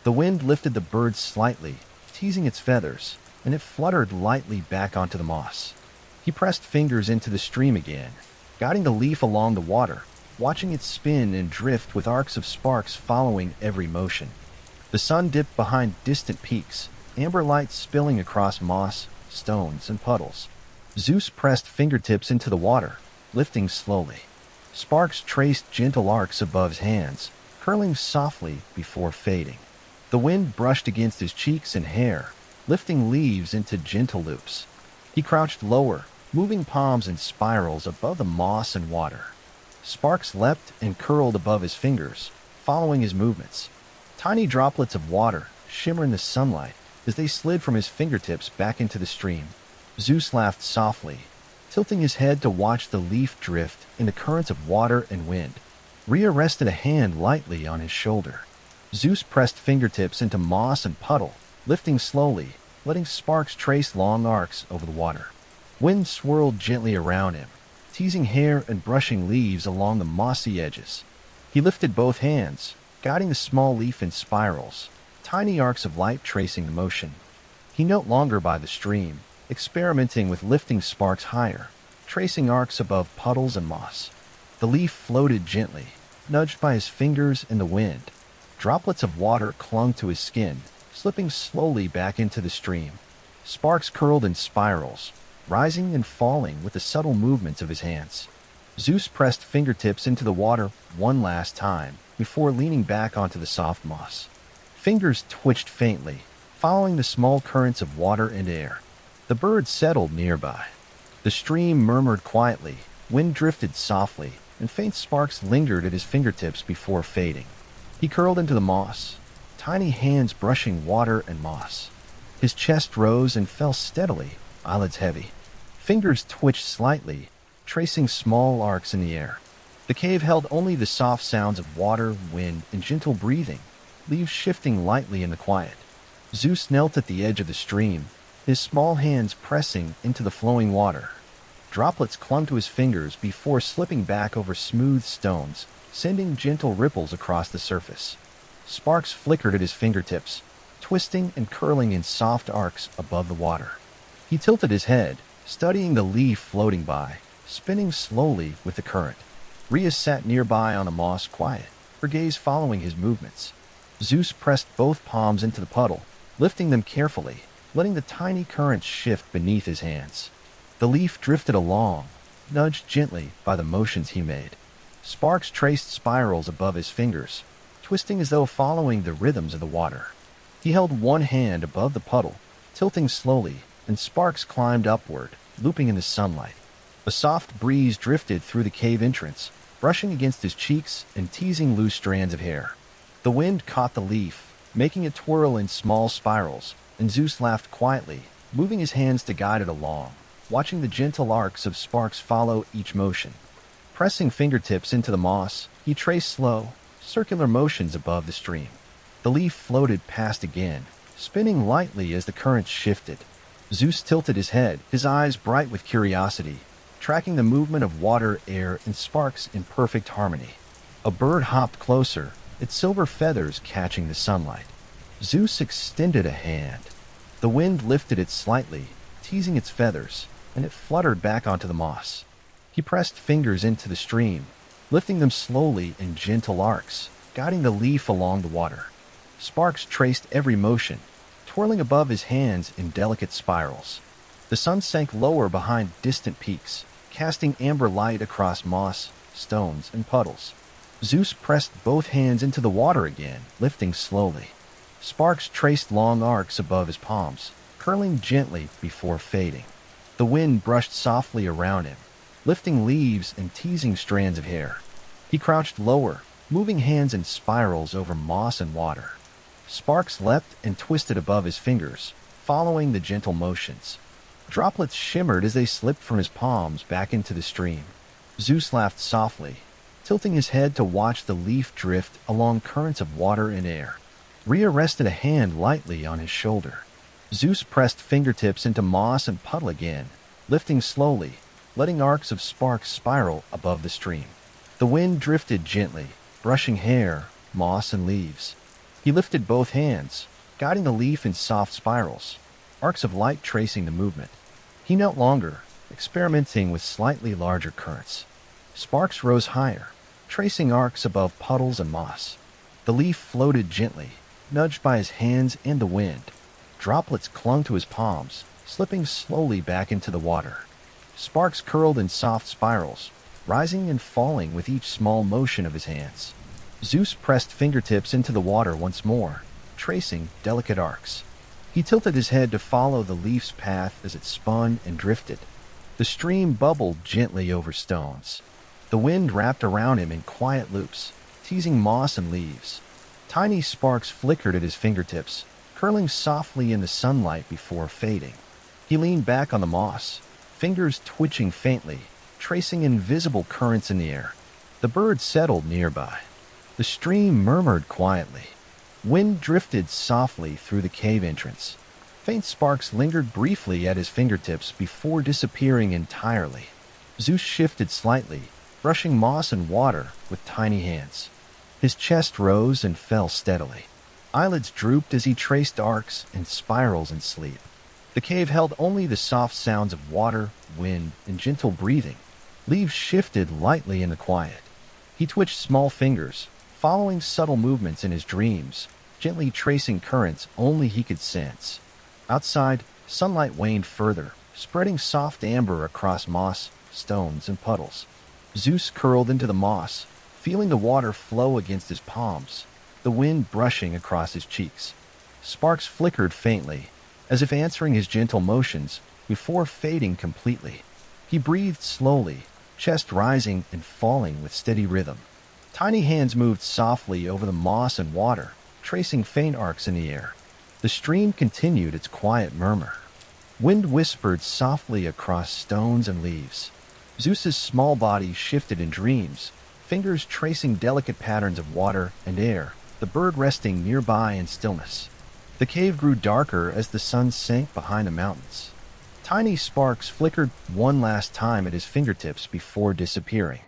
The wind lifted the bird slightly, teasing its feathers, and it fluttered lightly back onto the moss. He pressed fingers into the stream again, guiding the leaf along the water, watching it spin and drift with arcs of sparks following every motion. The sun dipped behind distant peaks, amber light spilling across moss, stones, and puddles. Zeus pressed fingertips into the water, lifting slowly. Sparks traced gentle arcs above his hands, curling softly before fading. The wind brushed against his cheeks and hair, lifting leaves into gentle loops. He crouched lower, moving palms in spirals above the moss and water. Sparks leapt and curled above his fingers, following his movements. Tiny droplets of water shimmered in the sunlight as they slid from his fingertips back into the stream. Zeus laughed softly, tilting his head to watch the leaf drift in the currents of water and wind. Rhea rested a hand lightly on his shoulder. Zeus pressed fingertips into moss and puddle, lifting slowly, letting sparks trace long arcs over the water. Wind swirled gently around him, teasing hair and brushing leaves along the mossy edges. He lifted both hands, guiding the small leaf in spirals, tiny arcs of light tracing the motion. He knelt longer by the stream, experimenting with lifting sparks higher, tracing arcs above puddles and moss. The leaf floated gently, nudged by his fingers in the wind. Droplets of water clung to his skin, slipping slowly back into the stream. Sparks curled in spirals, rising and falling with the subtle movements of his hands. Zeus pressed fingertips into the water one last time before leaning back onto the soft moss. Fingers twitched faintly, following the small currents of water and air. The bird settled nearby. The stream murmured quietly, wind drifted softly, and faint sparks lingered at his fingertips before fading. He curled into the moss, tiny hands brushing water and moss. His chest rose and fell steadily, eyelids heavy. Fingers twitched slightly, tracing small arcs in the air. The cave held only the soft sounds of water, wind, and gentle breathing, leaves shifting lightly in the quiet. Zeus knelt at the edge of the stream, his small hands pressing into the flowing water. Droplets clung to his fingers before slipping back over smooth stones, sending gentle ripples across the surface. Sparks flickered at his fingertips, twisting and curling in soft arcs above the water. He tilted his head, studying the leaf floating by, spinning slowly with the current. Rhea sat nearby on the moss quiet, her gaze following his movements. Zeus pressed both palms into the puddle, lifting them carefully, letting the tiny currents shift beneath his hands. The leaf drifted along, nudged gently by the motions he made. Sparks traced spirals above his fingers, twisting as though following the rhythms of the water. He held one hand above the puddle, tilting slowly, and sparks climbed upward, looping in the sunlight. A soft breeze drifted through the cave entrance, brushing against his cheeks and teasing loose strands of hair. The wind caught the leaf, making it twirl in small spirals, and Zeus laughed quietly, moving his hands to guide it along, watching the gentle arcs of sparks follow each motion. Pressing fingertips into the moss, he traced slow, circular motions above the stream. The leaf floated past again, spinning lightly as the current shifted. Zeus tilted his head, his eyes bright with curiosity, tracking the movement of water, air, and sparks in perfect harmony. A bird hopped closer, its silver feathers catching the sunlight. Zeus extended a hand. The wind lifted it slightly, teasing its feathers, and it fluttered back onto the moss. He pressed fingers into the stream, lifting them slowly in gentle arcs, guiding the leaf along the water. Sparks traced every motion, twirling above his hands in delicate spirals. The sun sank lower behind distant peaks, casting amber light across moss, stones, and puddles. Zeus pressed both hands into the water again, lifting slowly. Sparks traced long arcs above his palms, curling gently before fading. The wind brushed softly around him, lifting leaves and teasing strands of hair. He crouched lower, moving hands in spirals over moss and water. Sparks leapt and twisted above his fingers, following the gentle motions. Droplets shimmered as they slipped from his palms back into the stream. Zeus laughed softly, tilting his head to watch the leaf drift along currents of water and air. Rhea rested a hand lightly on his shoulder. Zeus pressed fingertips into moss and puddle again, lifting slowly, letting arcs of sparks spiral above the stream. The wind drifted gently, brushing hair, moss, and leaves. He lifted both hands, guiding the leaf in soft spirals, arcs of light tracing the movement. He knelt longer, experimenting with slightly larger currents. Sparks rose higher, tracing arcs above puddles and moss. The leaf floated gently, nudged by his hands and the wind. Droplets clung to his palms, slipping slowly back into the water. Sparks curled in soft spirals, rising and falling with each small motion of his hands. Zeus pressed fingertips into the water once more, tracing delicate arcs. He tilted his head to follow the leaf's path as it spun and drifted. The stream bubbled gently over stones. The wind wrapped around him in quiet loops, teasing moss and leaves. Tiny sparks flickered at his fingertips, curling softly in the sunlight before fading. He leaned back on the moss, fingers twitching faintly, tracing invisible currents in the air. The bird settled nearby. The stream murmured quietly. Wind drifted softly through the cave entrance. Faint sparks lingered briefly at his fingertips before disappearing entirely. Zeus shifted slightly, brushing moss and water with tiny hands. His chest rose and fell steadily. Eyelids drooped as he traced arcs and spirals in sleep. The cave held only the soft sounds of water, wind, and gentle breathing. Leaves shifted lightly in the quiet. He twitched small fingers, following subtle movements in his dreams, gently tracing currents only he could sense. Outside, sunlight waned further, spreading soft amber across moss, stones, and puddles. Zeus curled into the moss, feeling the water flow against his palms, the wind brushing across his cheeks. Sparks flickered faintly, as if answering his gentle motions, before fading completely. He breathed slowly, chest rising and falling with steady rhythm. Tiny hands moved softly over the moss and water, tracing faint arcs in the air. The stream continued its quiet murmur. Wind whispered softly across stones and leaves. Zeus's small body shifted in dreams, fingers tracing delicate patterns of water and air, the bird resting nearby in stillness. The cave grew darker as the sun sank behind the mountains. Tiny sparks flickered one last time at his fingertips before disappearing.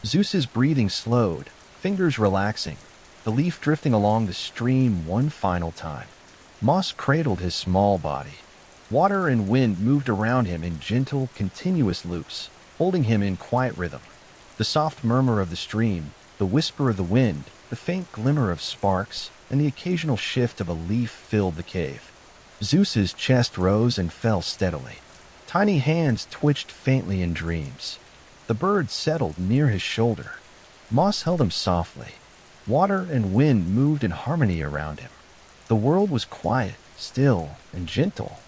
Zeus's breathing slowed, fingers relaxing, the leaf drifting along the stream one final time. Moss cradled his small body. Water and wind moved around him in gentle, continuous loops, holding him in quiet rhythm. The soft murmur of the stream, the whisper of the wind, the faint glimmer of sparks, and the occasional shift of a leaf filled the cave. Zeus's chest rose and fell steadily. Tiny hands twitched faintly in dreams. The bird settled near his shoulder. Moss held him softly. Water and wind moved in harmony around him. The world was quiet, still, and gentle.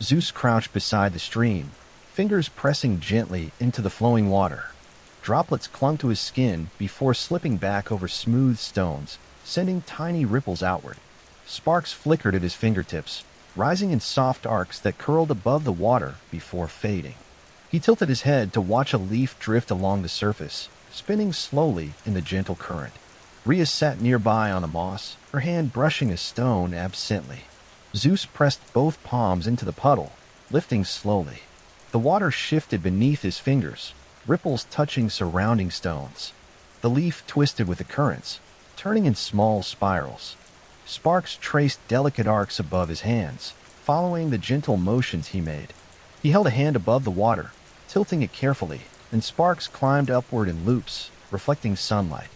Zeus crouched beside the stream, fingers pressing gently into the flowing water. Droplets clung to his skin before slipping back over smooth stones, sending tiny ripples outward. Sparks flickered at his fingertips, rising in soft arcs that curled above the water before fading. He tilted his head to watch a leaf drift along the surface, spinning slowly in the gentle current. Rhea sat nearby on the moss, her hand brushing a stone absently. Zeus pressed both palms into the puddle, lifting slowly. The water shifted beneath his fingers, ripples touching surrounding stones. The leaf twisted with the currents, turning in small spirals. Sparks traced delicate arcs above his hands, following the gentle motions he made. He held a hand above the water, tilting it carefully, and sparks climbed upward in loops, reflecting sunlight.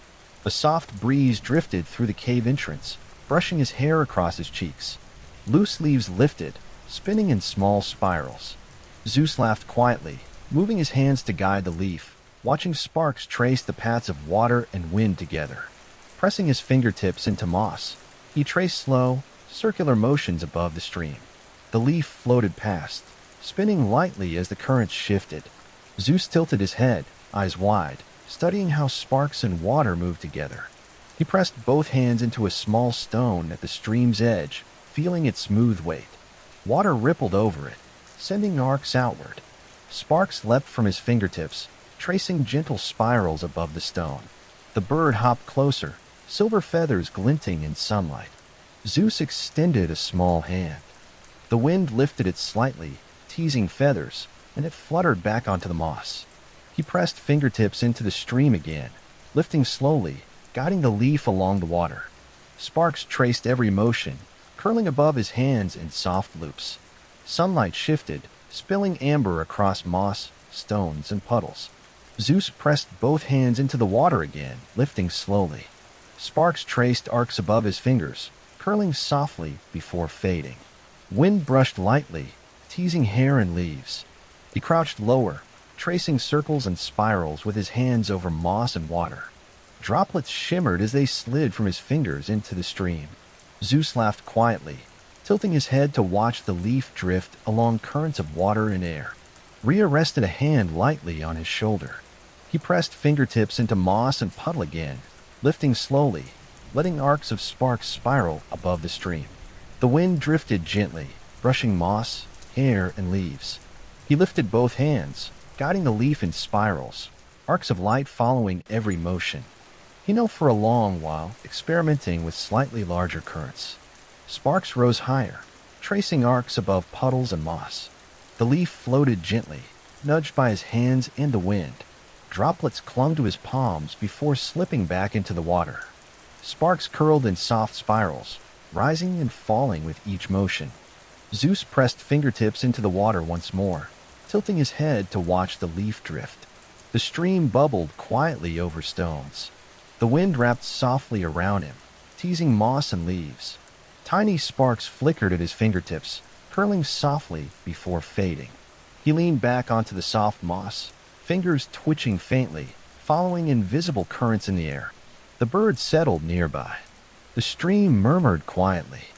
A soft breeze drifted through the cave entrance, brushing his hair across his cheeks. Loose leaves lifted, spinning in small spirals. Zeus laughed quietly, moving his hands to guide the leaf, watching sparks trace the paths of water and wind together. Pressing his fingertips into moss, he traced slow, circular motions above the stream. The leaf floated past, spinning lightly as the currents shifted. Zeus tilted his head, eyes wide, studying how sparks and water moved together. He pressed both hands into a small stone at the stream's edge, feeling its smooth weight. Water rippled over it, sending arcs outward. Sparks leapt from his fingertips, tracing gentle spirals above the stone. The bird hopped closer, silver feathers glinting in sunlight. Zeus extended a small hand. The wind lifted it slightly, teasing feathers, and it fluttered back onto the moss. He pressed fingertips into the stream again, lifting slowly, guiding the leaf along the water. Sparks traced every motion, curling above his hands in soft loops. Sunlight shifted, spilling amber across moss, stones, and puddles. Zeus pressed both hands into the water again, lifting slowly. Sparks traced arcs above his fingers, curling softly before fading. Wind brushed lightly, teasing hair and leaves. He crouched lower, tracing circles and spirals with his hands over moss and water. Droplets shimmered as they slid from his fingers into the stream. Zeus laughed quietly, tilting his head to watch the leaf drift along currents of water and air. Rhea rested a hand lightly on his shoulder. He pressed fingertips into moss and puddle again, lifting slowly, letting arcs of sparks spiral above the stream. The wind drifted gently, brushing moss, hair, and leaves. He lifted both hands, guiding the leaf in spirals, arcs of light following every motion. He knelt for a long while, experimenting with slightly larger currents. Sparks rose higher, tracing arcs above puddles and moss. The leaf floated gently, nudged by his hands and the wind. Droplets clung to his palms before slipping back into the water. Sparks curled in soft spirals, rising and falling with each motion. Zeus pressed fingertips into the water once more, tilting his head to watch the leaf drift. The stream bubbled quietly over stones. The wind wrapped softly around him, teasing moss and leaves. Tiny sparks flickered at his fingertips, curling softly before fading. He leaned back onto the soft moss, fingers twitching faintly, following invisible currents in the air. The bird settled nearby. The stream murmured quietly.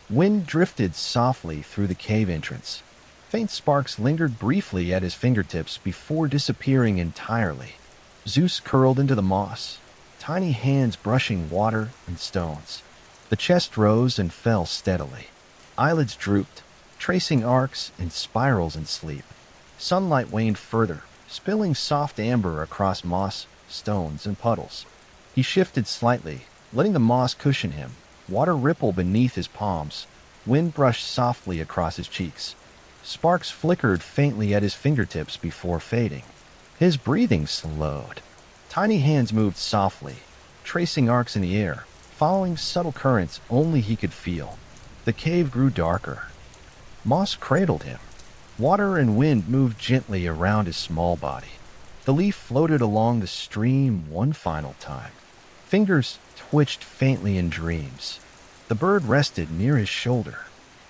Wind drifted softly through the cave entrance. Faint sparks lingered briefly at his fingertips before disappearing entirely. Zeus curled into the moss, tiny hands brushing water and stones. The chest rose and fell steadily. Eyelids drooped, tracing arcs and spirals in sleep. Sunlight waned further, spilling soft amber across moss, stones, and puddles. He shifted slightly, letting the moss cushion him. Water rippled beneath his palms. Wind brushed softly across his cheeks. Sparks flickered faintly at his fingertips before fading. His breathing slowed. Tiny hands moved softly, tracing arcs in the air, following subtle currents only he could feel. The cave grew darker. Moss cradled him. Water and wind moved gently around his small body. The leaf floated along the stream one final time. Fingers twitched faintly in dreams. The bird rested near his shoulder.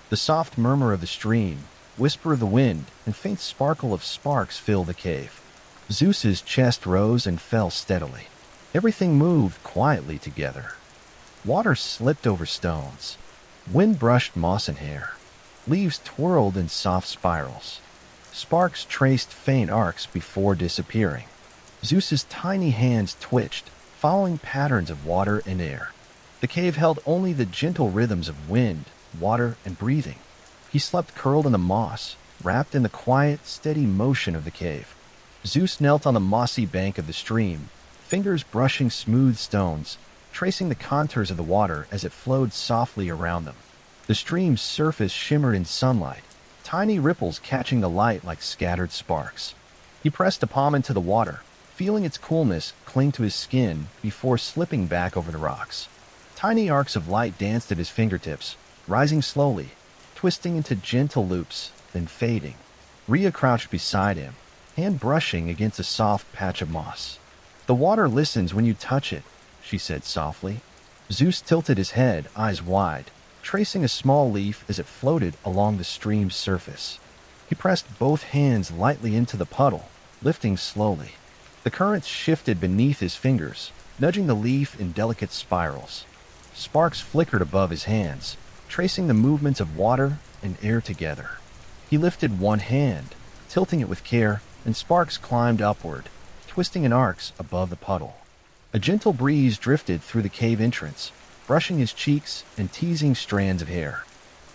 The soft murmur of the stream, whisper of the wind, and faint sparkle of sparks filled the cave. Zeus's chest rose and fell steadily. Everything moved quietly together. Water slipped over stones. Wind brushed moss and hair. Leaves twirled in soft spirals. Sparks traced faint arcs before disappearing. Zeus's tiny hands twitched, following patterns of water and air. The cave held only the gentle rhythms of wind, water, and breathing. He slept curled in the moss, wrapped in the quiet, steady motion of the cave. Zeus knelt on the mossy bank of the stream, fingers brushing smooth stones, tracing the contours of the water as it flowed softly around them. The stream's surface shimmered in sunlight, tiny ripples catching the light like scattered sparks. He pressed a palm into the water, feeling its coolness cling to his skin before slipping back over the rocks. Tiny arcs of light danced at his fingertips, rising slowly, twisting into gentle loops, then fading. Rhea crouched beside him, hand brushing against a soft patch of moss. "The water listens when you touch it," she said softly. Zeus tilted his head, eyes wide, tracing a small leaf as it floated along the stream's surface. He pressed both hands lightly into the puddle, lifting slowly. The currents shifted beneath his fingers, nudging the leaf in delicate spirals. Sparks flickered above his hands, tracing the movements of water and air together. He lifted one hand, tilting it with care, and sparks climbed upward, twisting in arcs above the puddle. A gentle breeze drifted through the cave entrance, brushing his cheeks and teasing strands of hair.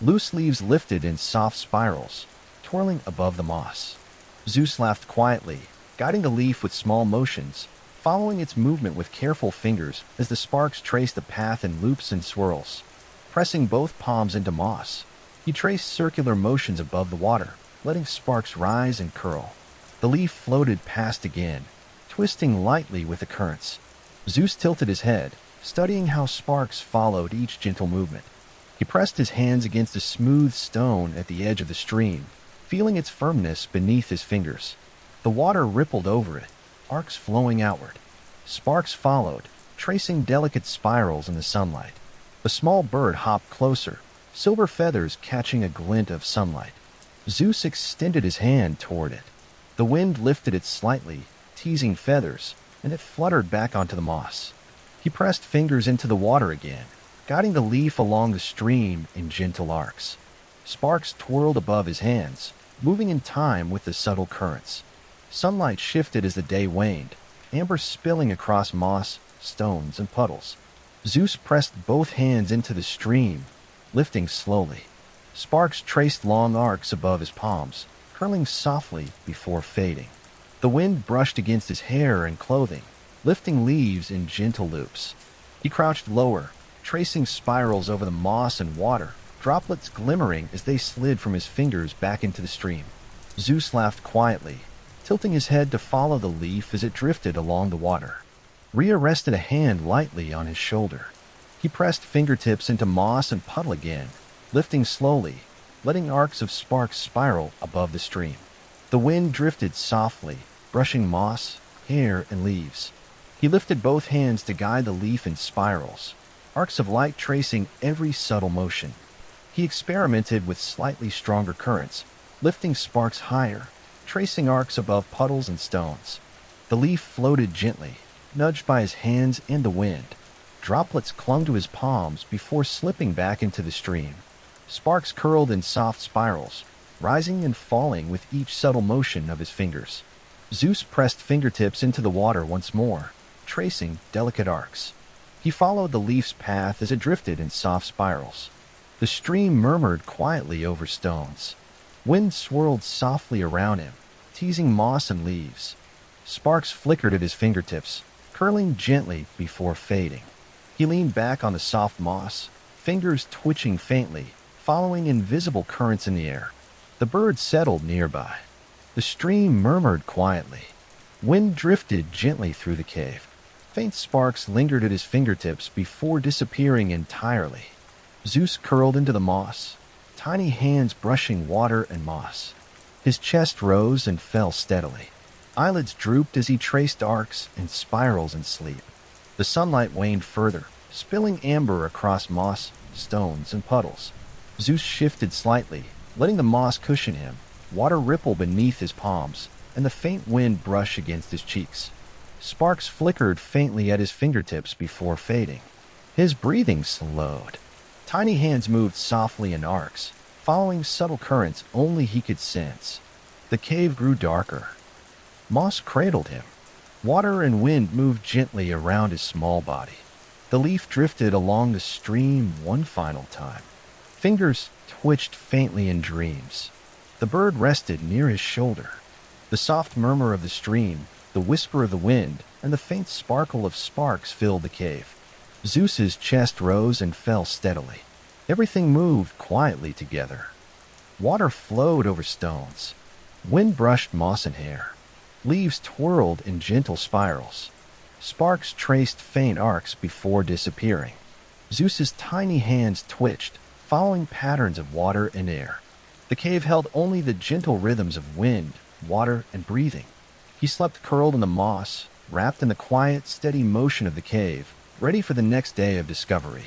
Loose leaves lifted in soft spirals, twirling above the moss. Zeus laughed quietly, guiding the leaf with small motions, following its movement with careful fingers as the sparks traced the path in loops and swirls. Pressing both palms into moss, he traced circular motions above the water, letting sparks rise and curl. The leaf floated past again, twisting lightly with the currents. Zeus tilted his head, studying how sparks followed each gentle movement. He pressed his hands against a smooth stone at the edge of the stream, feeling its firmness beneath his fingers. The water rippled over it, arcs flowing outward. Sparks followed, tracing delicate spirals in the sunlight. A small bird hopped closer, silver feathers catching a glint of sunlight. Zeus extended his hand toward it. The wind lifted it slightly, teasing feathers, and it fluttered back onto the moss. He pressed fingers into the water again, guiding the leaf along the stream in gentle arcs. Sparks twirled above his hands, moving in time with the subtle currents. Sunlight shifted as the day waned, amber spilling across moss, stones, and puddles. Zeus pressed both hands into the stream, lifting slowly. Sparks traced long arcs above his palms, curling softly before fading. The wind brushed against his hair and clothing, lifting leaves in gentle loops. He crouched lower, tracing spirals over the moss and water, droplets glimmering as they slid from his fingers back into the stream. Zeus laughed quietly, tilting his head to follow the leaf as it drifted along the water. Rhea rested a hand lightly on his shoulder. He pressed fingertips into moss and puddle again, lifting slowly, letting arcs of sparks spiral above the stream. The wind drifted softly, brushing moss, hair, and leaves. He lifted both hands to guide the leaf in spirals, arcs of light tracing every subtle motion. He experimented with slightly stronger currents, lifting sparks higher, tracing arcs above puddles and stones. The leaf floated gently, nudged by his hands and the wind. Droplets clung to his palms before slipping back into the stream. Sparks curled in soft spirals, rising and falling with each subtle motion of his fingers. Zeus pressed fingertips into the water once more, tracing delicate arcs. He followed the leaf's path as it drifted in soft spirals. The stream murmured quietly over stones. Wind swirled softly around him, teasing moss and leaves. Sparks flickered at his fingertips, curling gently before fading. He leaned back on the soft moss, fingers twitching faintly, following invisible currents in the air. The bird settled nearby. The stream murmured quietly. Wind drifted gently through the cave. Faint sparks lingered at his fingertips before disappearing entirely. Zeus curled into the moss, tiny hands brushing water and moss. His chest rose and fell steadily. Eyelids drooped as he traced arcs and spirals in sleep. The sunlight waned further, spilling amber across moss, stones, and puddles. Zeus shifted slightly, letting the moss cushion him, water ripple beneath his palms, and the faint wind brush against his cheeks. Sparks flickered faintly at his fingertips before fading. His breathing slowed. Tiny hands moved softly in arcs, following subtle currents only he could sense. The cave grew darker. Moss cradled him. Water and wind moved gently around his small body. The leaf drifted along the stream one final time. Fingers twitched faintly in dreams. The bird rested near his shoulder. The soft murmur of the stream, the whisper of the wind, and the faint sparkle of sparks filled the cave. Zeus's chest rose and fell steadily. Everything moved quietly together. Water flowed over stones. Wind brushed moss and hair. Leaves twirled in gentle spirals. Sparks traced faint arcs before disappearing. Zeus's tiny hands twitched, following patterns of water and air. The cave held only the gentle rhythms of wind, water, and breathing. He slept curled in the moss, wrapped in the quiet, steady motion of the cave, ready for the next day of discovery.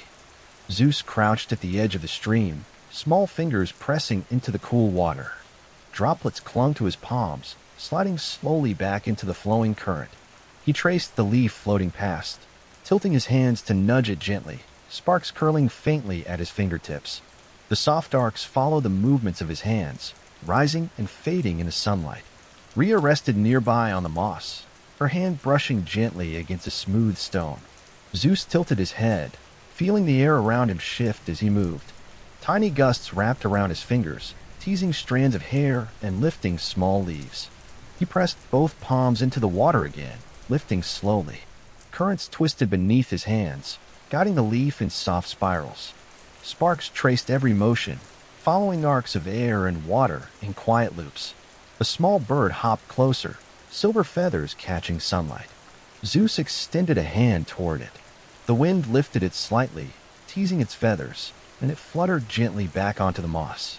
Zeus crouched at the edge of the stream, small fingers pressing into the cool water. Droplets clung to his palms, sliding slowly back into the flowing current. He traced the leaf floating past, tilting his hands to nudge it gently, sparks curling faintly at his fingertips. The soft arcs followed the movements of his hands, rising and fading in the sunlight. Rhea rested nearby on the moss, her hand brushing gently against a smooth stone. Zeus tilted his head, feeling the air around him shift as he moved. Tiny gusts wrapped around his fingers, teasing strands of hair and lifting small leaves. He pressed both palms into the water again, lifting slowly. Currents twisted beneath his hands, guiding the leaf in soft spirals. Sparks traced every motion, following arcs of air and water in quiet loops. A small bird hopped closer, silver feathers catching sunlight. Zeus extended a hand toward it. The wind lifted it slightly, teasing its feathers, and it fluttered gently back onto the moss.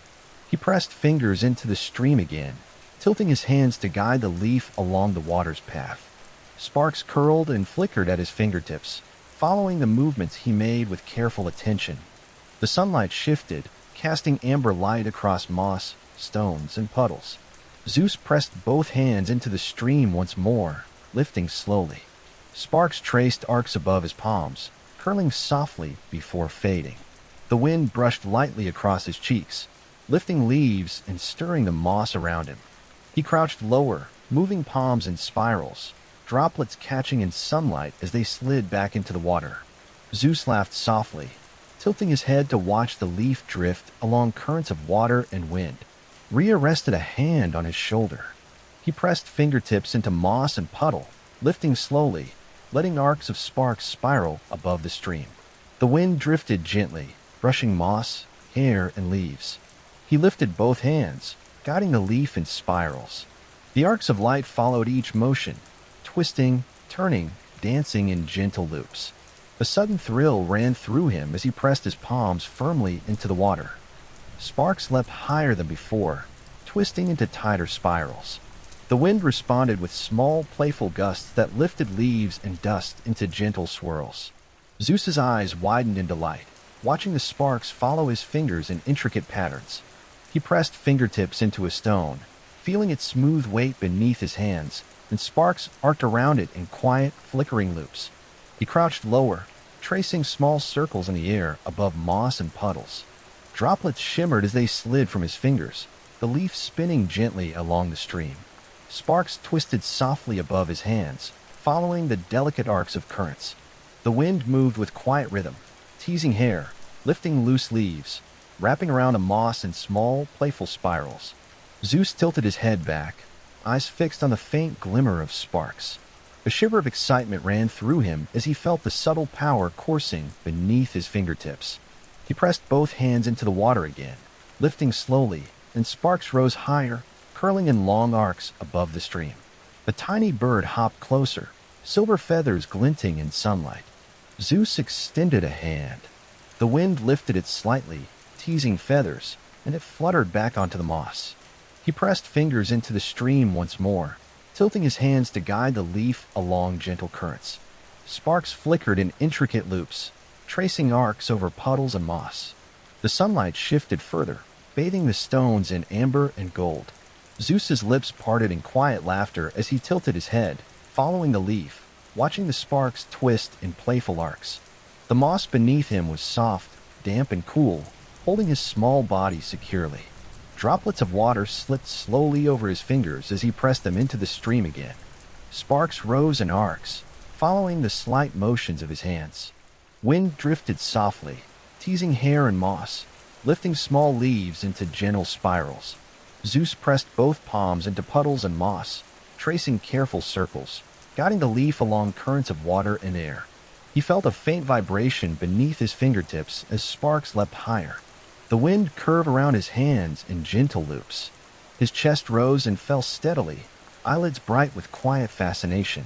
He pressed fingers into the stream again, tilting his hands to guide the leaf along the water's path. Sparks curled and flickered at his fingertips, following the movements he made with careful attention. The sunlight shifted, casting amber light across moss, stones, and puddles. Zeus pressed both hands into the stream once more, lifting slowly. Sparks traced arcs above his palms, curling softly before fading. The wind brushed lightly across his cheeks, lifting leaves and stirring the moss around him. He crouched lower, moving palms in spirals, droplets catching in sunlight as they slid back into the water. Zeus laughed softly, tilting his head to watch the leaf drift along currents of water and wind. Rhea rested a hand on his shoulder. He pressed fingertips into moss and puddle, lifting slowly, letting arcs of sparks spiral above the stream. The wind drifted gently, brushing moss, hair, and leaves. He lifted both hands, guiding the leaf in spirals. The arcs of light followed each motion, twisting, turning, dancing in gentle loops. A sudden thrill ran through him as he pressed his palms firmly into the water. Sparks leapt higher than before, twisting into tighter spirals. The wind responded with small, playful gusts that lifted leaves and dust into gentle swirls. Zeus's eyes widened in delight, watching the sparks follow his fingers in intricate patterns. He pressed fingertips into a stone, feeling its smooth weight beneath his hands, and sparks arced around it in quiet, flickering loops. He crouched lower, tracing small circles in the air above moss and puddles. Droplets shimmered as they slid from his fingers, the leaf spinning gently along the stream. Sparks twisted softly above his hands, following the delicate arcs of currents. The wind moved with quiet rhythm, teasing hair, lifting loose leaves, wrapping around the moss in small, playful spirals. Zeus tilted his head back, eyes fixed on the faint glimmer of sparks. A shiver of excitement ran through him as he felt the subtle power coursing beneath his fingertips. He pressed both hands into the water again, lifting slowly, and sparks rose higher, curling in long arcs above the stream. The tiny bird hopped closer, silver feathers glinting in sunlight. Zeus extended a hand. The wind lifted it slightly, teasing feathers, and it fluttered back onto the moss. He pressed fingers into the stream once more, tilting his hands to guide the leaf along gentle currents. Sparks flickered in intricate loops, tracing arcs over puddles and moss. The sunlight shifted further, bathing the stones in amber and gold. Zeus's lips parted in quiet laughter as he tilted his head, following the leaf, watching the sparks twist in playful arcs. The moss beneath him was soft, damp, and cool, holding his small body securely. Droplets of water slipped slowly over his fingers as he pressed them into the stream again. Sparks rose in arcs, following the slight motions of his hands. Wind drifted softly, teasing hair and moss, lifting small leaves into gentle spirals. Zeus pressed both palms into puddles and moss, tracing careful circles, guiding the leaf along currents of water and air. He felt a faint vibration beneath his fingertips as sparks leapt higher. The wind curved around his hands in gentle loops. His chest rose and fell steadily, eyelids bright with quiet fascination.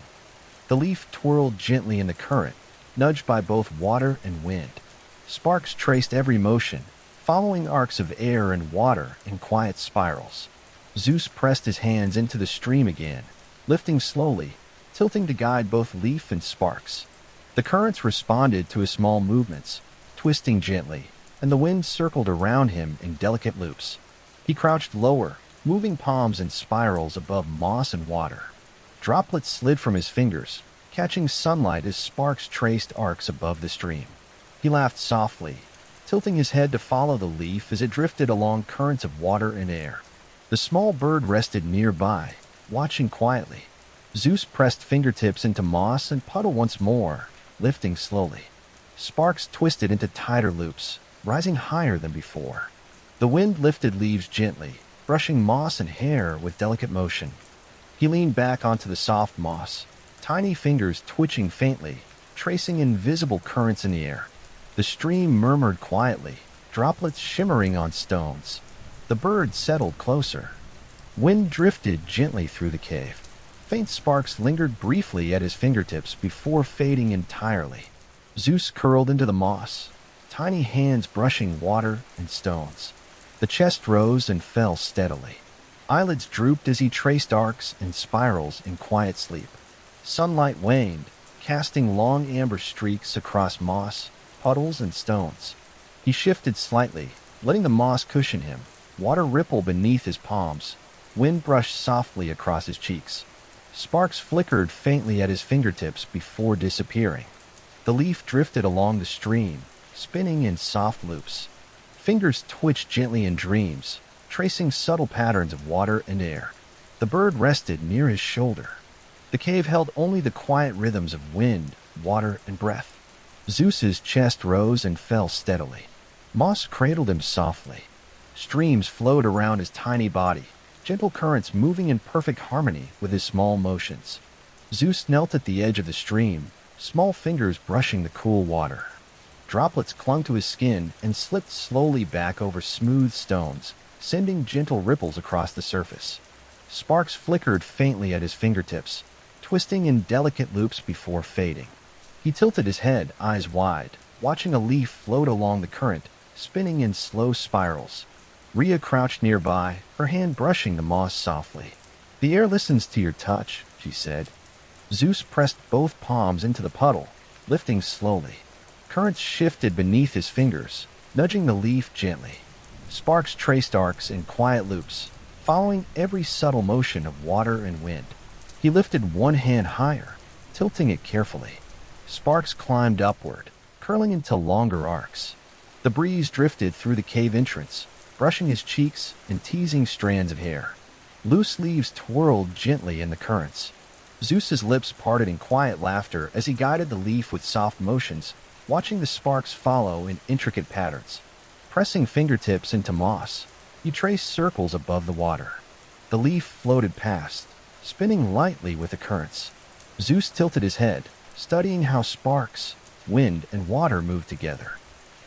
The leaf twirled gently in the current, nudged by both water and wind. Sparks traced every motion, following arcs of air and water in quiet spirals. Zeus pressed his hands into the stream again, lifting slowly, tilting to guide both leaf and sparks. The currents responded to his small movements, twisting gently, and the wind circled around him in delicate loops. He crouched lower, moving palms in spirals above moss and water. Droplets slid from his fingers, catching sunlight as sparks traced arcs above the stream. He laughed softly, tilting his head to follow the leaf as it drifted along currents of water and air. The small bird rested nearby, watching quietly. Zeus pressed fingertips into moss and puddle once more, lifting slowly. Sparks twisted into tighter loops, rising higher than before. The wind lifted leaves gently, brushing moss and hair with delicate motion. He leaned back onto the soft moss, tiny fingers twitching faintly, tracing invisible currents in the air. The stream murmured quietly, droplets shimmering on stones. The bird settled closer. Wind drifted gently through the cave. Faint sparks lingered briefly at his fingertips before fading entirely. Zeus curled into the moss, tiny hands brushing water and stones. The chest rose and fell steadily. Eyelids drooped as he traced arcs and spirals in quiet sleep. Sunlight waned, casting long amber streaks across moss, puddles, and stones. He shifted slightly, letting the moss cushion him. Water rippled beneath his palms. Wind brushed softly across his cheeks. Sparks flickered faintly at his fingertips before disappearing. The leaf drifted along the stream, spinning in soft loops. Fingers twitched gently in dreams, tracing subtle patterns of water and air. The bird rested near his shoulder. The cave held only the quiet rhythms of wind, water, and breath. Zeus's chest rose and fell steadily. Moss cradled him softly. Streams flowed around his tiny body, gentle currents moving in perfect harmony with his small motions. Zeus knelt at the edge of the stream, small fingers brushing the cool water. Droplets clung to his skin and slipped slowly back over smooth stones, sending gentle ripples across the surface. Sparks flickered faintly at his fingertips, twisting in delicate loops before fading. He tilted his head, eyes wide, watching a leaf float along the current, spinning in slow spirals. Rhea crouched nearby, her hand brushing the moss softly. "The air listens to your touch," she said. Zeus pressed both palms into the puddle, lifting slowly. Currents shifted beneath his fingers, nudging the leaf gently. Sparks traced arcs in quiet loops, following every subtle motion of water and wind. He lifted one hand higher, tilting it carefully. Sparks climbed upward, curling into longer arcs. The breeze drifted through the cave entrance, brushing his cheeks and teasing strands of hair. Loose leaves twirled gently in the currents. Zeus's lips parted in quiet laughter as he guided the leaf with soft motions, watching the sparks follow in intricate patterns. Pressing fingertips into moss, he traced circles above the water. The leaf floated past, spinning lightly with the currents. Zeus tilted his head, studying how sparks, wind, and water moved together.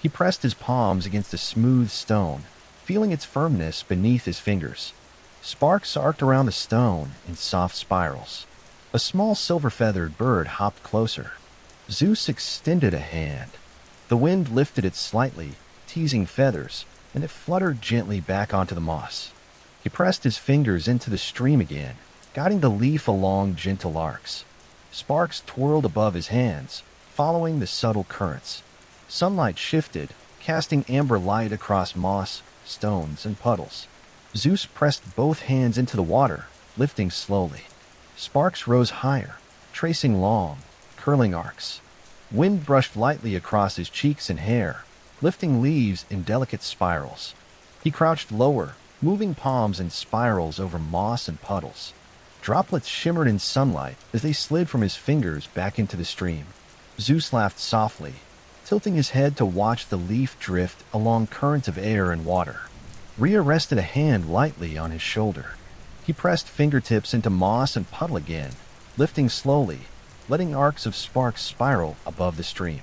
He pressed his palms against a smooth stone, feeling its firmness beneath his fingers. Sparks arced around the stone in soft spirals. A small silver-feathered bird hopped closer. Zeus extended a hand. The wind lifted it slightly, teasing feathers, and it fluttered gently back onto the moss. He pressed his fingers into the stream again, guiding the leaf along gentle arcs. Sparks twirled above his hands, following the subtle currents. Sunlight shifted, casting amber light across moss, stones, and puddles. Zeus pressed both hands into the water, lifting slowly. Sparks rose higher, tracing long, curling arcs. Wind brushed lightly across his cheeks and hair, lifting leaves in delicate spirals. He crouched lower, moving palms in spirals over moss and puddles. Droplets shimmered in sunlight as they slid from his fingers back into the stream. Zeus laughed softly, tilting his head to watch the leaf drift along currents of air and water. Rhea rested a hand lightly on his shoulder. He pressed fingertips into moss and puddle again, lifting slowly, letting arcs of sparks spiral above the stream.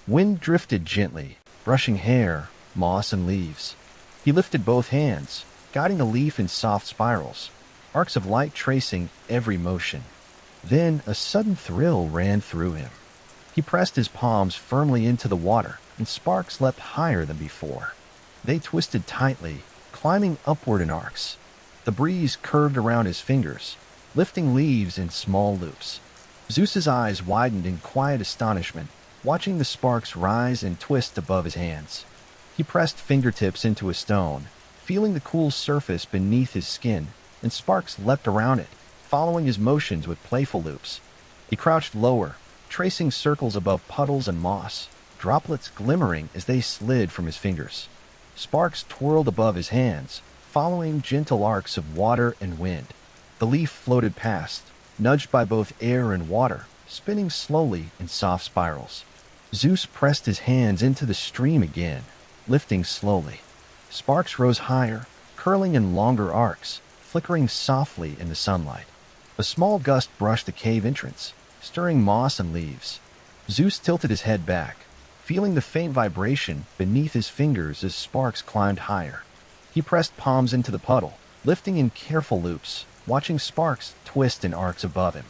Wind drifted gently, brushing hair, moss, and leaves. He lifted both hands, guiding a leaf in soft spirals, arcs of light tracing every motion. Then a sudden thrill ran through him. He pressed his palms firmly into the water, and sparks leapt higher than before. They twisted tightly, climbing upward in arcs. The breeze curved around his fingers, lifting leaves in small loops. Zeus's eyes widened in quiet astonishment, watching the sparks rise and twist above his hands. He pressed fingertips into a stone, feeling the cool surface beneath his skin, and sparks leapt around it, following his motions with playful loops. He crouched lower, tracing circles above puddles and moss, droplets glimmering as they slid from his fingers. Sparks twirled above his hands, following gentle arcs of water and wind. The leaf floated past, nudged by both air and water, spinning slowly in soft spirals. Zeus pressed his hands into the stream again, lifting slowly. Sparks rose higher, curling in longer arcs, flickering softly in the sunlight. A small gust brushed the cave entrance, stirring moss and leaves. Zeus tilted his head back, feeling the faint vibration beneath his fingers as sparks climbed higher. He pressed palms into the puddle, lifting in careful loops, watching sparks twist in arcs above him.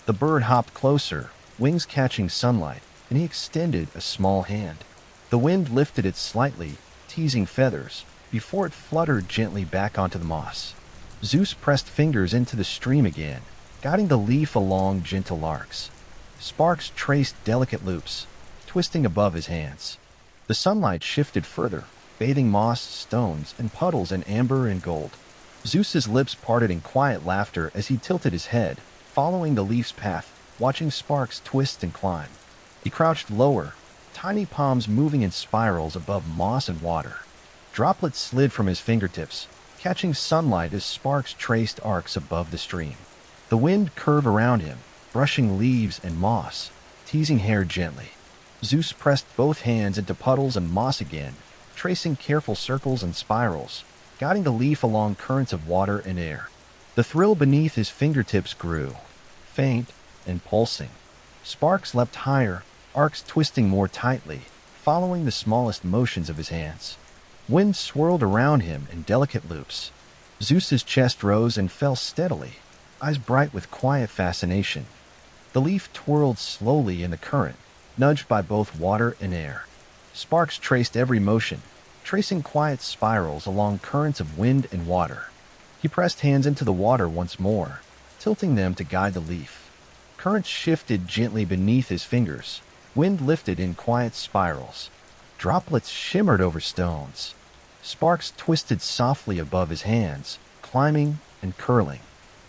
The bird hopped closer, wings catching sunlight, and he extended a small hand. The wind lifted it slightly, teasing feathers, before it fluttered gently back onto the moss. Zeus pressed fingers into the stream again, guiding the leaf along gentle arcs. Sparks traced delicate loops, twisting above his hands. The sunlight shifted further, bathing moss, stones, and puddles in amber and gold. Zeus's lips parted in quiet laughter as he tilted his head, following the leaf's path, watching sparks twist and climb. He crouched lower, tiny palms moving in spirals above moss and water. Droplets slid from his fingertips, catching sunlight as sparks traced arcs above the stream. The wind curved around him, brushing leaves and moss, teasing hair gently. Zeus pressed both hands into puddles and moss again, tracing careful circles and spirals, guiding the leaf along currents of water and air. The thrill beneath his fingertips grew, faint and pulsing. Sparks leapt higher, arcs twisting more tightly, following the smallest motions of his hands. Wind swirled around him in delicate loops. Zeus's chest rose and fell steadily, eyes bright with quiet fascination. The leaf twirled slowly in the current, nudged by both water and air. Sparks traced every motion, tracing quiet spirals along currents of wind and water. He pressed hands into the water once more, tilting them to guide the leaf. Currents shifted gently beneath his fingers. Wind lifted in quiet spirals. Droplets shimmered over stones. Sparks twisted softly above his hands, climbing and curling.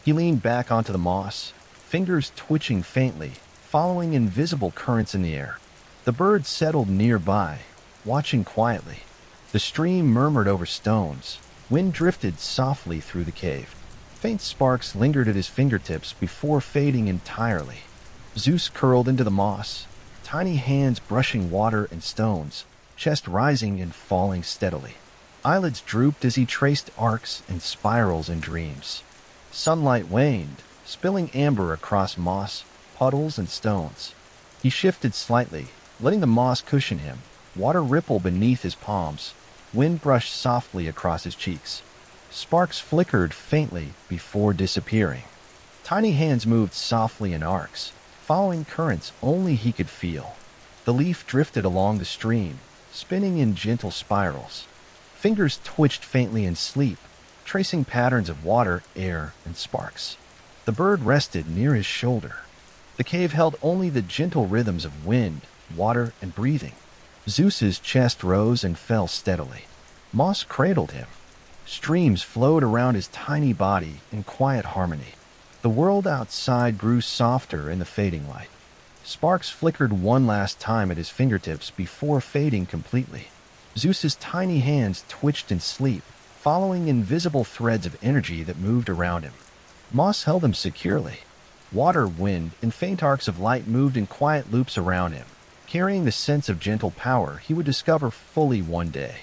He leaned back onto the moss, fingers twitching faintly, following invisible currents in the air. The bird settled nearby, watching quietly. The stream murmured over stones. Wind drifted softly through the cave. Faint sparks lingered at his fingertips before fading entirely. Zeus curled into the moss, tiny hands brushing water and stones, chest rising and falling steadily. Eyelids drooped as he traced arcs and spirals in dreams. Sunlight waned, spilling amber across moss, puddles, and stones. He shifted slightly, letting the moss cushion him. Water rippled beneath his palms. Wind brushed softly across his cheeks. Sparks flickered faintly before disappearing. Tiny hands moved softly in arcs, following currents only he could feel. The leaf drifted along the stream, spinning in gentle spirals. Fingers twitched faintly in sleep, tracing patterns of water, air, and sparks. The bird rested near his shoulder. The cave held only the gentle rhythms of wind, water, and breathing. Zeus's chest rose and fell steadily. Moss cradled him. Streams flowed around his tiny body in quiet harmony. The world outside grew softer in the fading light. Sparks flickered one last time at his fingertips before fading completely. Zeus's tiny hands twitched in sleep, following invisible threads of energy that moved around him. Moss held him securely. Water, wind, and faint arcs of light moved in quiet loops around him, carrying the sense of gentle power he would discover fully one day.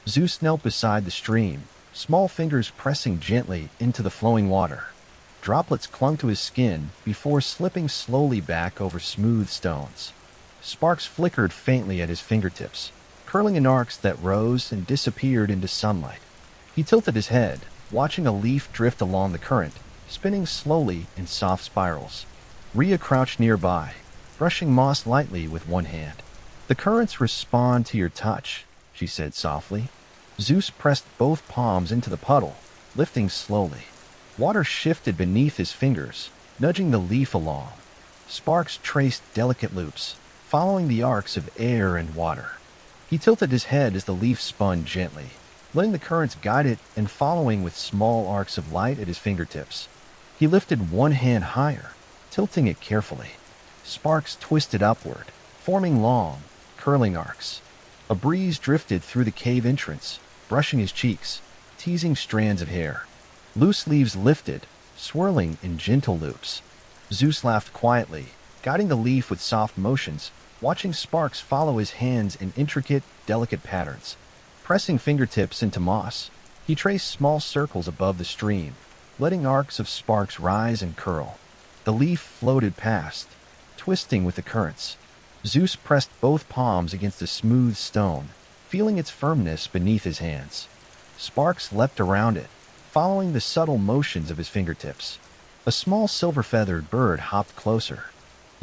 Zeus knelt beside the stream, small fingers pressing gently into the flowing water. Droplets clung to his skin before slipping slowly back over smooth stones. Sparks flickered faintly at his fingertips, curling in arcs that rose and disappeared into sunlight. He tilted his head, watching a leaf drift along the current, spinning slowly in soft spirals. Rhea crouched nearby, brushing moss lightly with one hand. "The currents respond to your touch," she said softly. Zeus pressed both palms into the puddle, lifting slowly. Water shifted beneath his fingers, nudging the leaf along. Sparks traced delicate loops, following the arcs of air and water. He tilted his head as the leaf spun gently, letting the currents guide it and following with small arcs of light at his fingertips. He lifted one hand higher, tilting it carefully. Sparks twisted upward, forming long, curling arcs. A breeze drifted through the cave entrance, brushing his cheeks, teasing strands of hair. Loose leaves lifted, swirling in gentle loops. Zeus laughed quietly, guiding the leaf with soft motions, watching sparks follow his hands in intricate, delicate patterns. Pressing fingertips into moss, he traced small circles above the stream, letting arcs of sparks rise and curl. The leaf floated past, twisting with the currents. Zeus pressed both palms against the smooth stone, feeling its firmness beneath his hands. Sparks leapt around it, following the subtle motions of his fingertips. A small silver-feathered bird hopped closer.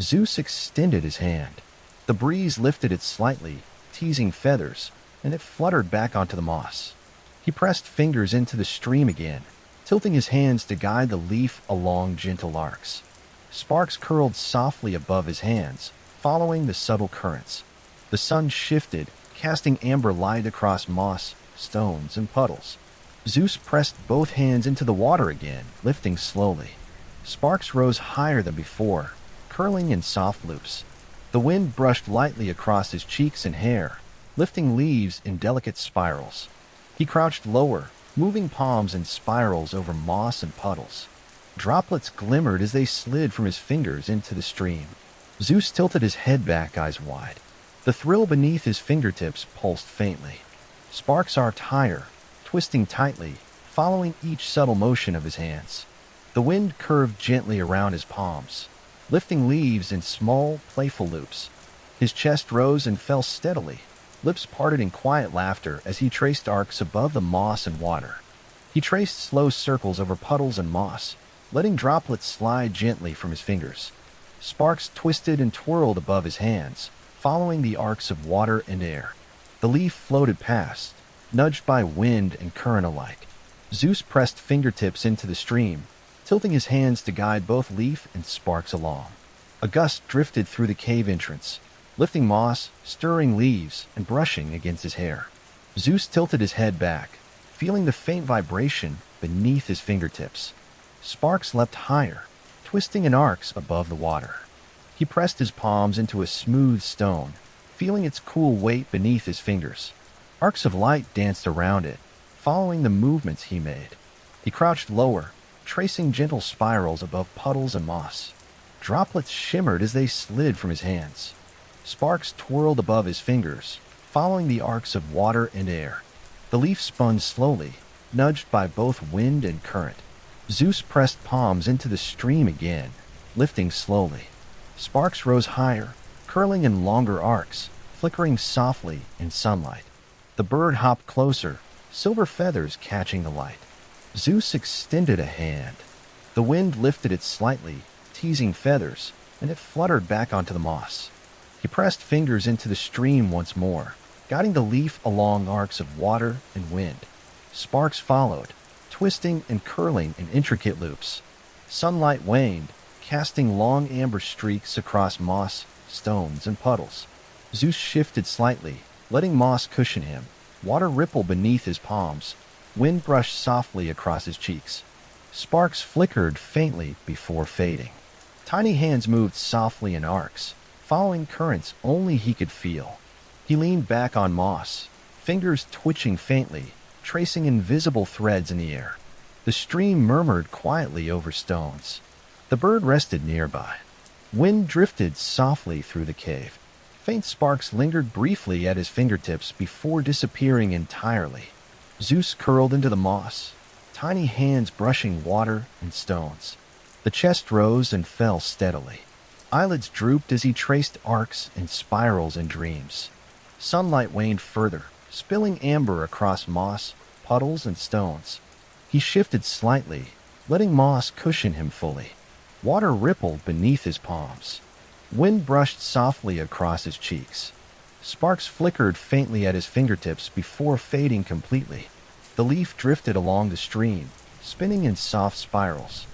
Zeus extended his hand. The breeze lifted it slightly, teasing feathers, and it fluttered back onto the moss. He pressed fingers into the stream again, tilting his hands to guide the leaf along gentle arcs. Sparks curled softly above his hands, following the subtle currents. The sun shifted, casting amber light across moss, stones, and puddles. Zeus pressed both hands into the water again, lifting slowly. Sparks rose higher than before, curling in soft loops. The wind brushed lightly across his cheeks and hair, lifting leaves in delicate spirals. He crouched lower, moving palms in spirals over moss and puddles. Droplets glimmered as they slid from his fingers into the stream. Zeus tilted his head back, eyes wide. The thrill beneath his fingertips pulsed faintly. Sparks arced higher, twisting tightly, following each subtle motion of his hands. The wind curved gently around his palms, lifting leaves in small, playful loops. His chest rose and fell steadily, lips parted in quiet laughter as he traced arcs above the moss and water. He traced slow circles over puddles and moss, letting droplets slide gently from his fingers. Sparks twisted and twirled above his hands, following the arcs of water and air. The leaf floated past, nudged by wind and current alike. Zeus pressed fingertips into the stream, tilting his hands to guide both leaf and sparks along. A gust drifted through the cave entrance, lifting moss, stirring leaves, and brushing against his hair. Zeus tilted his head back, feeling the faint vibration beneath his fingertips. Sparks leapt higher, twisting in arcs above the water. He pressed his palms into a smooth stone, feeling its cool weight beneath his fingers. Arcs of light danced around it, following the movements he made. He crouched lower, tracing gentle spirals above puddles and moss. Droplets shimmered as they slid from his hands. Sparks twirled above his fingers, following the arcs of water and air. The leaf spun slowly, nudged by both wind and current. Zeus pressed palms into the stream again, lifting slowly. Sparks rose higher, curling in longer arcs, flickering softly in sunlight. The bird hopped closer, silver feathers catching the light. Zeus extended a hand. The wind lifted it slightly, teasing feathers, and it fluttered back onto the moss. He pressed fingers into the stream once more, guiding the leaf along arcs of water and wind. Sparks followed, twisting and curling in intricate loops. Sunlight waned, casting long amber streaks across moss, stones, and puddles. Zeus shifted slightly, letting moss cushion him. Water rippled beneath his palms. Wind brushed softly across his cheeks. Sparks flickered faintly before fading. Tiny hands moved softly in arcs, following currents only he could feel. He leaned back on moss, fingers twitching faintly, tracing invisible threads in the air. The stream murmured quietly over stones. The bird rested nearby. Wind drifted softly through the cave. Faint sparks lingered briefly at his fingertips before disappearing entirely. Zeus curled into the moss, tiny hands brushing water and stones. The chest rose and fell steadily. Eyelids drooped as he traced arcs and spirals in dreams. Sunlight waned further, spilling amber across moss, puddles, and stones. He shifted slightly, letting moss cushion him fully. Water rippled beneath his palms. Wind brushed softly across his cheeks. Sparks flickered faintly at his fingertips before fading completely. The leaf drifted along the stream, spinning in soft spirals.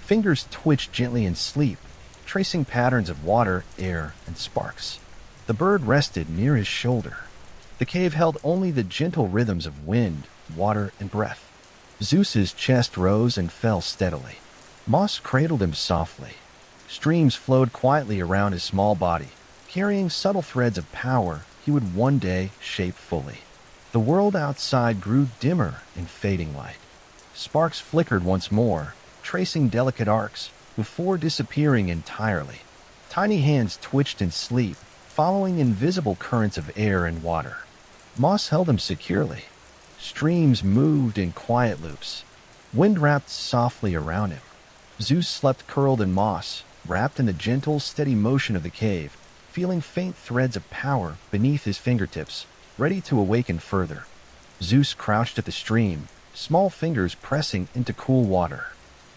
Fingers twitched gently in sleep, tracing patterns of water, air, and sparks. The bird rested near his shoulder. The cave held only the gentle rhythms of wind, water, and breath. Zeus's chest rose and fell steadily. Moss cradled him softly. Streams flowed quietly around his small body, carrying subtle threads of power he would one day shape fully. The world outside grew dimmer in fading light. Sparks flickered once more, tracing delicate arcs, before disappearing entirely. Tiny hands twitched in sleep, following invisible currents of air and water. Moss held him securely. Streams moved in quiet loops. Wind wrapped softly around him. Zeus slept curled in moss, wrapped in the gentle, steady motion of the cave, feeling faint threads of power beneath his fingertips, ready to awaken further. Zeus crouched at the stream, small fingers pressing into cool water.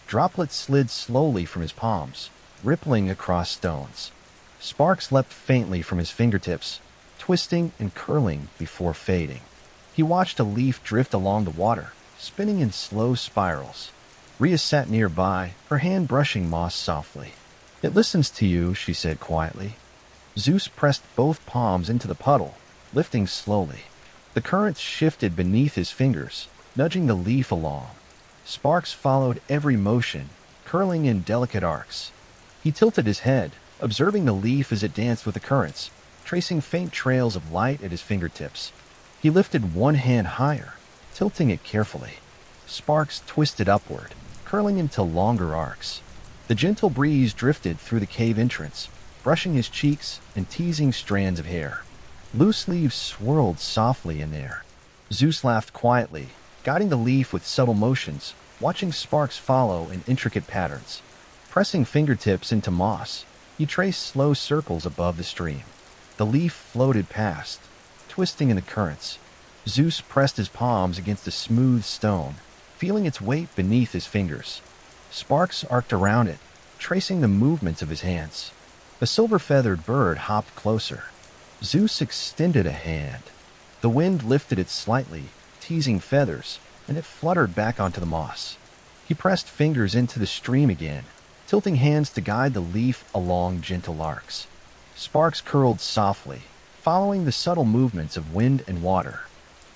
Droplets slid slowly from his palms, rippling across stones. Sparks leapt faintly from his fingertips, twisting and curling before fading. He watched a leaf drift along the water, spinning in slow spirals. Rhea sat nearby, her hand brushing moss softly. "It listens to you," she said quietly. Zeus pressed both palms into the puddle, lifting slowly. The currents shifted beneath his fingers, nudging the leaf along. Sparks followed every motion, curling in delicate arcs. He tilted his head, observing the leaf as it danced with the currents, tracing faint trails of light at his fingertips. He lifted one hand higher, tilting it carefully. Sparks twisted upward, curling into longer arcs. The gentle breeze drifted through the cave entrance, brushing his cheeks and teasing strands of hair. Loose leaves swirled softly in air. Zeus laughed quietly, guiding the leaf with subtle motions, watching sparks follow in intricate patterns. Pressing fingertips into moss, he traced slow circles above the stream. The leaf floated past, twisting in the currents. Zeus pressed his palms against a smooth stone, feeling its weight beneath his fingers. Sparks arced around it, tracing the movements of his hands. A silver-feathered bird hopped closer. Zeus extended a hand. The wind lifted it slightly, teasing feathers, and it fluttered back onto the moss. He pressed fingers into the stream again, tilting hands to guide the leaf along gentle arcs. Sparks curled softly, following the subtle movements of wind and water.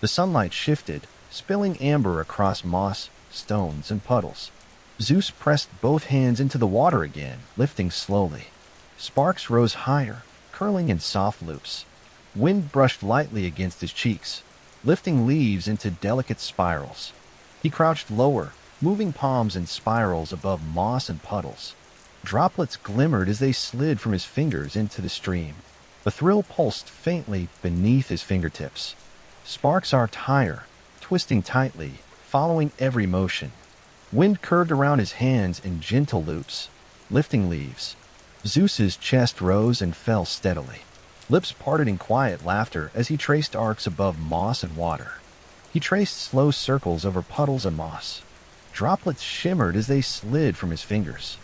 The sunlight shifted, spilling amber across moss, stones, and puddles. Zeus pressed both hands into the water again, lifting slowly. Sparks rose higher, curling in soft loops. Wind brushed lightly against his cheeks, lifting leaves into delicate spirals. He crouched lower, moving palms in spirals above moss and puddles. Droplets glimmered as they slid from his fingers into the stream. The thrill pulsed faintly beneath his fingertips. Sparks arced higher, twisting tightly, following every motion. Wind curved around his hands in gentle loops, lifting leaves. Zeus's chest rose and fell steadily. Lips parted in quiet laughter as he traced arcs above moss and water. He traced slow circles over puddles and moss. Droplets shimmered as they slid from his fingers.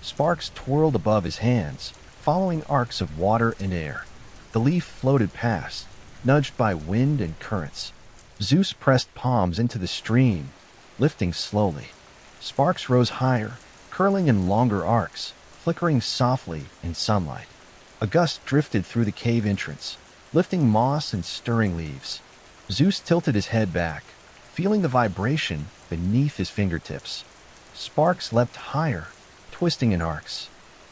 Sparks twirled above his hands, following arcs of water and air. The leaf floated past, nudged by wind and currents. Zeus pressed palms into the stream, lifting slowly. Sparks rose higher, curling in longer arcs, flickering softly in sunlight. A gust drifted through the cave entrance, lifting moss and stirring leaves. Zeus tilted his head back, feeling the vibration beneath his fingertips. Sparks leapt higher, twisting in arcs.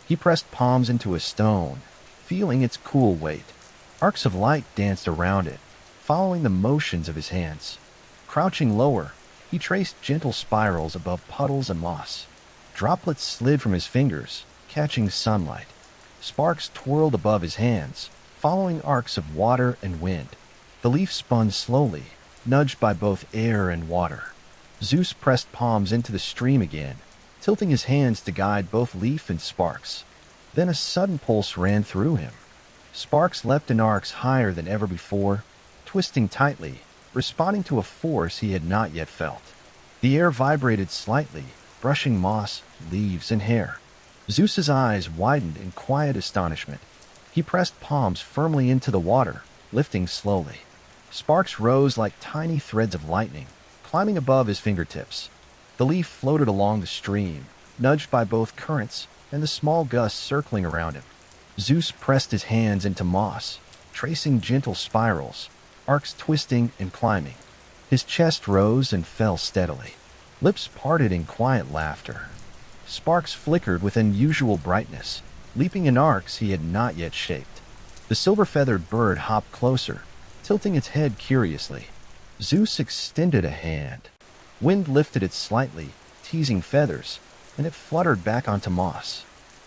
He pressed palms into a stone, feeling its cool weight. Arcs of light danced around it, following the motions of his hands. Crouching lower, he traced gentle spirals above puddles and moss. Droplets slid from his fingers, catching sunlight. Sparks twirled above his hands, following arcs of water and wind. The leaf spun slowly, nudged by both air and water. Zeus pressed palms into the stream again, tilting his hands to guide both Leaf and Sparks. Then a sudden pulse ran through him. Sparks leapt in arcs higher than ever before, twisting tightly, responding to a force he had not yet felt. The air vibrated slightly, brushing moss, leaves, and hair. Zeus's eyes widened in quiet astonishment. He pressed palms firmly into the water, lifting slowly. Sparks rose like tiny threads of lightning, climbing above his fingertips. The Leaf floated along the stream, nudged by both currents and the small gusts circling around him. Zeus pressed his hands into moss, tracing gentle spirals, arcs twisting and climbing. His chest rose and fell steadily. Lips parted in quiet laughter. Sparks flickered with unusual brightness, leaping in arcs he had not yet shaped. The silver-feathered bird hopped closer, tilting its head curiously. Zeus extended a hand. Wind lifted it slightly, teasing feathers, and it fluttered back onto moss.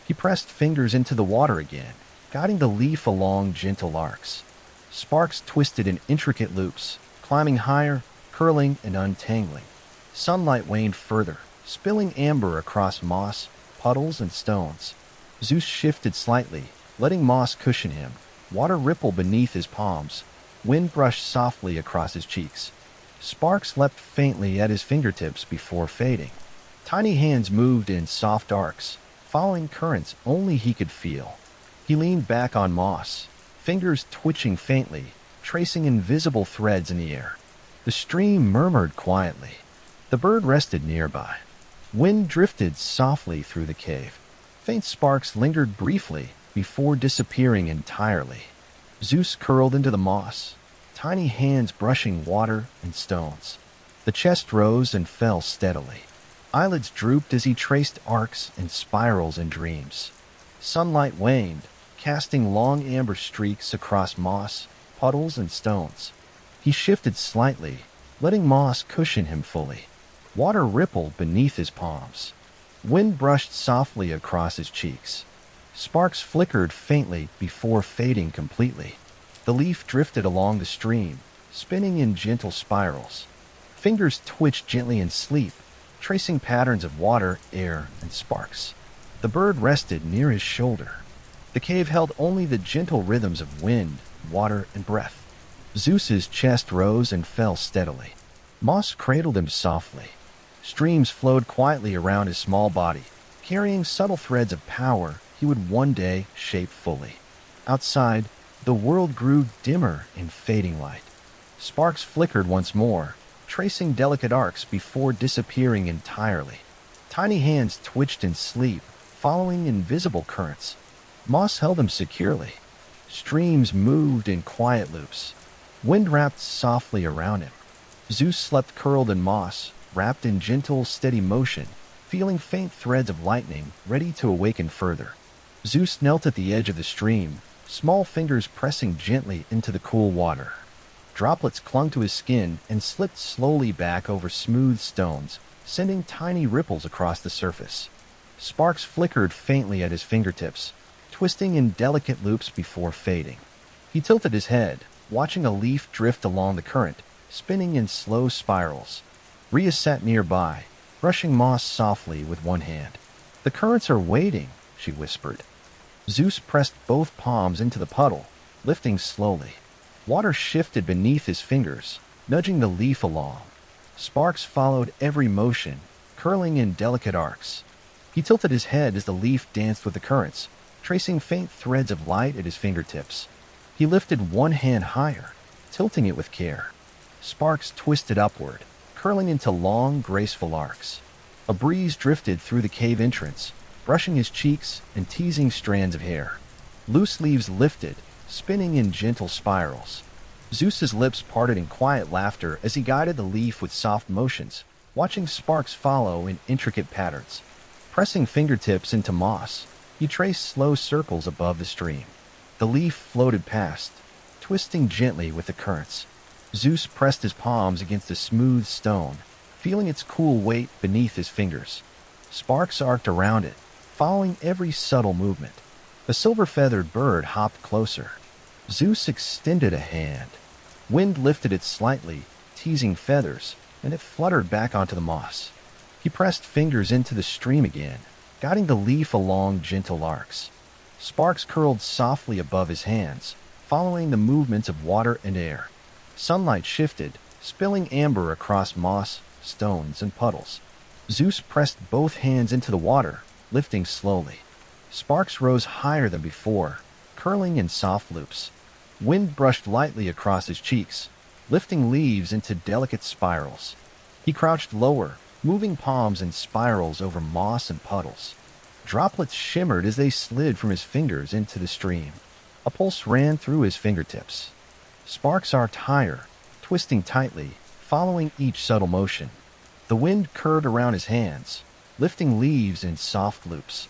He pressed fingers into the water again, guiding the Leaf along gentle arcs. Sparks twisted in intricate loops, climbing higher, curling and untangling. Sunlight waned further, spilling amber across moss, puddles, and stones. Zeus shifted slightly, letting moss cushion him. Water rippled beneath his palms. Wind brushed softly across his cheeks. Sparks leapt faintly at his fingertips before fading. Tiny hands moved in soft arcs, following currents only he could feel. He leaned back on moss, fingers twitching faintly, tracing invisible threads in the air. The stream murmured quietly. The bird rested nearby. Wind drifted softly through the cave. Faint sparks lingered briefly before disappearing entirely. Zeus curled into the moss, tiny hands brushing water and stones. The chest rose and fell steadily. Eyelids drooped as he traced arcs and spirals in dreams. Sunlight waned, casting long amber streaks across moss, puddles, and stones. He shifted slightly, letting moss cushion him fully. Water rippled beneath his palms. Wind brushed softly across his cheeks. Sparks flickered faintly before fading completely. The Leaf drifted along the stream, spinning in gentle spirals. Fingers twitched gently in sleep, tracing patterns of water, air, and sparks. The bird rested near his shoulder. The cave held only the gentle rhythms of wind, water, and breath. Zeus's chest rose and fell steadily. Moss cradled him softly. Streams flowed quietly around his small body, carrying subtle threads of power he would one day shape fully. Outside, the world grew dimmer in fading light. Sparks flickered once more, tracing delicate arcs before disappearing entirely. Tiny hands twitched in sleep, following invisible currents. Moss held him securely. Streams moved in quiet loops. Wind wrapped softly around him. Zeus slept curled in moss, wrapped in gentle, steady motion, feeling faint threads of lightning, ready to awaken further. Zeus knelt at the edge of the stream, small fingers pressing gently into the cool water. Droplets clung to his skin and slipped slowly back over smooth stones, sending tiny ripples across the surface. Sparks flickered faintly at his fingertips, twisting in delicate loops before fading. He tilted his head, watching a leaf drift along the current, spinning in slow spirals. Rhea sat nearby, brushing moss softly with one hand. "The currents are waiting," she whispered. Zeus pressed both palms into the puddle, lifting slowly. Water shifted beneath his fingers, nudging the leaf along. Sparks followed every motion, curling in delicate arcs. He tilted his head as the leaf danced with the currents, tracing faint threads of light at his fingertips. He lifted one hand higher, tilting it with care. Sparks twisted upward, curling into long, graceful arcs. A breeze drifted through the cave entrance, brushing his cheeks and teasing strands of hair. Loose leaves lifted, spinning in gentle spirals. Zeus's lips parted in quiet laughter as he guided the leaf with soft motions, watching sparks follow in intricate patterns. Pressing fingertips into moss, he traced slow circles above the stream. The leaf floated past, twisting gently with the currents. Zeus pressed his palms against a smooth stone, feeling its cool weight beneath his fingers. Sparks arced around it, following every subtle movement. A silver-feathered bird hopped closer. Zeus extended a hand. Wind lifted it slightly, teasing feathers, and it fluttered back onto the moss. He pressed fingers into the stream again, guiding the leaf along gentle arcs. Sparks curled softly above his hands, following the movements of water and air. Sunlight shifted, spilling amber across moss, stones, and puddles. Zeus pressed both hands into the water, lifting slowly. Sparks rose higher than before, curling in soft loops. Wind brushed lightly across his cheeks, lifting leaves into delicate spirals. He crouched lower, moving palms in spirals over moss and puddles. Droplets shimmered as they slid from his fingers into the stream. A pulse ran through his fingertips. Sparks arced higher, twisting tightly, following each subtle motion. The wind curved around his hands, lifting leaves in soft loops.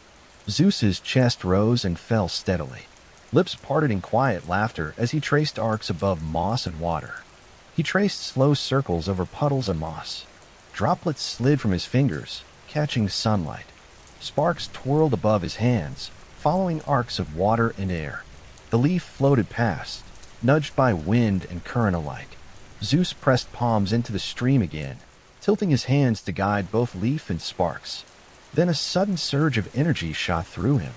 Zeus's chest rose and fell steadily. Lips parted in quiet laughter as he traced arcs above moss and water. He traced slow circles over puddles and moss. Droplets slid from his fingers, catching sunlight. Sparks twirled above his hands, following arcs of water and air. The leaf floated past, nudged by wind and current alike. Zeus pressed palms into the stream again, tilting his hands to guide both leaf and sparks. Then a sudden surge of energy shot through him.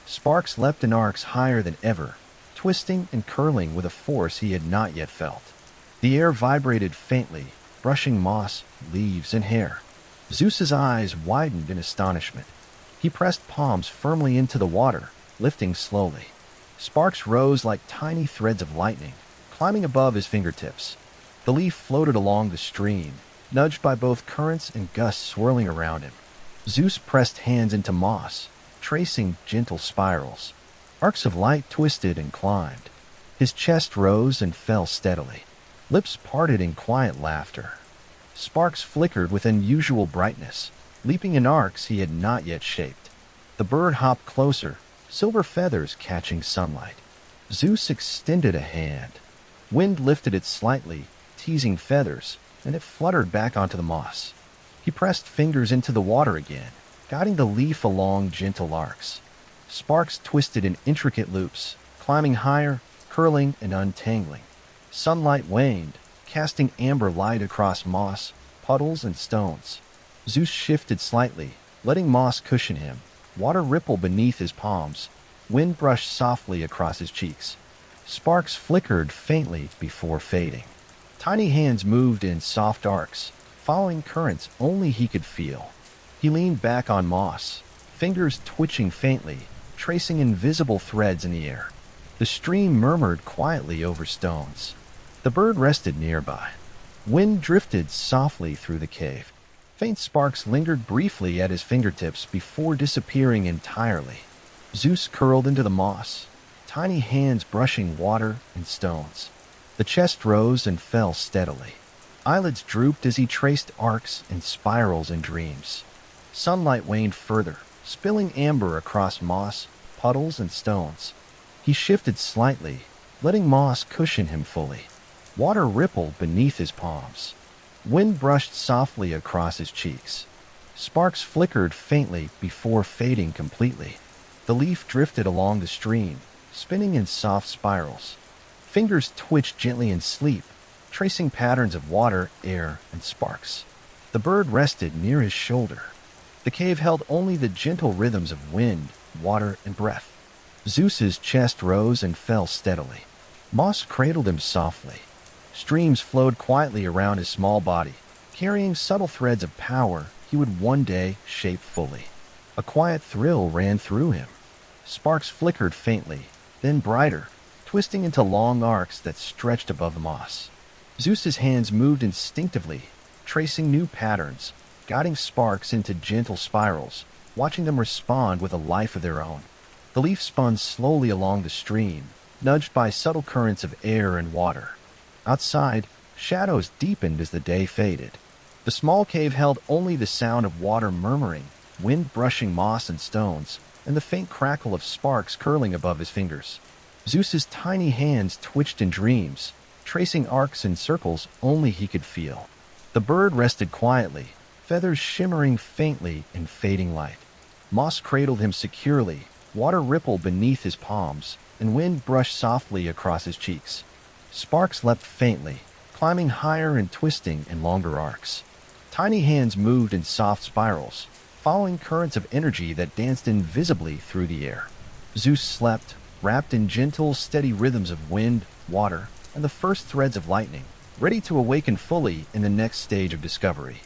Sparks leapt in arcs higher than ever, twisting and curling with a force he had not yet felt. The air vibrated faintly, brushing moss, leaves, and hair. Zeus's eyes widened in astonishment. He pressed palms firmly into the water, lifting slowly. Sparks rose like tiny threads of lightning, climbing above his fingertips. The leaf floated along the stream, nudged by both currents and gusts swirling around him. Zeus pressed hands into moss, tracing gentle spirals. Arcs of light twisted and climbed. His chest rose and fell steadily. Lips parted in quiet laughter. Sparks flickered with unusual brightness, leaping in arcs he had not yet shaped. The bird hopped closer, silver feathers catching sunlight. Zeus extended a hand. Wind lifted it slightly, teasing feathers, and it fluttered back onto the moss. He pressed fingers into the water again, guiding the leaf along gentle arcs. Sparks twisted in intricate loops, climbing higher, curling and untangling. Sunlight waned, casting amber light across moss, puddles, and stones. Zeus shifted slightly, letting moss cushion him. Water rippled beneath his palms. Wind brushed softly across his cheeks. Sparks flickered faintly before fading. Tiny hands moved in soft arcs, following currents only he could feel. He leaned back on moss, fingers twitching faintly, tracing invisible threads in the air. The stream murmured quietly over stones. The bird rested nearby. Wind drifted softly through the cave. Faint sparks lingered briefly at his fingertips before disappearing entirely. Zeus curled into the moss, tiny hands brushing water and stones. The chest rose and fell steadily. Eyelids drooped as he traced arcs and spirals in dreams. Sunlight waned further, spilling amber across moss, puddles, and stones. He shifted slightly, letting moss cushion him fully. Water rippled beneath his palms. Wind brushed softly across his cheeks. Sparks flickered faintly before fading completely. The leaf drifted along the stream, spinning in soft spirals. Fingers twitched gently in sleep, tracing patterns of water, air, and sparks. The bird rested near his shoulder. The cave held only the gentle rhythms of wind, water, and breath. Zeus's chest rose and fell steadily. Moss cradled him softly. Streams flowed quietly around his small body, carrying subtle threads of power he would one day shape fully. A quiet thrill ran through him. Sparks flickered faintly, then brighter, twisting into long arcs that stretched above the moss. Zeus's hands moved instinctively, tracing new patterns, guiding sparks into gentle spirals, watching them respond with a life of their own. The leaf spun slowly along the stream, nudged by subtle currents of air and water. Outside, shadows deepened as the day faded. The small cave held only the sound of water murmuring, wind brushing moss and stones, and the faint crackle of sparks curling above his fingers. Zeus's tiny hands twitched in dreams, tracing arcs and circles only he could feel. The bird rested quietly, feathers shimmering faintly in fading light. Moss cradled him securely, water rippled beneath his palms, and wind brushed softly across his cheeks. Sparks leapt faintly, climbing higher and twisting in longer arcs. Tiny hands moved in soft spirals, following currents of energy that danced invisibly through the air. Zeus slept, wrapped in gentle, steady rhythms of wind, water, and the first threads of lightning, ready to awaken fully in the next stage of discovery.